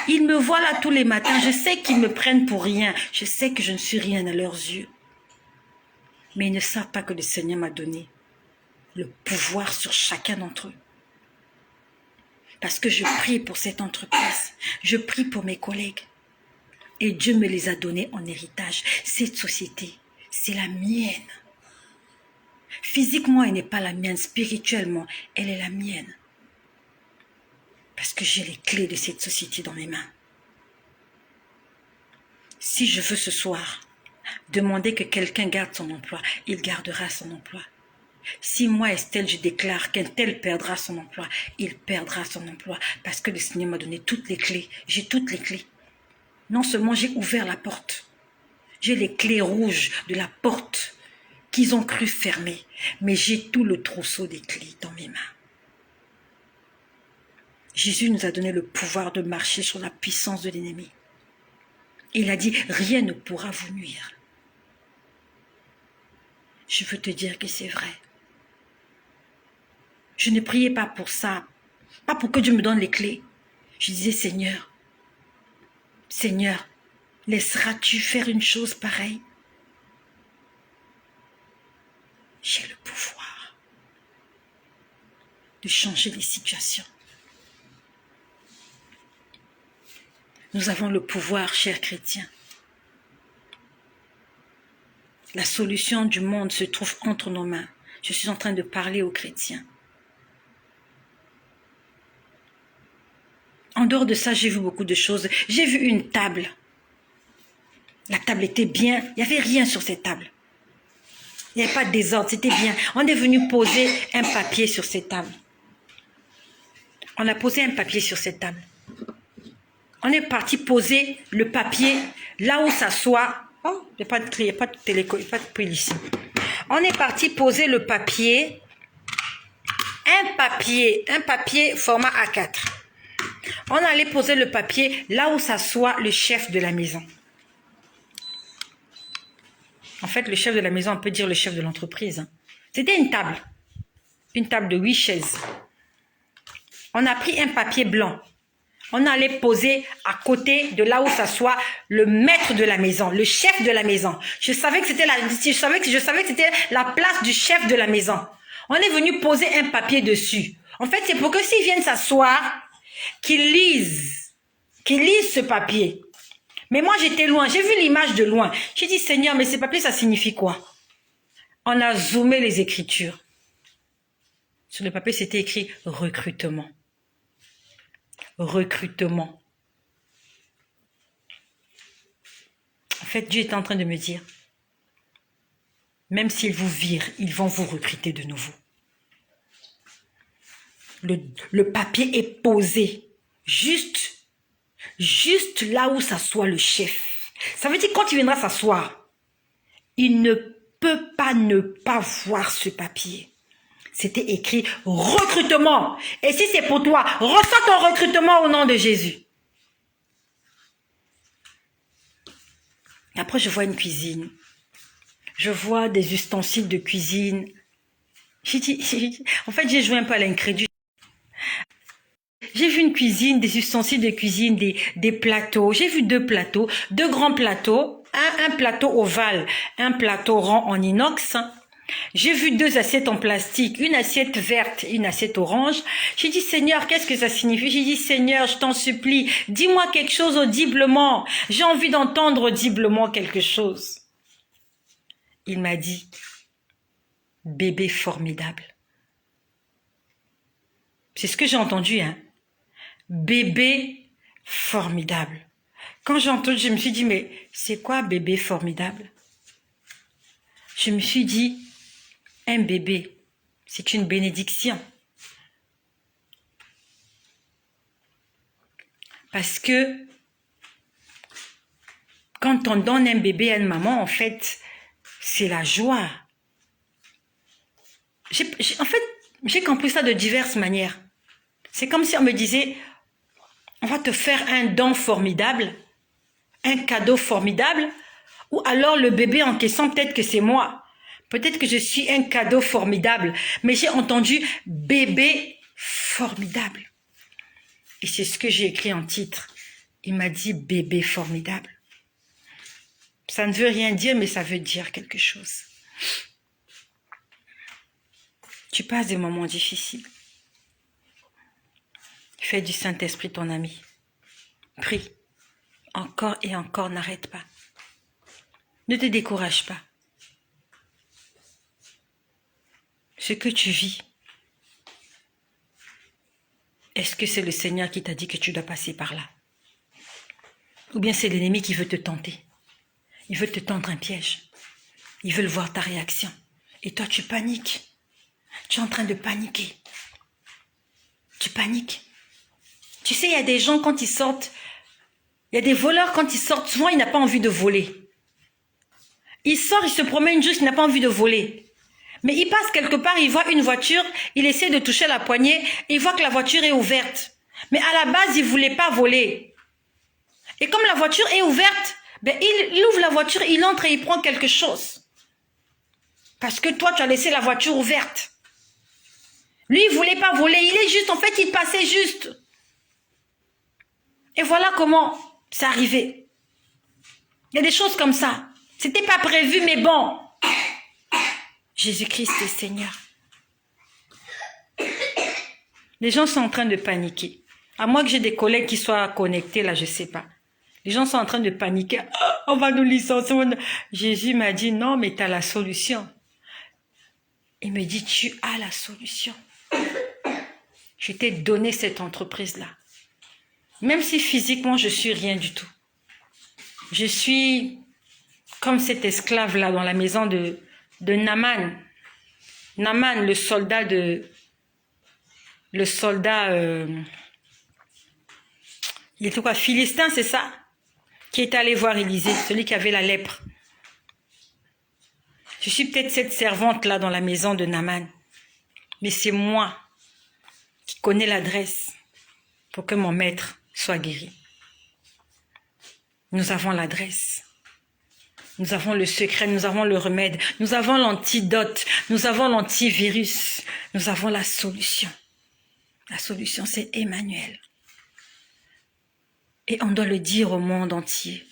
Speaker 1: Ils me voient là tous les matins. Je sais qu'ils me prennent pour rien. Je sais que je ne suis rien à leurs yeux. Mais ils ne savent pas que le Seigneur m'a donné le pouvoir sur chacun d'entre eux. Parce que je prie pour cette entreprise. Je prie pour mes collègues. Et Dieu me les a donnés en héritage. Cette société, c'est la mienne. Physiquement, elle n'est pas la mienne. Spirituellement, elle est la mienne. Parce que j'ai les clés de cette société dans mes mains. Si je veux ce soir demander que quelqu'un garde son emploi, il gardera son emploi. Si moi, Estelle, je déclare qu'un tel perdra son emploi, il perdra son emploi. Parce que le Seigneur m'a donné toutes les clés. J'ai toutes les clés. Non seulement j'ai ouvert la porte, j'ai les clés rouges de la porte qu'ils ont cru fermer, mais j'ai tout le trousseau des clés dans mes mains. Jésus nous a donné le pouvoir de marcher sur la puissance de l'ennemi. Il a dit, rien ne pourra vous nuire. Je veux te dire que c'est vrai. Je ne priais pas pour ça, pas pour que Dieu me donne les clés. Je disais, Seigneur, Seigneur, laisseras-tu faire une chose pareille? J'ai le pouvoir de changer les situations. Nous avons le pouvoir, chers chrétiens. La solution du monde se trouve entre nos mains. Je suis en train de parler aux chrétiens. En dehors de ça, j'ai vu beaucoup de choses. J'ai vu une table. La table était bien. Il n'y avait rien sur cette table. Il n'y avait pas de désordre. C'était bien. On est venu poser un papier sur cette table. On a posé un papier sur cette table. On est parti poser le papier là où ça soit. Oh, il n'y a pas de clé, il n'y a pas de téléco, il n'y a pas de pile ici. On est parti poser le papier. Un papier format A4. On allait poser le papier là où s'assoit le chef de la maison. En fait, le chef de la maison, on peut dire le chef de l'entreprise. C'était une table de 8 chaises. On a pris un papier blanc. On allait poser à côté de là où s'assoit le maître de la maison, le chef de la maison. Je savais que c'était la place du chef de la maison. On est venu poser un papier dessus. En fait, c'est pour que s'ils viennent s'asseoir, qu'ils lisent qui lisent ce papier. Mais moi, j'étais loin. J'ai vu l'image de loin. J'ai dit, Seigneur, mais ces papiers, ça signifie quoi? On a zoomé les écritures. Sur le papier, c'était écrit recrutement. Recrutement. En fait, Dieu est en train de me dire, même s'ils vous virent, ils vont vous recruter de nouveau. Le papier est posé juste là où s'assoit le chef. Ça veut dire quand il viendra s'asseoir, il ne peut pas ne pas voir ce papier. C'était écrit recrutement. Et si c'est pour toi, reçois ton recrutement au nom de Jésus. Et après, je vois une cuisine. Je vois des ustensiles de cuisine. En fait, j'ai joué un peu à l'incrédule. J'ai vu une cuisine, des ustensiles de cuisine, des plateaux. J'ai vu 2 plateaux, 2 grands plateaux, un plateau ovale, un plateau rond en inox. J'ai vu 2 assiettes en plastique, une assiette verte et une assiette orange. J'ai dit, Seigneur, qu'est-ce que ça signifie? J'ai dit, Seigneur, je t'en supplie, dis-moi quelque chose audiblement. J'ai envie d'entendre audiblement quelque chose. Il m'a dit, bébé formidable. C'est ce que j'ai entendu, hein. Bébé formidable. Quand j'ai entendu, je me suis dit, mais c'est quoi bébé formidable? Je me suis dit, un bébé, c'est une bénédiction. Parce que quand on donne un bébé à une maman, en fait, c'est la joie. En fait, j'ai compris ça de diverses manières. C'est comme si on me disait, on va te faire un don formidable, un cadeau formidable, ou alors le bébé en question, peut-être que c'est moi. Peut-être que je suis un cadeau formidable, mais j'ai entendu bébé formidable. Et c'est ce que j'ai écrit en titre. Il m'a dit bébé formidable. Ça ne veut rien dire, mais ça veut dire quelque chose. Tu passes des moments difficiles. Fais du Saint-Esprit ton ami. Prie. Encore et encore, n'arrête pas. Ne te décourage pas. Ce que tu vis, est-ce que c'est le Seigneur qui t'a dit que tu dois passer par là? Ou bien c'est l'ennemi qui veut te tenter? Il veut te tendre un piège. Il veut voir ta réaction. Et toi, tu paniques. Tu es en train de paniquer. Tu paniques. Tu sais, il y a des gens quand ils sortent, il y a des voleurs quand ils sortent, souvent il n'a pas envie de voler. Il sort, il se promène juste, il n'a pas envie de voler. Mais il passe quelque part, il voit une voiture, il essaie de toucher la poignée, il voit que la voiture est ouverte. Mais à la base, il ne voulait pas voler. Et comme la voiture est ouverte, ben il ouvre la voiture, il entre et il prend quelque chose. Parce que toi, tu as laissé la voiture ouverte. Lui, il ne voulait pas voler, il est juste, en fait, il passait juste. Et voilà comment c'est arrivé. Il y a des choses comme ça. C'était pas prévu, mais bon. Jésus-Christ est Seigneur. Les gens sont en train de paniquer. À moins que j'ai des collègues qui soient connectés, là, je sais pas. Les gens sont en train de paniquer. Oh, on va nous licencier. Jésus m'a dit, non, mais tu as la solution. Il me dit, tu as la solution. Je t'ai donné cette entreprise-là. Même si physiquement, je suis rien du tout. Je suis comme cet esclave-là dans la maison de Naaman. Naaman, le soldat, il était quoi, Philistin, c'est ça? Qui est allé voir Élisée, celui qui avait la lèpre. Je suis peut-être cette servante-là dans la maison de Naaman. Mais c'est moi qui connais l'adresse pour que mon maître soit guéri. Nous avons l'adresse. Nous avons le secret, nous avons le remède, nous avons l'antidote, nous avons l'antivirus, nous avons la solution. La solution, c'est Emmanuel. Et on doit le dire au monde entier,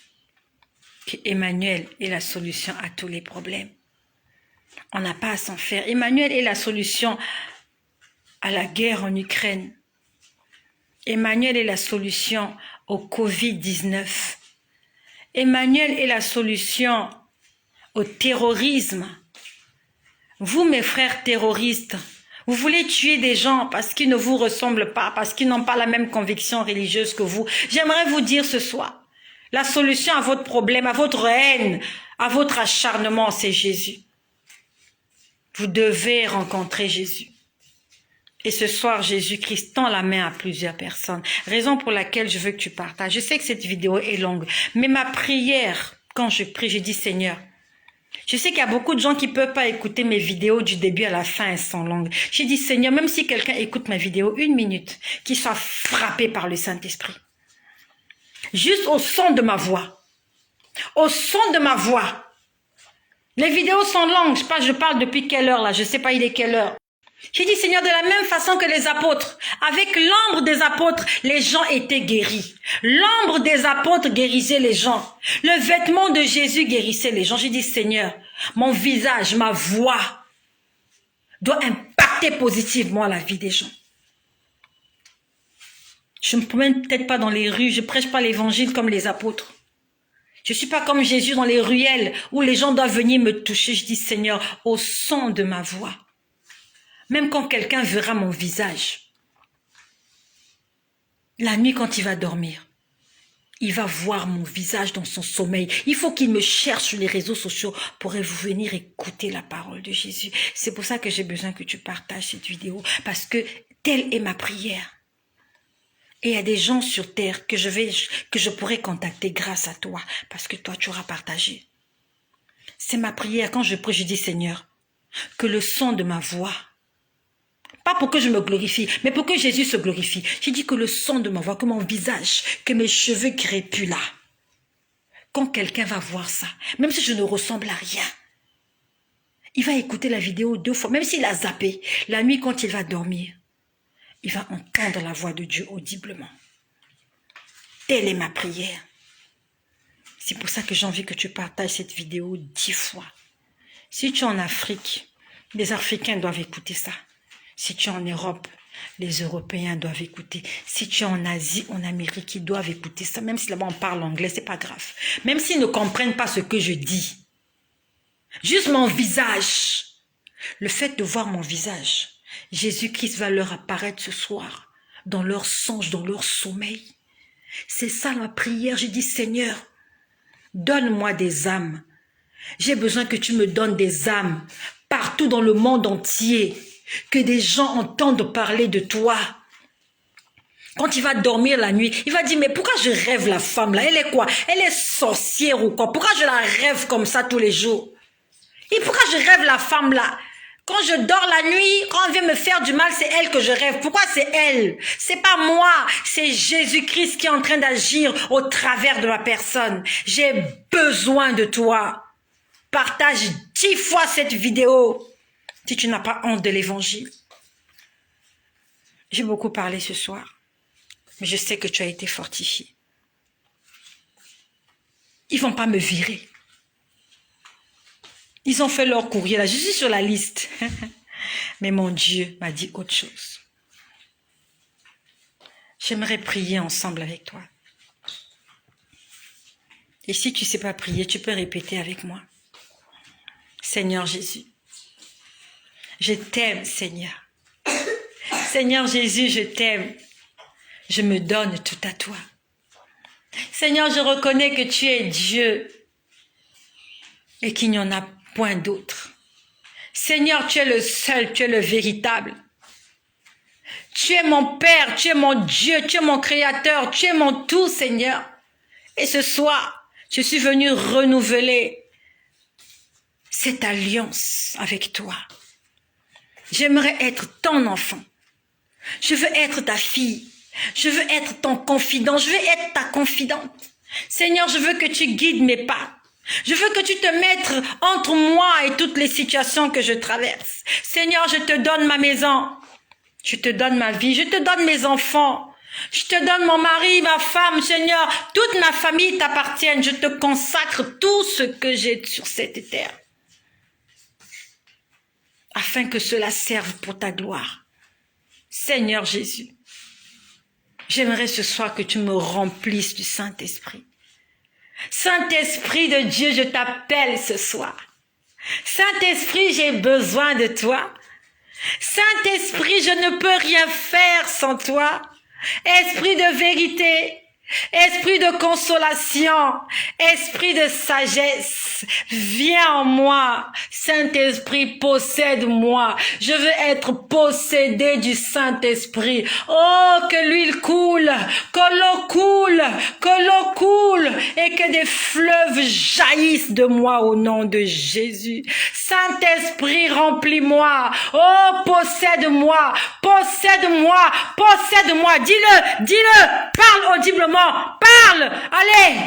Speaker 1: que Emmanuel est la solution à tous les problèmes. On n'a pas à s'en faire. Emmanuel est la solution à la guerre en Ukraine. Emmanuel est la solution au Covid-19. Emmanuel est la solution au terrorisme. Vous, mes frères terroristes, vous voulez tuer des gens parce qu'ils ne vous ressemblent pas, parce qu'ils n'ont pas la même conviction religieuse que vous. J'aimerais vous dire ce soir, la solution à votre problème, à votre haine, à votre acharnement, c'est Jésus. Vous devez rencontrer Jésus. Et ce soir, Jésus-Christ tend la main à plusieurs personnes. Raison pour laquelle je veux que tu partages. Je sais que cette vidéo est longue, mais ma prière, quand je prie, je dis Seigneur, je sais qu'il y a beaucoup de gens qui ne peuvent pas écouter mes vidéos du début à la fin, elles sont longues. J'ai dit Seigneur, même si quelqu'un écoute ma vidéo 1 minute, qu'il soit frappé par le Saint-Esprit. Juste au son de ma voix. Au son de ma voix. Les vidéos sont longues. Je parle depuis quelle heure là? Je ne sais pas il est quelle heure. J'ai dit, Seigneur, de la même façon que les apôtres, avec l'ombre des apôtres, les gens étaient guéris. L'ombre des apôtres guérissait les gens. Le vêtement de Jésus guérissait les gens. J'ai dit, Seigneur, mon visage, ma voix doit impacter positivement la vie des gens. Je ne me promène peut-être pas dans les rues, je ne prêche pas l'évangile comme les apôtres. Je ne suis pas comme Jésus dans les ruelles où les gens doivent venir me toucher. Je dis, Seigneur, au son de ma voix. Même quand quelqu'un verra mon visage, la nuit quand il va dormir, il va voir mon visage dans son sommeil. Il faut qu'il me cherche sur les réseaux sociaux pour venir écouter la parole de Jésus. C'est pour ça que j'ai besoin que tu partages cette vidéo, parce que telle est ma prière. Et il y a des gens sur terre que je pourrais contacter grâce à toi, parce que toi tu auras partagé. C'est ma prière. Quand je prie, je dis Seigneur, que le son de ma voix, pas pour que je me glorifie, mais pour que Jésus se glorifie. J'ai dit que le son de ma voix, que mon visage, que mes cheveux crépus là, quand quelqu'un va voir ça, même si je ne ressemble à rien, il va écouter la vidéo 2 fois, même s'il a zappé, la nuit quand il va dormir, il va entendre la voix de Dieu audiblement. Telle est ma prière. C'est pour ça que j'ai envie que tu partages cette vidéo 10 fois. Si tu es en Afrique, les Africains doivent écouter ça. Si tu es en Europe, les Européens doivent écouter. Si tu es en Asie, en Amérique, ils doivent écouter ça. Même si là-bas on parle anglais, c'est pas grave. Même s'ils ne comprennent pas ce que je dis. Juste mon visage. Le fait de voir mon visage, Jésus-Christ va leur apparaître ce soir, dans leur songe, dans leur sommeil. C'est ça ma prière. J'ai dit, Seigneur, donne-moi des âmes. J'ai besoin que tu me donnes des âmes partout dans le monde entier. Que des gens entendent parler de toi. Quand il va dormir la nuit, il va dire, mais pourquoi je rêve la femme là? Elle est quoi? Elle est sorcière ou quoi? Pourquoi je la rêve comme ça tous les jours? Et pourquoi je rêve la femme là? Quand je dors la nuit, quand on vient me faire du mal, c'est elle que je rêve. Pourquoi c'est elle? C'est pas moi, c'est Jésus-Christ qui est en train d'agir au travers de ma personne. J'ai besoin de toi. Partage 10 fois cette vidéo. Si tu n'as pas honte de l'évangile. J'ai beaucoup parlé ce soir, mais je sais que tu as été fortifié. Ils vont pas me virer. Ils ont fait leur courrier là, je suis sur la liste. Mais mon Dieu m'a dit autre chose. J'aimerais prier ensemble avec toi. Et si tu ne sais pas prier, tu peux répéter avec moi. Seigneur Jésus, je t'aime, Seigneur. Seigneur Jésus, je t'aime. Je me donne tout à toi. Seigneur, je reconnais que tu es Dieu et qu'il n'y en a point d'autre. Seigneur, tu es le seul, tu es le véritable. Tu es mon Père, tu es mon Dieu, tu es mon Créateur, tu es mon tout, Seigneur. Et ce soir, je suis venu renouveler cette alliance avec toi. J'aimerais être ton enfant. Je veux être ta fille. Je veux être ton confident. Je veux être ta confidente. Seigneur, je veux que tu guides mes pas. Je veux que tu te mettes entre moi et toutes les situations que je traverse. Seigneur, je te donne ma maison. Je te donne ma vie. Je te donne mes enfants. Je te donne mon mari, ma femme, Seigneur. Toute ma famille t'appartienne. Je te consacre tout ce que j'ai sur cette terre. Afin que cela serve pour ta gloire. Seigneur Jésus, J'aimerais ce soir que tu me remplisses du Saint-Esprit. Saint-Esprit de Dieu, je t'appelle ce soir. Saint-Esprit, j'ai besoin de toi. Saint-Esprit, je ne peux rien faire sans toi. Esprit de vérité, esprit de consolation, esprit de sagesse, viens en moi. Saint-Esprit, possède-moi. Je veux être possédé du Saint-Esprit. Oh, que l'huile coule, que l'eau coule, que l'eau coule et que des fleuves jaillissent de moi au nom de Jésus. Saint-Esprit, remplis-moi. Oh, possède-moi, possède-moi, possède-moi. Dis-le, dis-le, parle audiblement. Parle, allez,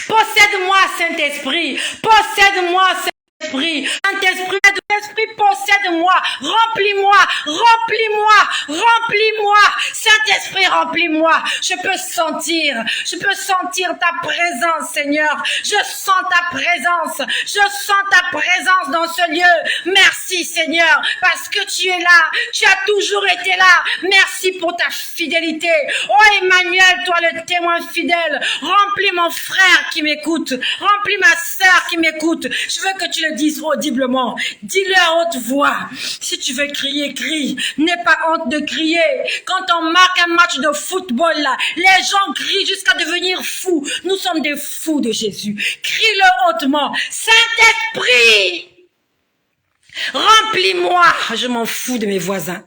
Speaker 1: possède-moi Saint-Esprit, possède-moi Saint-Esprit, Saint-Esprit, Saint-Esprit, possède-moi, remplis-moi, remplis-moi, remplis-moi, Saint-Esprit, remplis-moi, je peux sentir ta présence, Seigneur, je sens ta présence dans ce lieu, merci Seigneur, parce que tu es là, tu as toujours été là, merci pour ta fidélité, oh Emmanuel, toi le témoin fidèle, remplis mon frère qui m'écoute, remplis ma sœur qui m'écoute, je veux que tu le dises audiblement, dis-le à haute voix, si tu veux crier, crie, n'aie pas honte de crier, quand on marque un match de football là, les gens crient jusqu'à devenir fous, nous sommes des fous de Jésus, crie-le hautement, Saint-Esprit, remplis-moi, je m'en fous de mes voisins.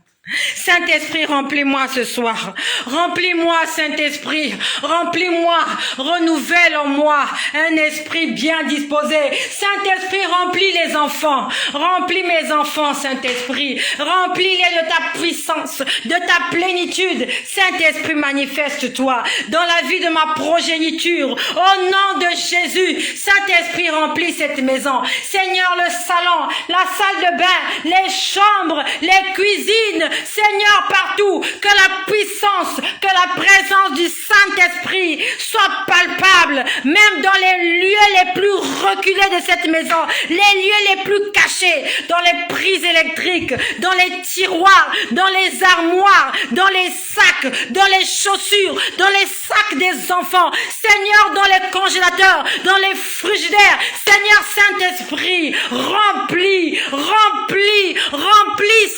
Speaker 1: Saint-Esprit, remplis-moi ce soir. Remplis-moi, Saint-Esprit. Remplis-moi. Renouvelle en moi un esprit bien disposé. Saint-Esprit, remplis les enfants. Remplis mes enfants, Saint-Esprit. Remplis-les de ta puissance, de ta plénitude. Saint-Esprit, manifeste-toi dans la vie de ma progéniture. Au nom de Jésus, Saint-Esprit, remplis cette maison. Seigneur, le salon, la salle de bain, les chambres, les cuisines, Seigneur, partout, que la puissance, que la présence du Saint-Esprit soit palpable, même dans les lieux les plus reculés de cette maison, les lieux les plus cachés, dans les prises électriques, dans les tiroirs, dans les armoires, dans les sacs, dans les chaussures, dans les sacs des enfants, Seigneur, dans les congélateurs, dans les frigidaires, Seigneur Saint-Esprit, remplis, remplis, remplis